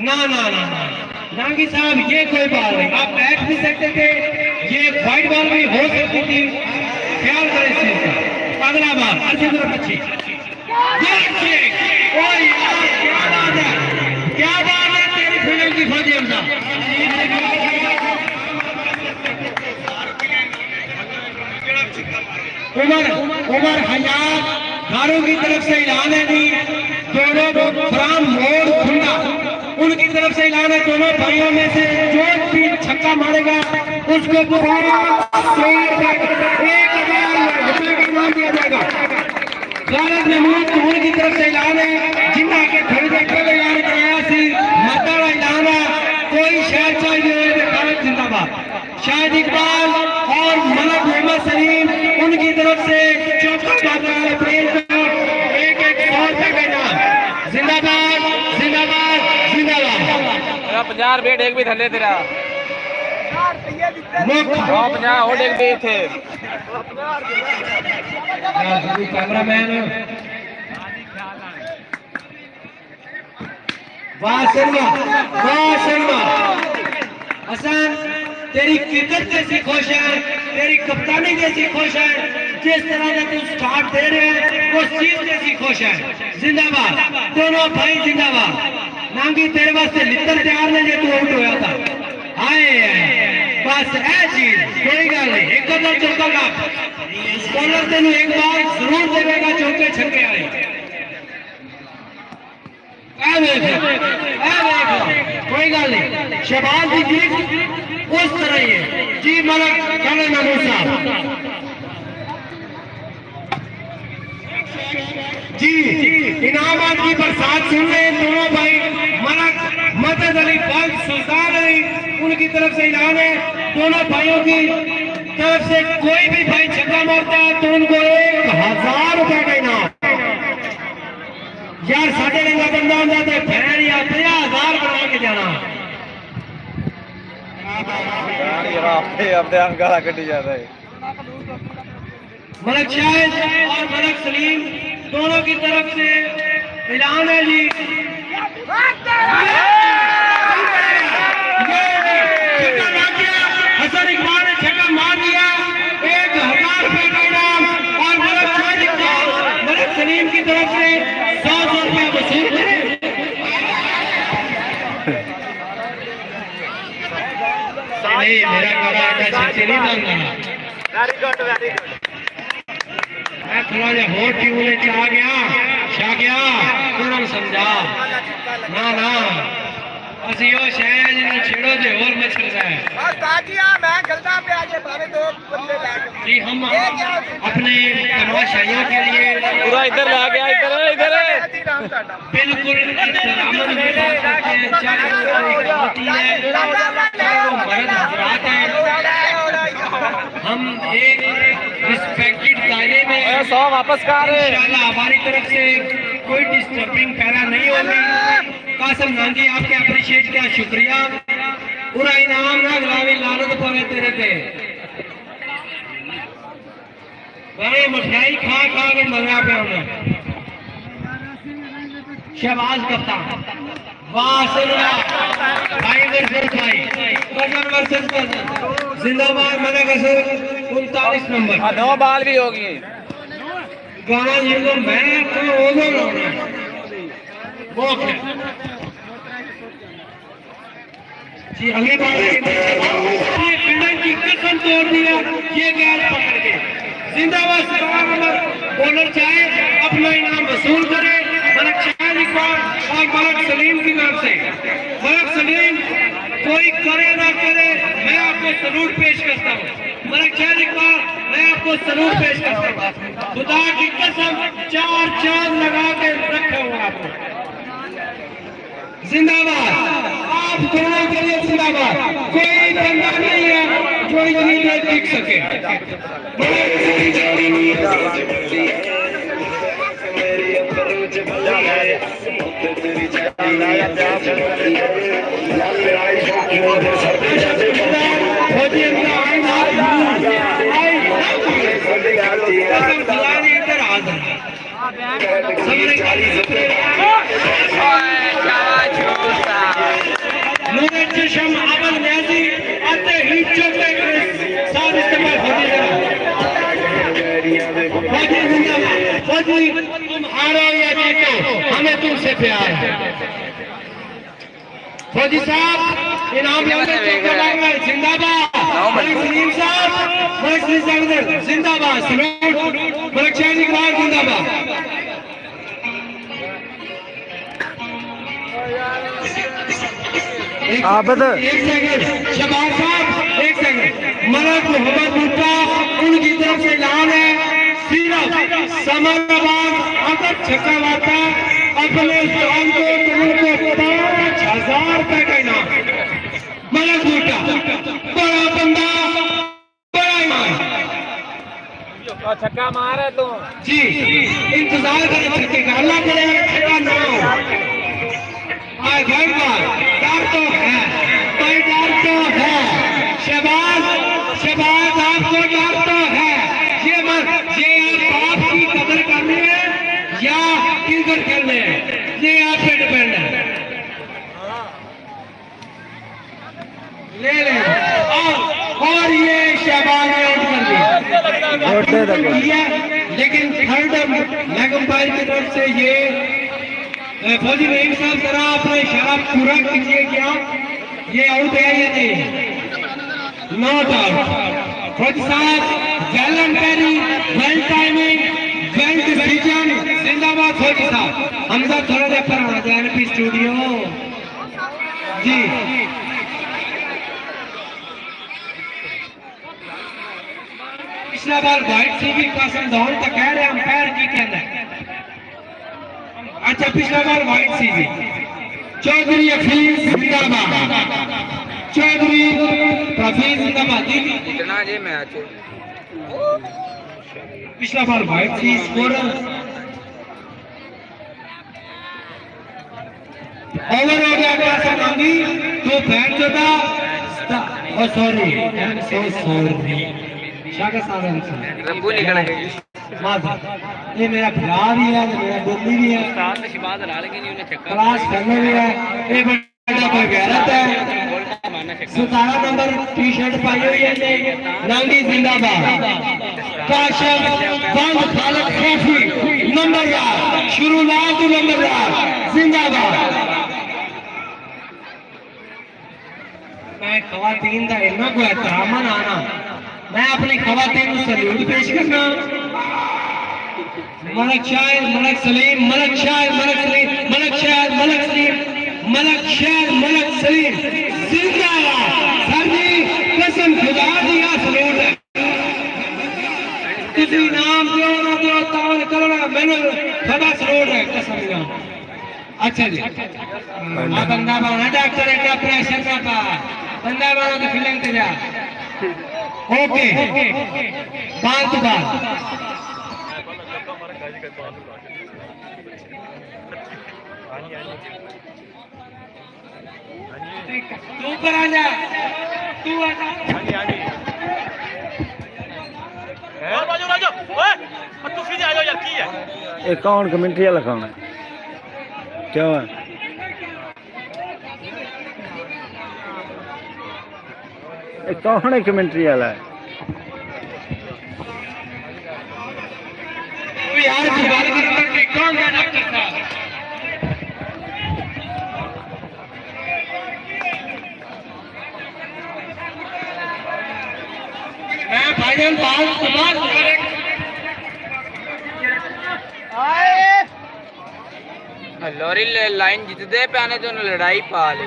ना ना ना ना नांगी साहब ये कोई बात नहीं आप बैठ भी सकते थे ये वाइट बॉल भी हो सकती थी ख्याल करें इस चीज का अगला बॉल अच्छी तरफ अच्छी क्या बात है तेरी फिल्म की फौजी हमजा उमर हयात धारों की तरफ से ऐलान है जी दोनों फ्राम मोड़ खुला उनकी तरफ से ऐलान है दोनों भाइयों में से जो भी छक्का मारेगा उसको 1,000 रुपए का इनाम दिया जाएगा खालिद महमूद उनकी तरफ से ऐलान है जिन्ना के थोड़ी देर पहले ऐलान कराया सी मता ऐलान है कोई शहर चाहिए खालिद जिंदाबाद शाहिद इकबाल और मलक मोहम्मद सलीम उनकी तरफ से चौथा बाजार एक 100 रुपए का इनाम जिंदाबाद जिंदाबाद जिंदाबाद 50 रुपए एक भी थले तेरा 50 हो देख दे थे कैमरामैन वाह शर्मा हसन तेरी क्रिकेट जैसी खुश है तेरी कप्तानी जैसी खुश है जिस तरह से तू स्टार्ट दे रहे हैं उस चीज जैसी खुश है जिंदाबाद दोनों भाई जिंदाबाद नांगी तेरे वास्ते लित्तर तैयार ने जो तू आउट होया था आए बस ऐ चीज कोई गल नहीं एक कदम चौका का बॉलर तेन एक बार जरूर देगा चौके छक्के आए कोई गल नहीं शहबाज की जीत उस तरह ही है जी मलक खालिद महमूद साहब जी इनामात की बरसात सुन रहे हैं दोनों भाई मलक मदद अली फौज सुल्तान अली उनकी तरफ से ऐलान है दोनों भाइयों की तरफ से कोई भी भाई छक्का मारता है तो उनको 1,000 रुपए का इनाम यार साढ़े रंगा बंदा होता तो फैन या 50,000 बना के जाना अपने आप गाला कटी जाता है मलक शाहिद और मलक सलीम दोनों की तरफ से ऐलान है जी हसन इकबाल ने छक्का मार दिया 1,000 नहीं मेरा काका का छत्ती नहीं मांगना मैं थोड़ा जा होर ट्यूबले आ गया तुरंत समझा ना ना ਅਸੀਂ ਉਹ ਸ਼ਹਿਰ ਜਿਹਨੂੰ ਛੇੜੋ ਤੇ ਹੋਰ ਮੱਛਰ ਜਾਏ ਬਸ ਬਾਜੀਆ मैं गलता पे आज भावे दो बंदे लाके जी हम अपने तमाशाइयों के लिए पूरा इधर ला गया इधर बिल्कुल इस्लामत में होती है मर्द हजरात हैं हम एक रिस्पेक्टेड दायरे में 100 वापस का रहे इंशाल्लाह हमारी तरफ से कोई डिस्टर्बिंग पैदा नहीं होगी कासम नांगी आपके अप्रिशिएट का शुक्रिया पूरा इनाम ना गुलामी लानत पवे तेरे पे भाई मिठाई खा के मजा पे हमें शहबाज कप्तान वाह भाई वर्सेस भाई कजन वर्सेस कजन जिंदाबाद मना कसर 39 नंबर 9 बाल भी होगी गाना जिनको मैं तो ओलो लाना वो जी अगली बार ये बिल्डिंग की कसम तोड़ दिया ये गैर पकड़ के जिंदाबाद 17 नंबर बॉलर चाहे अपना इनाम वसूल करे मलक शाह इकबाल और मलक सलीम की तरफ से मलक सलीम कोई करे ना करे मैं आपको सलूट पेश करता हूँ मलक शाह इकबाल मैं आपको सलूट पेश करता हूँ खुदा की कसम 4 चांद लगा के रखे हुए आपको जिंदाबाद आप दोनों के लिए जिंदाबाद कोई बंदा नहीं है जो इतनी देर टिक सके चशम अमल न्याजी आते ही चलते साथ इस्तेमाल होती है फौजी तुम हारो या जीतो हमें तुमसे प्यार है फौजी साहब इनाम जिंदाबाद सलीम साहब जिंदाबाद मलक शाह इकबाल जिंदाबाद आबद एक सेकंड शबाब साहब एक सेकंड मलक मोहम्मद भुट्टा उनकी तरफ से ऐलान है सिर्फ समरबाग अगर छक्का मारता अपने स्थान को तुमको 5000 रुपए का इनाम मलक भुट्टा बड़ा बंदा बड़ा ईमान छक्का मारे तू जी इंतजार करें छक्के का अल्लाह करे छक्का ना हो डर तो है कोई डर तो है शहबाज आपको डर तो है ये आप बाप की कदर करनी है या किधर करने है ये आप पे डिपेंड है ले और ये शहबाज ने आउट कर दिया लेकिन थर्ड लेग अंपायर की तरफ से ये फौजी रहीम साहब जरा अपना इशारा पूरा कीजिए क्या ये आउट है या नहीं नॉट आउट फौजी साहब well एम्पायरिंग well timing well decision जिंदाबाद फौजी साहब हमजा थोड़ा देर पर आ जाए एनपी स्टूडियो जी पिछला बार व्हाइट सीवी कासम दौड़ तक कह रहे अंपायर की कहना है अच्छा पिछला बार व्हाइट सीवी चौधरी हफीज जिंदाबाद चौधरी हफीज जिंदाबाद इतना जे मैच पिछला बार व्हाइट सी स्कोरर ओवर हो गया कासम नांगी तो बैट जोदा ओ सॉरी शाका साधन रब्बू निकल गई ये मेरा भरा भी है मेरा डोली भी है साथ शिबाज ला लेंगे नहीं उन्हें छक्का क्लास करने भी है ये बड़ा कोई गैरत है 17 नंबर टी शर्ट पाई हुई है नांगी जिंदाबाद काशफ बंद खालक खौफी नंबरदार शुरुआत नंबरदार जिंदाबाद मैं खवातीन का इन्ना को एहतराम आना मैं अपनी खवातीन को सल्यूट पेश करना मलक शायर मलक सलीम मलक शायर मलक सलीम मलक शायर मलक सलीम मलक शायर मलक सलीम जिंदाबाद सर जी कसम खुदा दिया सल्यूट है किसी नाम दो ना दो ताल करो ना मैंने थोड़ा सल्यूट है कसम का अच्छा जी आ बंदा बना डॉक्टर का प्रेशर का पा बंदा बना तो फिल्म ते जा ओके बात बात तू ऊपर आ जा तू आ जा और बाजू बाजू ओए तू सीधे आ जाओ यार की है ये कौन कमेंट्री वाला कौन है क्यों है ये कौन है कमेंट्री वाला है तू यार सवाल करता है कौन है डॉक्टर साहब मैं भाईजान बात लॉरी लाइन जितदे पे आने तो लड़ाई पा ली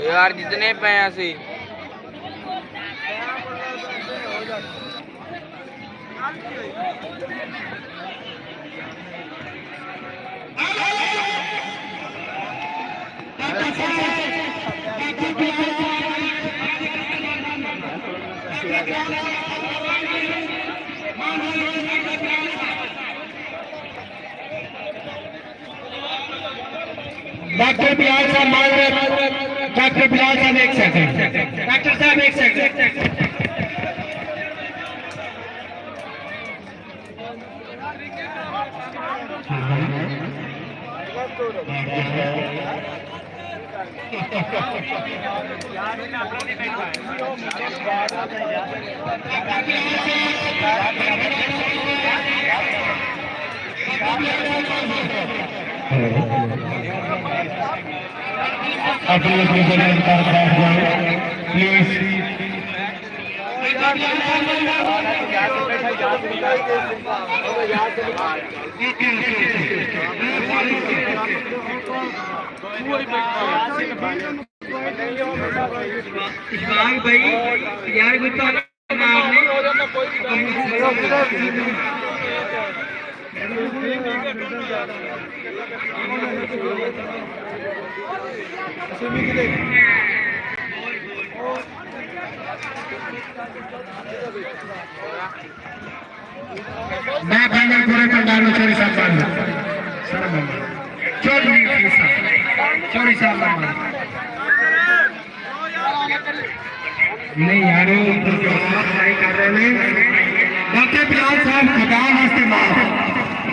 यार जितने पे ऐसे डॉक्टर बिलाल साहब मान रहे डॉक्टर बिलाल साहब एक सेकंड डॉक्टर साहब एक सेकंड अपने प्लीज इशफाक भाई यार कोई तो नाम नहीं मैं फाइनल पूरे पंडाल में चोरी साहब चोरी साहब नहीं यार कर रहे हैं डॉक्टर बिलाल साहब खुदा वास्ते माफ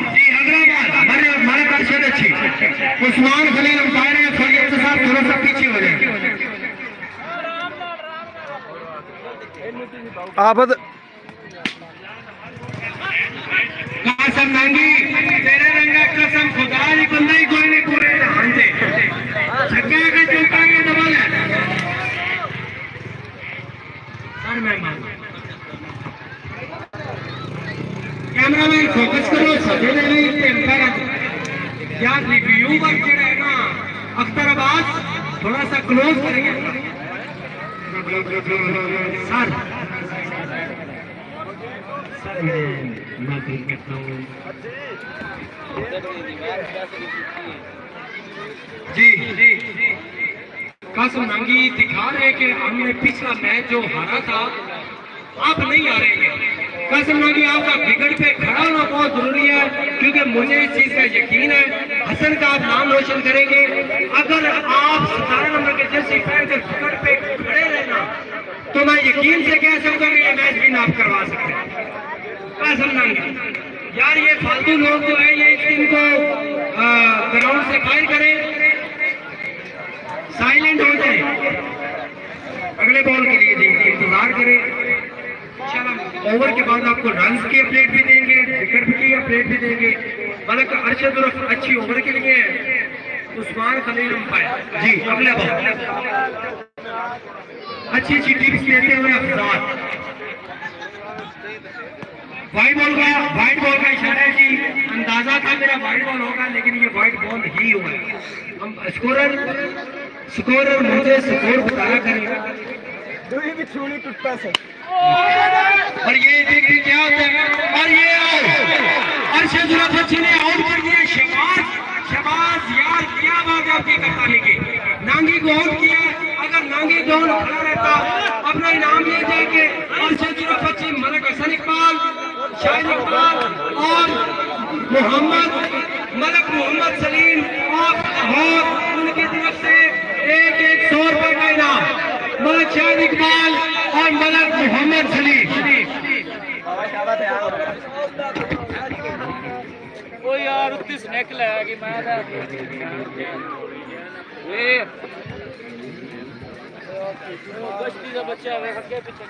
जी हैदराबाद हमारे दर्शक अच्छी उस्मान खलील अंपायर है फरीद साहब थोड़ा सा पीछे हो जाए आबद कसम मांगी तेरे रंगा कसम खुदा ही बंदा ही कोई नहीं पूरे जहान से छक्का का चौका के डबल है सर मैं कैमरामैन फोकस करो सजे नहीं टेम्पर या रिव्यू वर्क जो है ना अख्तर अब्बास थोड़ा सा क्लोज करेंगे सर मैं करता हूँ जी कसम मांगी दिखा रहे कि हमने पिछला मैच जो हारा था आप नहीं आ रहे हैं कसम मांगी आपका विकेट पे खड़ा होना बहुत जरूरी है क्योंकि मुझे इस चीज का यकीन है हसन का आप नाम रोशन करेंगे अगर आप 17 नंबर के जर्सी पहन कर विकेट पे खड़े रहना तो मैं यकीन से कह सकता हूँ ये मैच भी आप करवा सकते हैं कसम मांगी यार ये फालतू लोग जो है ये इस टीम को ग्राउंड से बाहर करें साइलेंट हो जाए अगले बॉल के लिए देखिए इंतजार करें ओवर के बाद आपको रन्स की अपडेट भी देंगे विकेट की अपडेट भी देंगे मतलब अरशद उर्फ अच्छी ओवर के लिए उस्मान खलील अंपायर जी। अगला बॉल अच्छी टिप्स लेते हुए अफजाल। व्हाइट बॉल का इशारा है जी। अंदाजा था मेरा व्हाइट बॉल होगा, लेकिन ये व्हाइट बॉल ही हुआ है। हम स्कोरर मुझे स्कोर बताया करेगा। और ये देखिए क्या होता है, और ये अरशद बच्ची ने आउट कर दिया। शबाज यार, क्या बात है आपकी कप्तानी की। नांगी को आउट किया। अगर नांगी ग्राउंड खड़ा रहता अपना इनाम ले जाएंगे। अरशद बच्ची, मलक हसन इकबाल, शाहिद इकबाल और मोहम्मद सलीम और उनकी तरफ से एक 100 रुपए का इनाम। मलक शाहिद इकबाल और मलक मोहम्मद सलीम। ओ यार उत्ती स्नैक लाएगी मैं ये गश्ती का बच्चा है हटके पीछे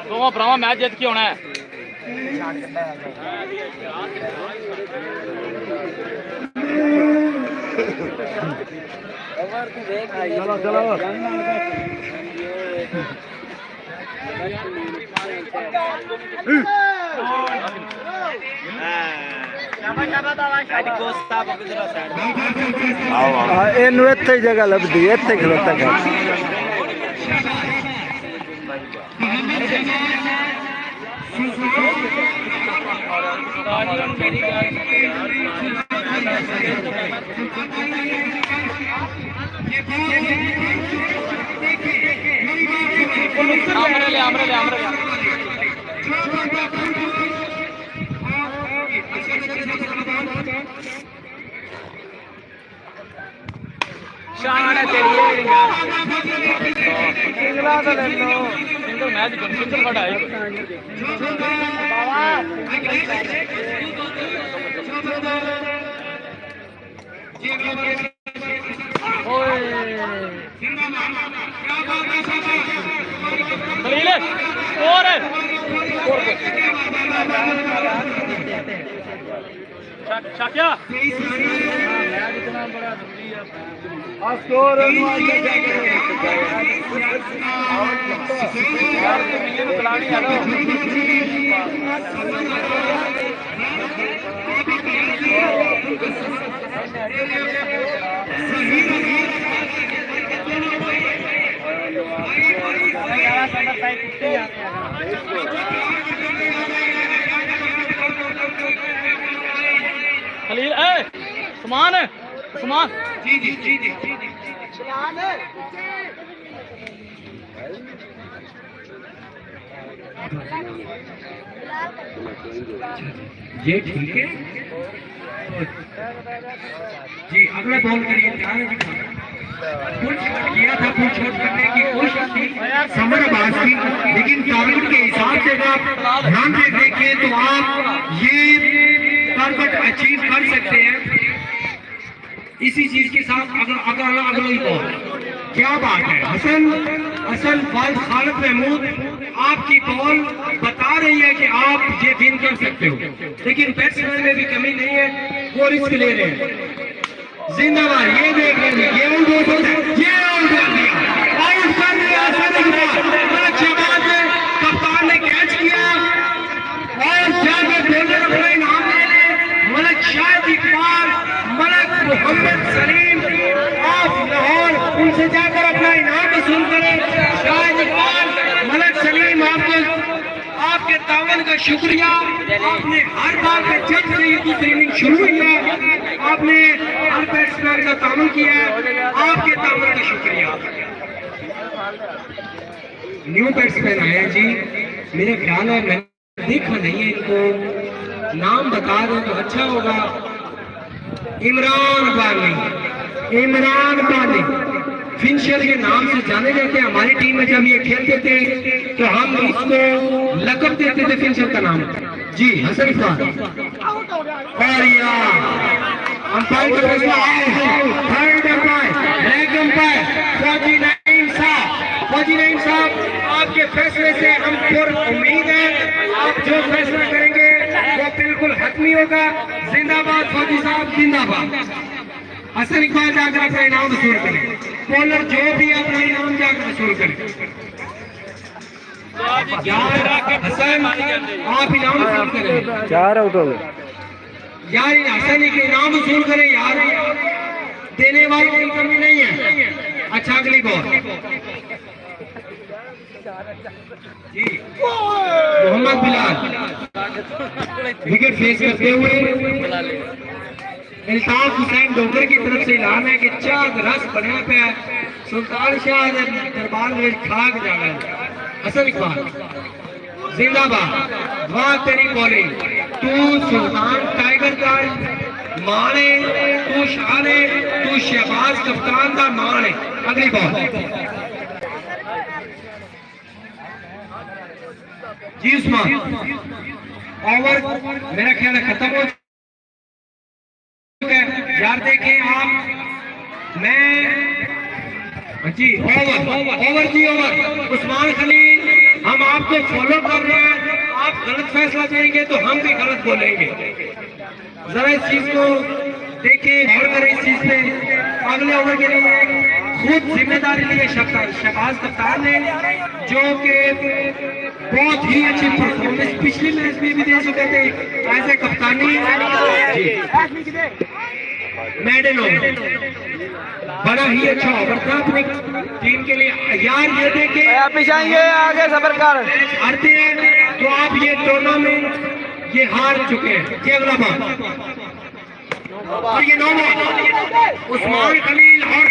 तो भरावा मैच जीत के होना है। ਇਹਨੂੰ ਇੱਥੇ ਹੀ ਜਗ੍ਹਾ ਲੱਭਦੀ, ਇੱਥੇ ਖਲੋਤਾ ਕਰ। शान है तेरी यार सिंगल मैच सिंगल फटा है खलील स्कोर है शाकिया इतना बड़ा स्कोर खलील सुमान है सुमान जी जी जी जी ये ठीक है जी। अगला बॉल करिए, ध्यान फुल शॉट किया था, फुल शॉट करने की कोशिश थी समर अब्बास की, लेकिन टारगेट के हिसाब से अगर आप ध्यान से देखें तो आप ये टारगेट अचीव कर सकते हैं इसी चीज के साथ। अगली बॉल क्या बात है, हसन खालिद महमूद आपकी बॉल बता रही है कि आप ये विन कर सकते हो, लेकिन बैट्समैन में भी कमी नहीं है, वो रिस्क ले रहे हैं। जिंदाबाद, ये देख रहे हैं, ये आउट कर दिया, आउट कर दिया कप्तान ने कैच किया और जाकर बॉलर अपना इनाम ले ले। मलक शाहिद इकबाल, मलक मोहम्मद सलीम ऑफ लाहौर, उनसे जाकर अपना इनाम वसूल करें। शाहिद इकबाल, मलक सलीम, आपके तावन का शुक्रिया। आपने हर बार में जब से ये दूसरी इनिंग शुरू हुई है आपने हर बैट्समैन का तावन किया है, आपके तावन का शुक्रिया। न्यू बैट्समैन आए जी, मेरे ख्याल है मैंने देखा नहीं है इनको, नाम बता दें तो अच्छा होगा। इमरान बानी फिनिशर के नाम से जाने जाते हैं। हमारी टीम में जब ये खेलते थे तो हम इसको लकब देते थे फिनिशर का नाम जी, हसन खान। और यार अंपायर का फैसला थर्ड अंपायर लेग अंपायर फौजी नईम साहब आपके फैसले से हम पूर्ण उम्मीद है आप जो फैसला करेंगे वो बिल्कुल हतमी होगा। जिंदाबाद फौजी साहब जिंदाबाद। हसन इकबाल जाकर अपना इनाम वसूल करें। बॉलर जो भी अपना इनाम जाकर वसूल करें। हसन आप इनाम वसूल करें। 4 आउट हो गए। यार हसन के इनाम वसूल करें यार, देने वालों की कमी नहीं है। अच्छा अगली बॉल जी मोहम्मद बिलाल विकेट फेस करते हुए इल्ताफ हुसैन डोगर की तरफ से ऐलान है कि चार रस बनने पे सुल्तान शाह दरबार में खाक जाना है। हसन इकबाल जिंदाबाद। वाह तेरी बॉलिंग, तू सुल्तान टाइगर का मान है, तू शान है, तू शहबाज कप्तान का मान है। अगली बॉल जी उस्मान। ओवर मेरा ख्याल है खत्म हो चुका है यार। देखें आप मैं जी ओवर जी ओवर उस्मान खलील हम आपको फॉलो कर रहे हैं। आप गलत फैसला करेंगे तो हम भी गलत बोलेंगे। जरा इस चीज को देखें, गौर करें इस चीज पे। अगले ओवर के लिए खुद जिम्मेदारी लिए शहबाज कप्तान ने, जो कि बहुत ही अच्छी परफॉर्मेंस पिछले मैच में भी दे चुके थे एज ए कप्तानी। मेडल ओवर बड़ा ही अच्छा ओवर था अपनी टीम के लिए यार। ये देखें आगे सफर कर हारते हैं तो आप ये टूर्नामेंट ये हार चुके हैं। ये अगला बात और ये 9 बॉल उस्मान खलील और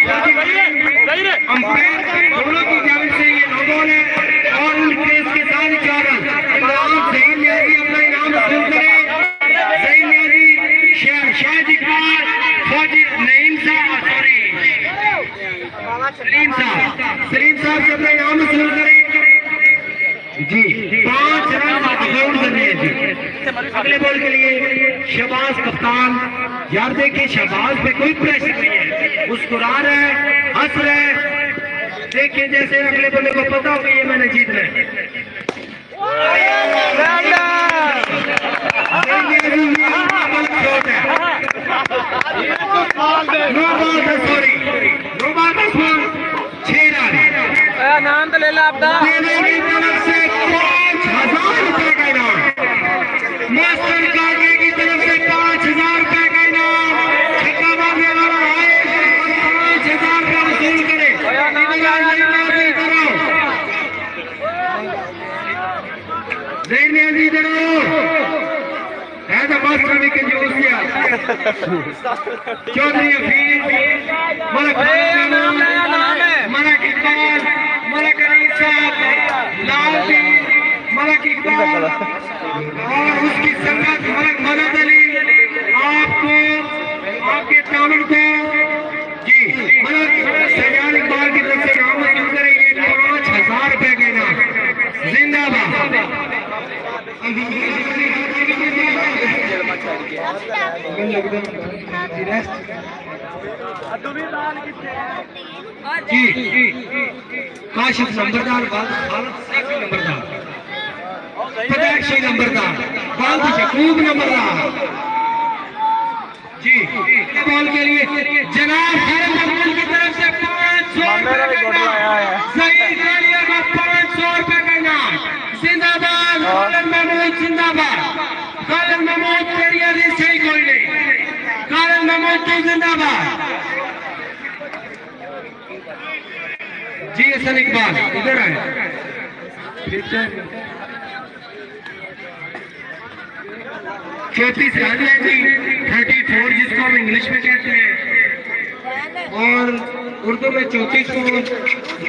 अंपायर दोनों की जानिब से ये 9 बॉल है और उनके इसके साथ 4 रन। ज़हीर नियाज़ी अपना इनाम वसूल करें। ज़हीर नियाज़ी शाहिद इकबाल फौजी नईम साहब सलीम साहब से अपना इनाम वसूल करें जी। 5 रन अकाउंट करने हैं जी। अगले बॉल के लिए शहबाज कप्तान। यार देखिए शहबाज पे कोई प्रेशर नहीं है, मुस्कुरा रहे हैं, हंस रहे हैं। देखिए जैसे अगले बॉले को पता हो कि ये मैंने जीतना है। नाम तो ले ला आपका। से 5,000 रुपए का इनाम, मास्टर कार्ड की तरफ से 5,000 रुपए का इनाम। छक्का मारने वाला है 5,000 रुपया वसूल करे। मास्टर विकेट जो चौधरी हफीज मलक इकबाल मलक अली साहब लालदीन मलक इकबाल और उसकी संगत मलक मदद अली आपको आपके तामन को जी मलक सजान इकबाल की तरफ से नाम वसूल करेंगे 5,000 रुपए के नाम। जिंदाबाद। जी काशिफ नंबरदार नंबरदार पदाक्षी नंबरदार शकूब नंबरदार जी। बॉल के लिए जनाब महमूद की तरफ से 500 रुपए का इनाम। जिंदाबाद महमूद जिंदाबाद। खालिद महमूद तेरी अर्जी सही कोई नहीं। खालिद महमूद तू जिंदाबाद। जी हसन इकबाल इधर आए। चौथी राजा है जी 34 जिसको हम इंग्लिश में कहते हैं और उर्दू में 34 को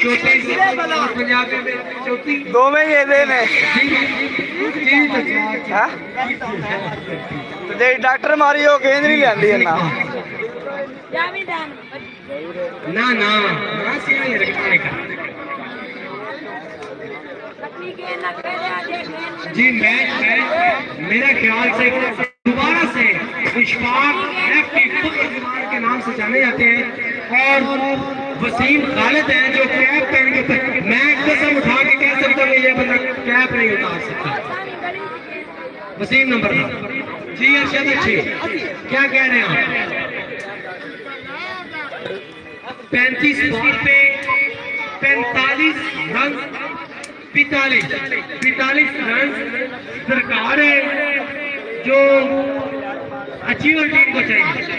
34 पंजाबी में 34 दो में ये देने ते डॉक्टर मारी हो गेंद नहीं लेंदी ना ना ना नहीं रखने का जी। मैच मेरा ख्याल से दोबारा से इशफाक नाम से जाने जाते हैं। और वसीम खालिद है जो कैप पहन के, मैं कसम उठा के कह सकता हूँ ये बंदा कैप नहीं उतार सकता। वसीम नंबर जी अरशद अच्छी, क्या कह रहे हैं आप? 35 बॉल पे 45 रन, 45 रन सरकार है जो अचीवर टीम को चाहिए।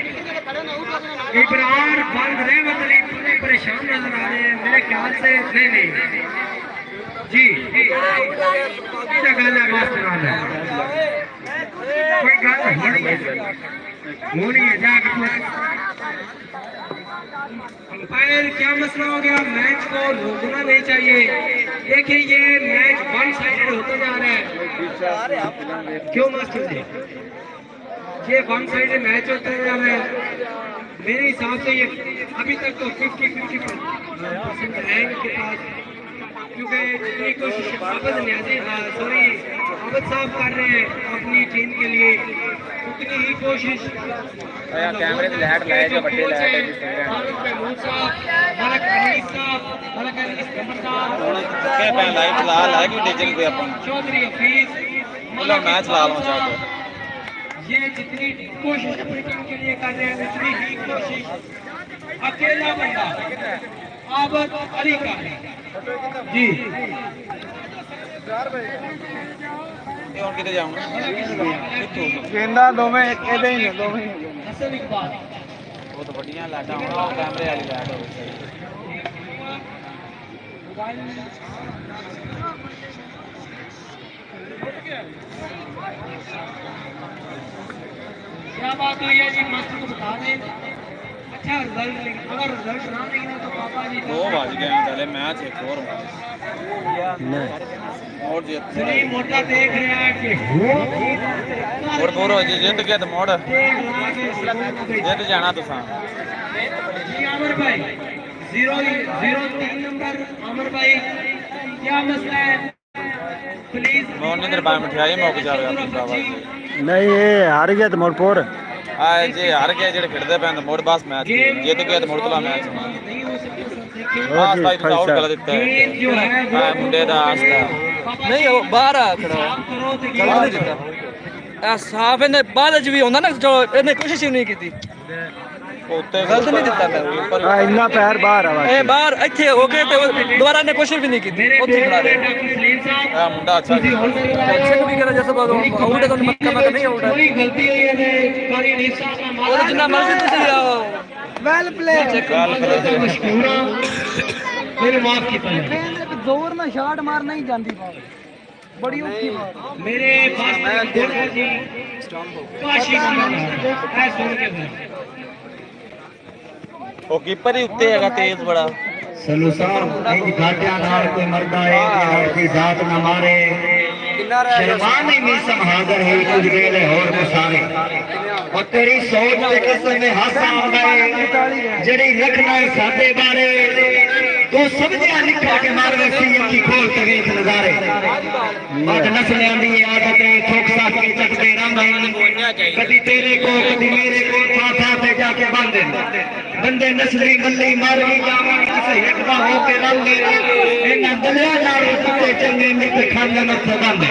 इब्रार बंद रहमत अली थोड़े परेशान नजर आ रहे हैं मेरे ख्याल से। नहीं जी गल कोई गल होनी है जाके अंपायर क्या मसला हो गया? मैच को रोकना नहीं चाहिए। देखिए ये मैच वन साइडेड होता जा रहा है। क्यों मास्टर जी? ये वन साइडेड मैच होता जा रहा है। मेरे हिसाब से ये अभी तक तो 50-50% है इनके पास, क्योंकि जितनी कोशिश आबद साहब कर रहे हैं अपनी टीम के लिए उतनी ही कोशिश कैमरे में लाइट लाए जो बड़े लाइट है लाइट ला ला के डिजिटल पे अपन चौधरी हफीज मतलब मैच ला लो चाहते ये जितनी कोशिश अपनी टीम के लिए कर रहे हैं उतनी ही कोशिश अकेला बंदा आबद अली का जी। और किधर जाऊंगा गेंदा दो में एक ही ने दो में हसन इकबाल वो तो बढ़िया लाटा होना कैमरे वाली लाइट हो क्या बात हुई है जी? मास्टर को बता दें अच्छा रिजल्ट, अगर रिजल्ट ना निकला तो पापा जी दो बज गए पहले मैच एक और सुनी मोटा देख रहे हैं कि और बोरो जित गया तो मोड़ जित जाना तुसा जी। आमिर भाई 0-3 नंबर आमिर भाई क्या मसला है प्लीज? मोहन बाय मिठाई मौक जावे अपनी बाबा जी नहीं ये हार गया तो मोड़पुर आ जे हार गए जेड़े खेलदे पे तो मोड़ बस मैच जीत गया तो मोड़ तला मैच नहीं हो सकता। बस भाई तो आउट कर देता है जो है आ मुंडे दा आस्ता नहीं वो बाहर आ खड़ा नहीं दिता साफ इन्हें बाद च भी होंदा ना जो इन्हें कोशिश ही नहीं की उत्ते गलत नहीं दिता मैं इन्ना पैर बाहर आवा ए बाहर ਇੱਥੇ ਹੋ ਕੇ ਤੇ ਦੁਬਾਰਾ ਨੇ ਕੋਸ਼ਿਸ਼ ਵੀ ਨਹੀਂ ਕੀਤੀ ਉੱਥੇ ਖੜਾ ਰਿਹਾ आ मुंडा अच्छा अच्छा भी करा जैसे बात आउट तो मक्का मक्का नहीं आउट कोई गलती हुई है कारी नीर साहब का और जितना मर्जी ਤੁਸੀਂ वेल प्ले मशहूरा मेरे माफ कीता है। जोर में शॉट मार नहीं जाती बाल बड़ी औखी बात मेरे पास गुण है जी काशी है सुन के ओ कीपर ही उत्ते हैगा तेज बड़ा सल्लू साहब इंज घाटिया नाल कोई मरदा है कि की जात न मारे शर्माने में समहागर है कुछ गेले और मुसारे और तेरी सोच ते कसम में हासा आंदा है जड़ी रखना है साडे बारे तो समझिया लिखा के मार वैसी अखी खोल के वेख नजारे आज नस्ल आंदी है आदत है ठोक साथ के चटके रंग कदी तेरे को कदी मेरे को था पे जाके बांधे बंदे नस्ली गल्ली मारवी जावन किसे एकदा हो के रंग इना दलिया नाल कुत्ते चंगे मिट खाने न सदांदे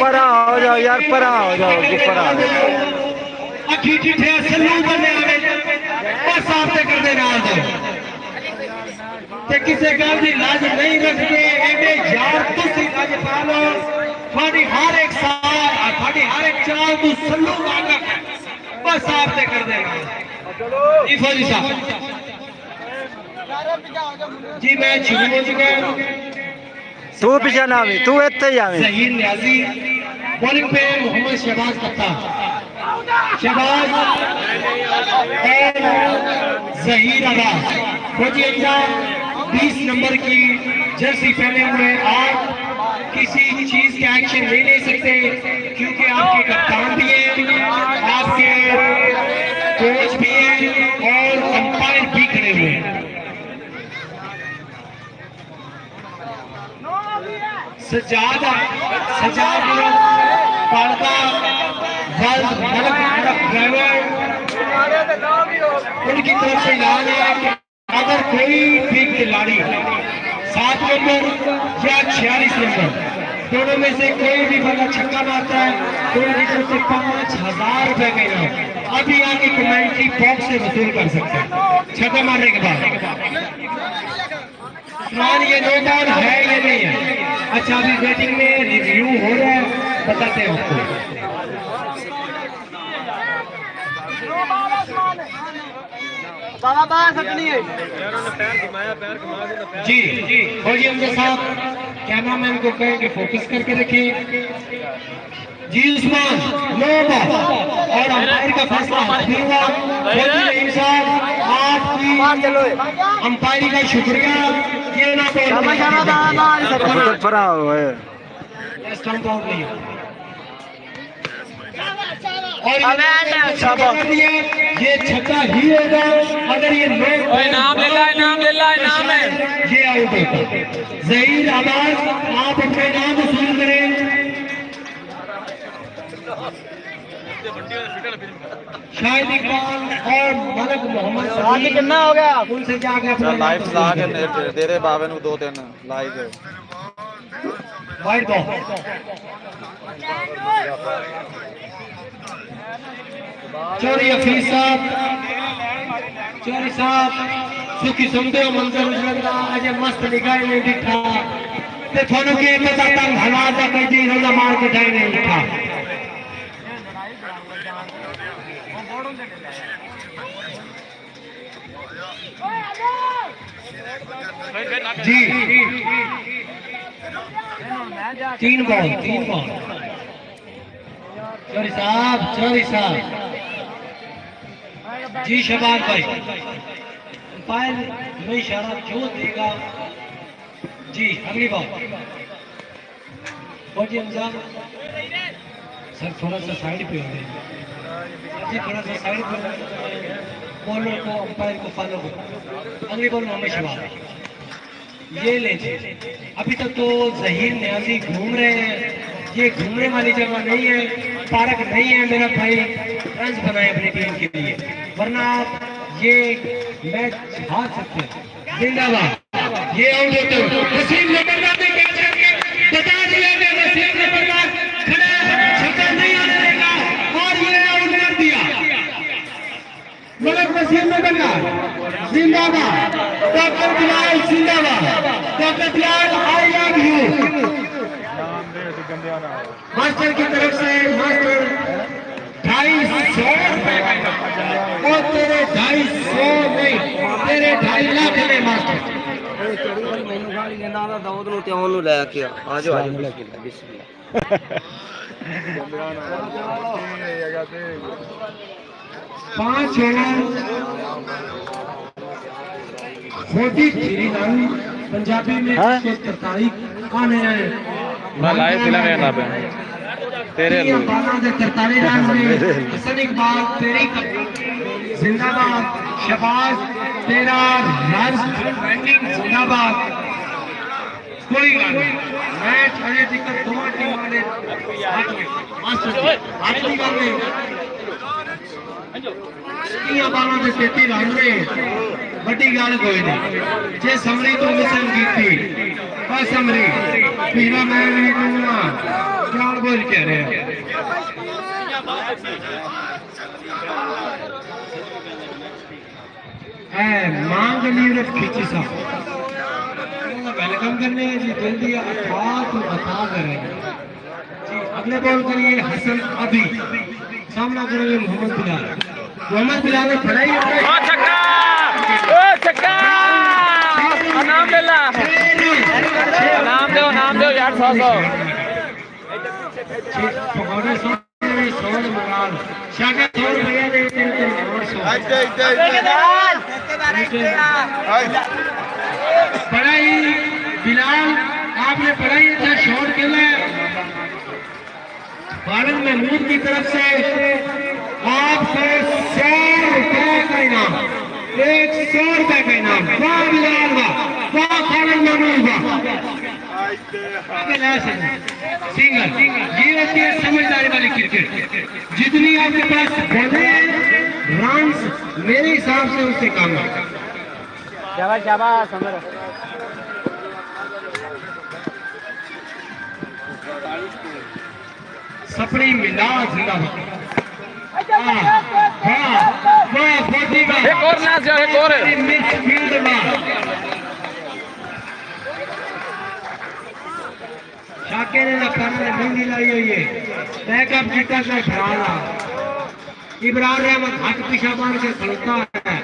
परा हो जाओ यार परा हो जाओ परा अखी चिठे सल्लू बने आवे बस आपसे कर दे नाल दे ते किसे गल दी लाज नहीं रखते एडे यार तुसी लाज पालो थोड़ी हर एक साल थोड़ी हर एक चाल तू सल्लू वांगा बस आपसे कर दे नाल जी फौजी साहब जी मैं शुरू हो चुका हूं। तू पीछे ना आवी तू इत्ते ही आवी जहीर न्याजी बॉलिंग पे मोहम्मद शहबाज कप्तान शहबाज जहीर आवाज फौजी इंजाम 20 नंबर की जर्सी पहने हुए आप किसी चीज के एक्शन ले नहीं सकते क्योंकि आपके कप्तान भी हैं आपके कोच भी हैं और अंपायर भी खड़े हुए हैं। सजाद पढ़ता वर्ल्ड मलक ड्राइवर उनकी तरफ से ऐलान है कि अगर कोई भी खिलाड़ी 7 नंबर या 46 नंबर दोनों में से कोई भी बंदा छक्का मारता है तो उनकी तरफ से 5,000 रुपए का इनाम अभी आके कमेंट्री बॉक्स से वसूल कर सकते हैं छक्का मारने के बाद। ये नो बॉल है या नहीं है? अच्छा अभी बैटिंग में रिव्यू हो रहा है, बताते हैं आपको। जी फौजी हमजा साहब कैमरामैन को कहें कि फोकस करके रखें। जी उस्मान नो बॉल और अंपायर का फैसला हुआ। फौजी साहब आपकी अंपायरी का शुक्रिया। ये ना स्टंप आउट नहीं और ये छक्का ही होगा अगर ये इनाम ले ला, इनाम ले ला, इनाम है। ये आउट होगा। ज़हीर आवाज आप अपने नाम वसूल करें। शाहिद इकबाल और मलक मोहम्मद कितना हो गया? उनसे जाके अपना लाइव ला के दे दे बाबे ਨੂੰ 2-3 live wide ball. Chaudhary Hafeez साहब, चौधरी साहब सुखी सुनते हो मंजर लगता अजय मस्त निगाह नहीं दिखा ते थानू के पता तंग हालात का कोई दी रोजा मार के ढाई नहीं दिखा। जी 3 बॉल चौधरी साहब जी शबाज भाई अंपायर में इशारा जो देगा। जी अगली बॉल फौजी हमजा सर थोड़ा सा साइड पे हो गए जी, थोड़ा सा साइड पे बॉलर को अंपायर को फॉलो करो। अगली बॉल मोहम्मद शबाज ये ले जी। अभी तक तो ज़हीर न्याजी घूम रहे हैं, ये घूमने वाली जगह नहीं है, पार्क नहीं है मेरा भाई। रन बनाए अपनी टीम के लिए वरना आप ये मैच हार सकते हैं। जिंदाबाद। ये आउट होते हो वसीम नंबरदार ने कैच करके बता दिया कि वसीम नंबरदार खड़ा छक्का नहीं आने देगा और ये आउट कर दिया। मलक वसीम नंबरदार जिंदाबाद। डॉक्टर बिलाल जिंदाबाद। Doctor Bilal I love you. Master की तरफ से मास्टर 250 रुपए और तेरे 250 नहीं तेरे 2.5 लाख में मास्टर। ਮੈਨੂੰ ਗਾਲੀ ਕਹਿੰਦਾ ਆਦਾ ਦਾਊਦ ਨੂੰ ਤੇ ਉਹਨੂੰ ਲੈ ਕੇ ਆ ਜਾਓ ਲੈ ਕੇ ਬਿਸਮਿਲ੍ਲਾ 5 43 रन पंजाबी में 143 आने हैं। मैं लाइव फिल्म में ना पे तेरे लिए बाला दे 43 रन में हसन इकबाल तेरी जिंदाबाद। शबाज तेरा रन जिंदाबाद। कोई गल मैच अजे तक दोनों टीमां दे मास्टर आखिरी गल है इया बाला दे 33 रन में बड़ी गल कोई नहीं। जे समरी तो मिसन कीती और समरी पीरा मैं नहीं कहूंगा जान बोल कह रहे हैं। मांग नीरज खींची साहब वेलकम करने जी दिल दिया अथा तो बता कर रहे हैं जी। अगले बॉल करिए हसन अभी सामना करेंगे मोहम्मद बिलाल। मोहम्मद बिलाल ने पढ़ाई छक्का छक्का नाम ले ला नाम दो यार 100 पकौड़े 100 मकान शाका 100 रुपया दे पढ़ाई बिलाल आपने पढ़ाई अच्छा शॉट खेला। बालन महमूद की तरफ से आपको 100 रुपए का इनाम 100 रुपए का इनाम। वाह बिलाल वाह बालन महमूद वाह सिंगल। ये होती है समझदारी वाली क्रिकेट। विकेट। जितनी आपके पास बॉलें हैं, रन्स मेरे हिसाब से उससे कम है। शाबाश शाबाश समर। सपनी मिला जिंदाबाद। वाह फौजी का एक और ना जाए, एक और मिडफील्ड में शाके ने करने मेहंदी लाई हुई है। बैकअप जीता से फराना इब्राहिम अहमद हाथ पीछा मार के खड़ोता है।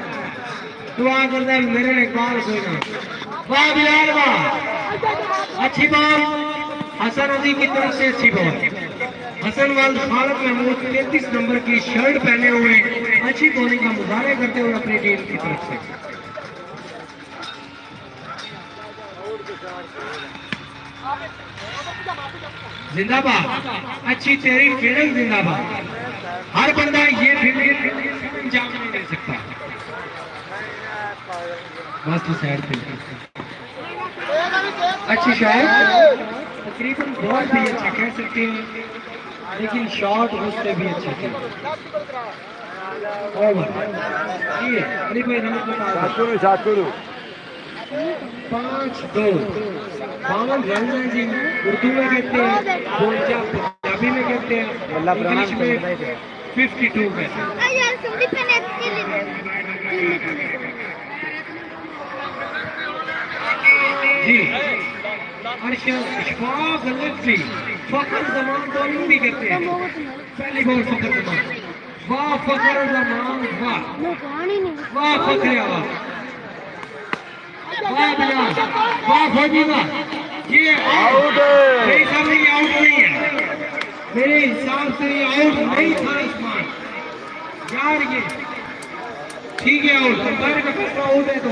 दुआ करता है मेरे इकबाल कोई ना। वाह बिलाल वाह, अच्छी बॉल हसन अली की तरफ से, अच्छी बॉल हसन वाल खालिद महमूद 33 नंबर की शर्ट पहने हुए अच्छी बॉलिंग का मुजाहरा करते हुए अपनी टीम की तरफ से। जिंदाबाद, अच्छी तेरी फील्डिंग जिंदाबाद। हर बंदा ये फील्डिंग अंजाम नहीं दे सकता। बस तो साइड पे अच्छी शॉट, तकरीबन बॉल भी अच्छा कह सकते हैं, लेकिन शॉट उससे भी अच्छे थे। ओवर ये अली भाई रन बता 5-2 52 रन हैं जी। उर्दू में कहते हैं, बोलचा पंजाबी में कहते हैं, इंग्लिश में 52 कहते हैं जी। अरशद इशफाक लफ्जी फखर जमान बॉलिंग भी करते हैं। पहली बॉल फखर जमान, वाह फखर जमान, वाह वाह फखर आवाज, वाह बिलाल, वाह फौजी वाह। ये आउट मेरे हिसाब से ये आउट नहीं है, मेरे हिसाब से ये आउट नहीं था इस्मान यार। ये ठीक है आउट, अंपायर का फैसला आउट है। तो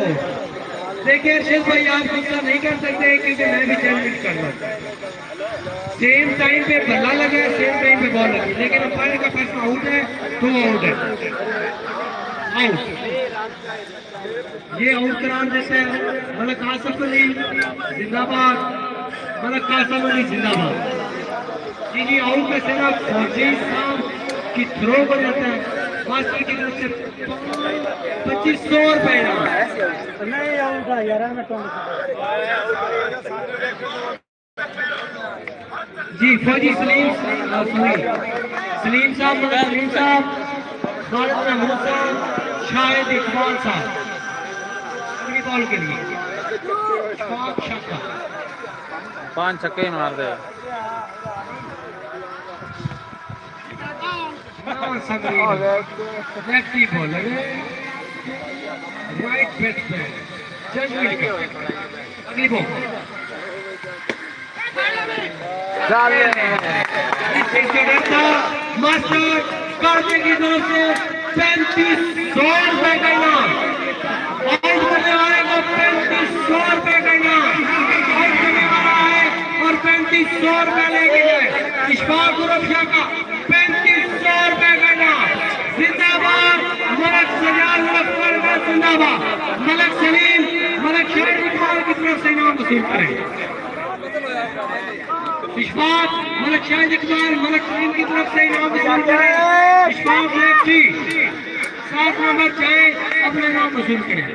देखिए अर्शद भाई आप गुस्सा नहीं कर सकते हैं क्योंकि मैं भी चैलेंज कर रहा हूँ। सेम टाइम पे बल्ला लगा है, सेम टाइम पे बॉल लगी, लेकिन अंपायर का फैसला आउट है तो आउट है। आउट ये आउट करार देते हैं मलक कासिम अली जिंदाबाद, मलक कासिम अली जिंदाबाद। जी जी आउट में सिर्फ फौजी साहब की थ्रो को जाता है। मास्टर की तरफ से 2500 रुपए नहीं आऊंगा यार मैं जी। फौजी सलीम साहब, सलीम साहब, खालिद महमूद साहब, शाहिद इकबाल साहब अगली बॉल के लिए 5 छक्के मार दे। Lefty bowler right batsman judgement का। अगली बॉल मास्टर कार्तिक की तरफ से 3500 रुपए का इनाम। आउट करने वाले को 3500 रुपए का इनाम। आउट करने वाला है और 3500 रुपए लेके गए। इशफाक उर्फिया का 3500 रुपए का इनाम। जिंदाबाद मलक सजाद मुजफ्फर जिंदाबाद। मलक सलीम, मलक शाहिद इकबाल की तरफ से इनाम वसूल करें। इशफाक, मलक शाहिद इकबाल, मलक सलीम की तरफ से इनाम वसूल करें। इशफाक लेफ्टी 7 नंबर जाए अपने नाम वसूल करें।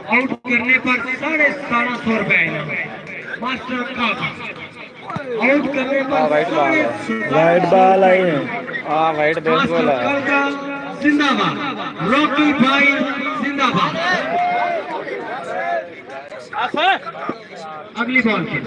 आउट करने पर 1750 रुपए मास्टर का। आउट करने पर वाइट बॉल आई है। हाँ वाइट बेसबॉल है। जिंदाबाद रॉकी भाई जिंदाबाद। अगली बॉल की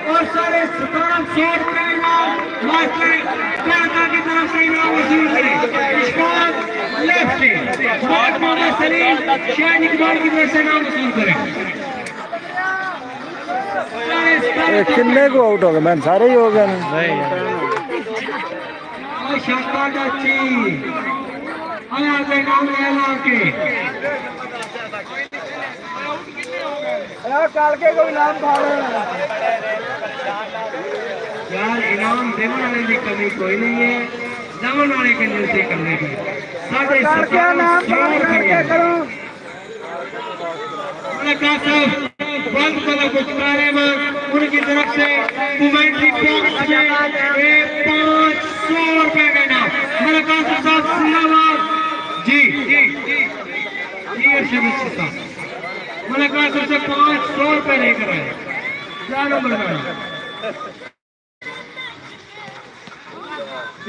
और 1750 रुपए इनाम मास्टर की तरफ से इनाम वसूल करें। इशफाक लेफ्टी, मोहम्मद सलीम शाहिद इकबाल की तरफ से इनाम वसूल करें। कितने को आउट हो गए मैम? सारे ही हो गए ना? नहीं और शाका डची आया के नाम लेना के कालके कोई नाम यार इनाम देने वाले की कमी कोई नहीं है, जमन वाले के दिल से करने की साढ़े क्या नाम करो बंद कदम पुचकारे में उनकी तरफ से कमेंट्री बॉक्स में 500 रुपए का इनाम मेरे कासिम साहब जिंदाबाद जी अर्शद साहब मेरे कासिम से 500 रुपए लेकर आए क्या नंबर में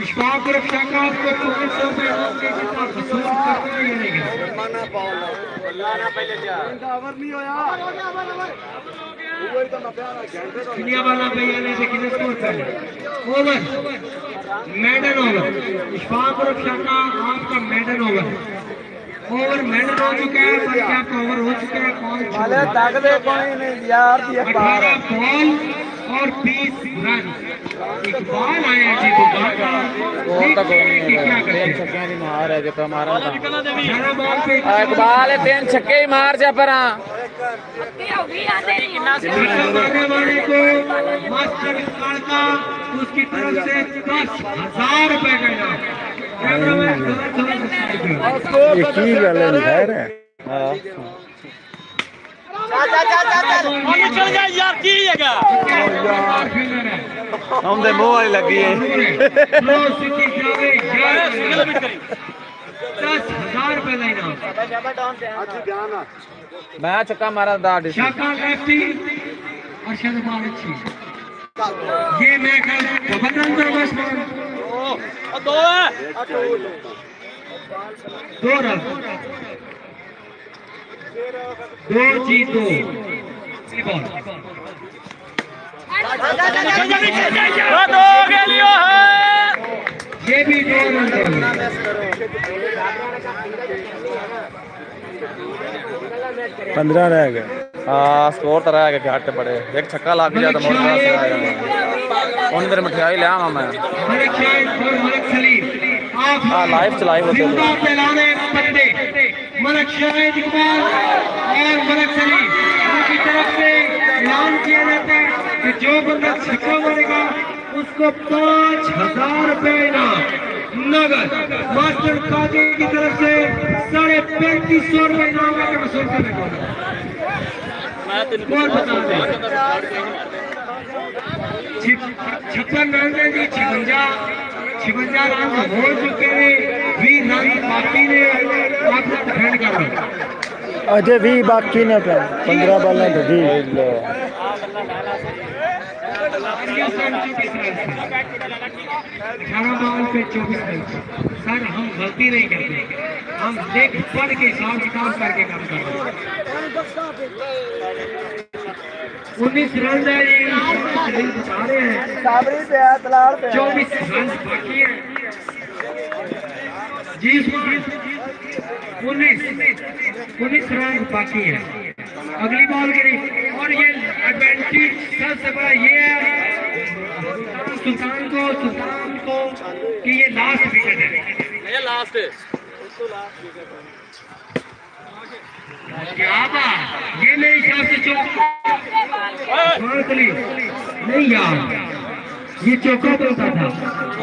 इशफाक रक्षा का आपको 500 रुपए इनाम के कितना वसूल करते हैं ये नहीं दुनिया वाला भैया ने कितने स्कोर कर ओवर मेडल ओवर इशफाक रक्षा का आपका मेडल ओवर मेडल हो चुका है, बल्कि आपका ओवर हो चुका है। कौन 18 बॉल और 20 रन इकबाल आया जी मार है जो हमारा बॉल पे इकबाल 3 छक्के ही मार जा पर मारने वाले को मास्टर इकबाल का उसकी तरफ से 10,000 रुपए का इनाम। चल जा यार की जगह हम दे मुंह वाली लगी है 10,000 रुपए का इनाम। मैं छक्का मारा दाढ़ी शाका लेफ्टी अर्शद मालिक ये मैं कल बस दो है 2 रन 2 जी 2 दो के लिए है ये भी 2 रन 15 रह गए। हाँ स्कोर तो रह गया घट बड़े एक छक्का लग गया तो मोड़ उन देर मिठाई लिया मैं हाँ लाइव चलाई होते मलक शाहिद इकबाल और मलक सलीम उनकी तरफ से ऐलान किया जाता है कि जो बंदा छक्का मारेगा उसको 5,000 रुपए इनाम नगद। मास्टर काजी की तरफ से 3,500 रुपए इनाम का वसूल करने को और बता दें 56 रन है जी 56 रन हो चुके हैं 20 रन बाकी ने आपको डिफेंड कर रहा अजय भी बाकी ने 15 बॉल तो भी 18 बॉल पे 24 रन। सर हम गलती नहीं करते, हम देख पढ़ के हिसाब किताब करके काम कर रहे हैं। 19 रन है ये बता रहे हैं 24 रन बाकी है जी 19 रन बाकी है। अगली बॉल करी और ये एडवांटेज सबसे बड़ा ये है सुल्तान को कि ये लास्ट विकेट है। ये लास्ट है क्या बात ये मेरे हिसाब से नहीं यार ये चौका बोलता था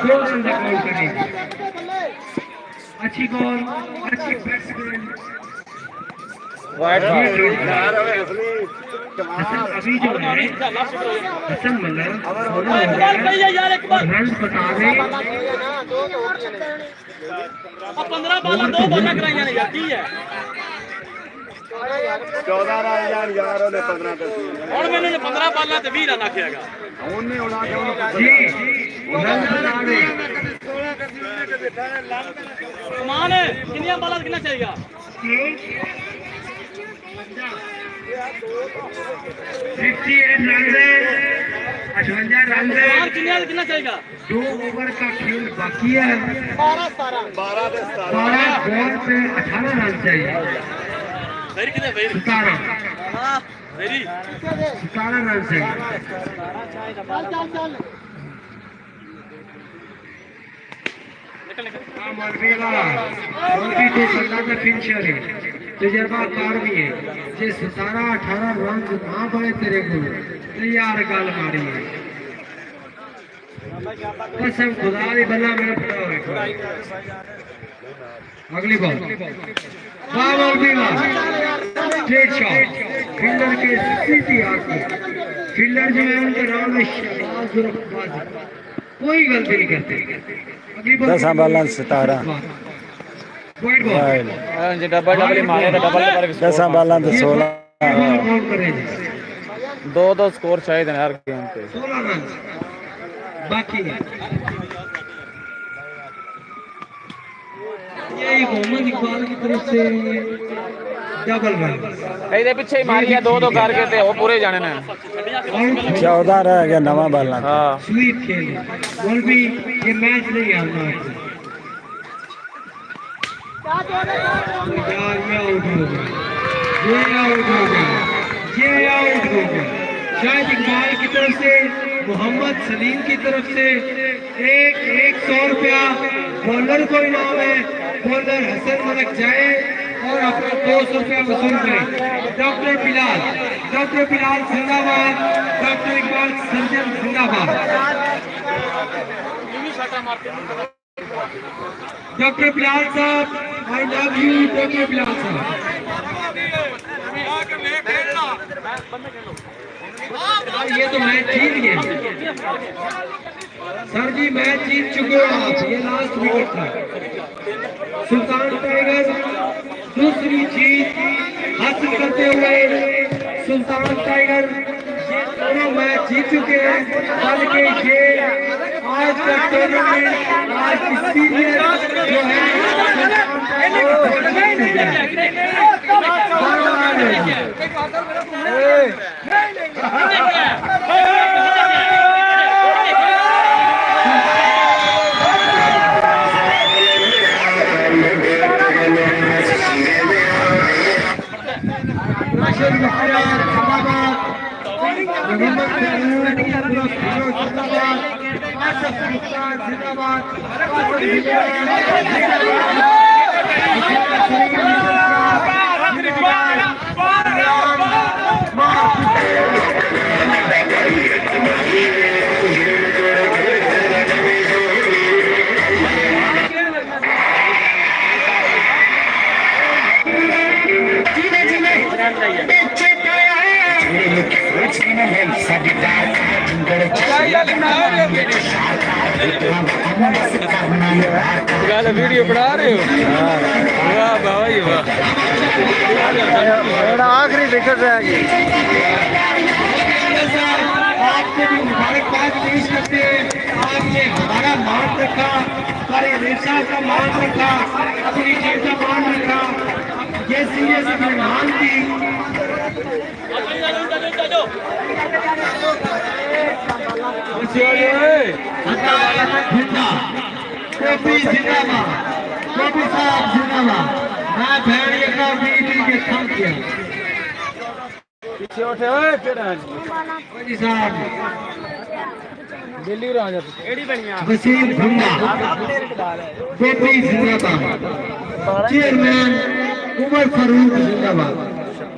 2 रन बॉल करने अच्छी बॉल अच्छी बैट्समैन अभी जो है हसन मल्लर रन बता रहे 15 बाल 2 बॉल कराइया यार की है 14 रन यार ਉਹਨੇ 15 ਤੇ ਹੁਣ ਮੈਨੂੰ 15 ਬਾਲਾਂ ਤੇ 20 ਰਨ ਆਖਿਆਗਾ ਉਹਨੇ ਉਡਾ ਕੇ जी रन बता रहे कमान है कितनी बाल कितना चाहिएगा 58 रन है 58 रन है और कितना चाहिएगा 2 ओवर का खेल बाकी है 12 बॉल पे 18 रन चाहिए वेरी कितने वेरी 17 वेरी 17 रन चाहिए मौलवी तो सल्लाना फिनिशर है, तजर्बाकार भी है। जे 17-18 रन ना पाए तेरे को तैयार गल मारी है। कसम खुदा दी बल्ला मेरा पता है। अगली बॉल वाह मौलवी वाह, स्ट्रेट शॉट फील्डर के सीधी आके। फील्डर जो है उनके नाम है शहबाज उर्फ बाजी, कोई गलती नहीं करते। अगली बॉल 10 बालन 17 वाइड बॉल जे डबल डबल ही मारे तो डबल डबल 10 बालन 16 आउट करेंगे। 2-2 स्कोर चाहिए हर गेम पे। 16 रन बाकी है। ये मोहम्मद इकबाल की तरफ से डबल रन। ਇਹਦੇ ਪਿੱਛੇ ਹੀ ਮਾਰੀ ਆ 2-2 ਕਰਕੇ ਤੇ ਉਹ ਪੂਰੇ ਜਾਣੇ ਨੇ। 14 रह गया नवा बालन। ਹਾਂ स्वीप खेल बॉल भी ये मैच नहीं हारना है यार। ये आउट हो गया, ये आउट हो गया, ये आउट हो गया। शायद इकबाल की तरफ से मोहम्मद सलीम की तरफ से एक 100 रुपया बॉलर को इनाम है। बॉलर हसन मलक जाए और अपना 200 रुपया वसूल करें। डॉक्टर बिलाल जिंदाबाद, डॉक्टर इकबाल सर्जन जिंदाबाद। डॉक्टर बिलाल साहब I love you. Doctor Bilal साहब ये तो मैच जीत गए सर जी, मैच जीत चुके हो आप। ये लास्ट विकेट था। सुल्तान टाइगर दूसरी जीत हासिल करते हुए सुल्तान टाइगर ये दोनों मैच जीत चुके हैं। कल के ये आज का टूर्नामेंट आज की सीरीज जो है वीडियो बना रहे हो? वाह भाई वाह, आखिरी विकेट रह गई। आपको भी मुबारकबाद पेश करते हैं। आपने हमारा मान रखा, हमारे रेशा का मान रखा, अपनी टीम का मान रखा। ये सीरीज मेहमान थी। टोपी जिंदाबाद, टोपी साहब जिंदाबाद। मैं भेड़िए का बीबी के थम किया पीछे उठे ओए फिर जी साहब। दिल्ली रह जा एड़ी बनिया वसीम भुंगा, टोपी जिंदाबाद। चेयरमैन उमर फारूक जिंदाबाद।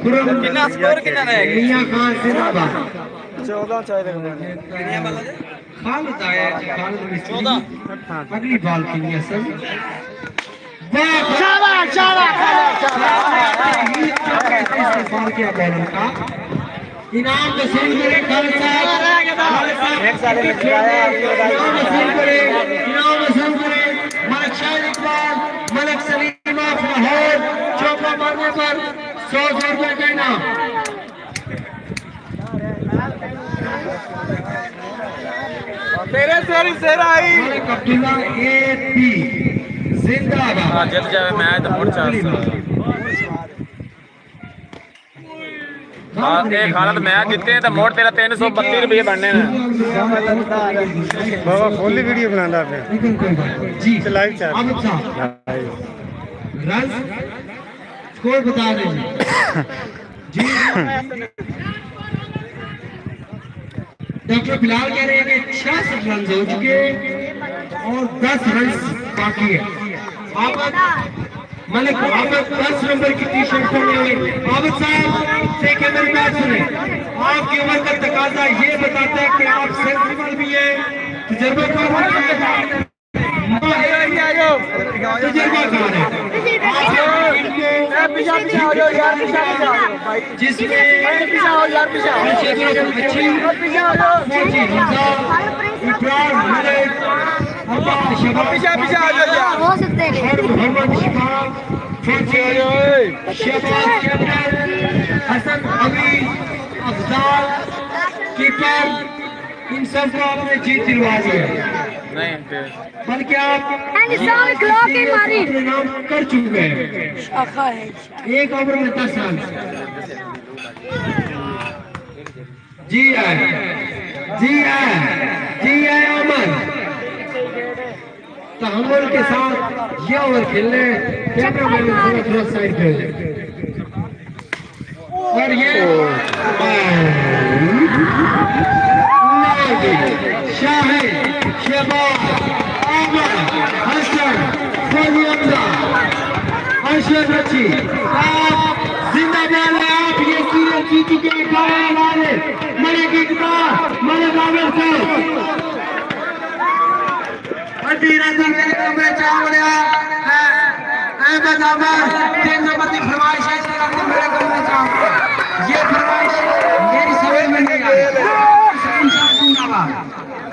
कितना स्कोर कितना रहेगा? मियां खान जिंदाबाद। 14 चाहिए। खालिद आया जी, खालिद मिस्त्री। अगली बॉल के लिए सर इस्तेमाल किया बॉलर का। इनाम वसूल करे खालिद साहब, इनाम वसूल करे मलक शाह इकबाल, मलक सलीम ऑफ लाहौर। चौका मारने पर 100 रुपए का इनाम। तेरे सारी सेरा आई मलिक अब्दुल्ला AP जिंदाबाद। जित जावे मैच तो मोड़ चांस एक हालत मैच जीते तो मोड़ तेरा 332 रुपये बनने हैं। बाबा फुल वीडियो बनाना आपने जी लाइव चल आमिर साहब रन स्कोर बता दीजिए जी। डॉक्टर बिलाल कह रहे हैं कि 66 रन हो चुके और 10 रन बाकी है। आबद मलिक आबद 10 नंबर की टी शर्ट पहने हुए। आबद साहब से मेरी बात सुने, आपकी उम्र का तकाजा ये बताता है कि आप सेंसिबल भी हैं, तजुर्बाकार भी हैं, तजुर्बाकार हैं। हसन अली अफजाल कीपर, इन सबको आपने जीत दिलवा दी है, बल्कि आप नाम कर चुके हैं। एक ओवर में 10 रन। जी है, जी है, जी है अमन। तहम्मुल के साथ ये ओवर खेलने कैमरा मैन थोड़ा साइड पे और ये शाहिद, शहबाज, आमर, हसन, फौजिया, अर्शद रची, आप जिंदाबाद हैं। आप ये सीरियल जीत चुके हैं। गाने वाले मरे की किताब मरे बाबर को अड्डी राजा के कमरे चावड़िया अहमद आमर 3 नंबर की फरमाइश है कि मेरे कमरे चावड़िया। ये फरमाइश मेरी समझ में नहीं आई।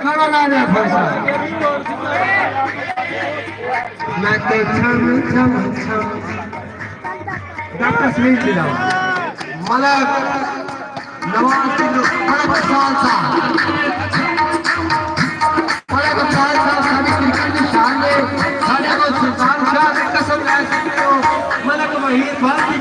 खड़ा ना जाए फैसला। मैं तो छम डॉक्टर स्मिथ दिलाऊं मलक नवाज बड़े साल सारी क्रिकेट की शान में सारे को सुल्तान शाह की कसम ले सकते हो। मलक वहीद भारती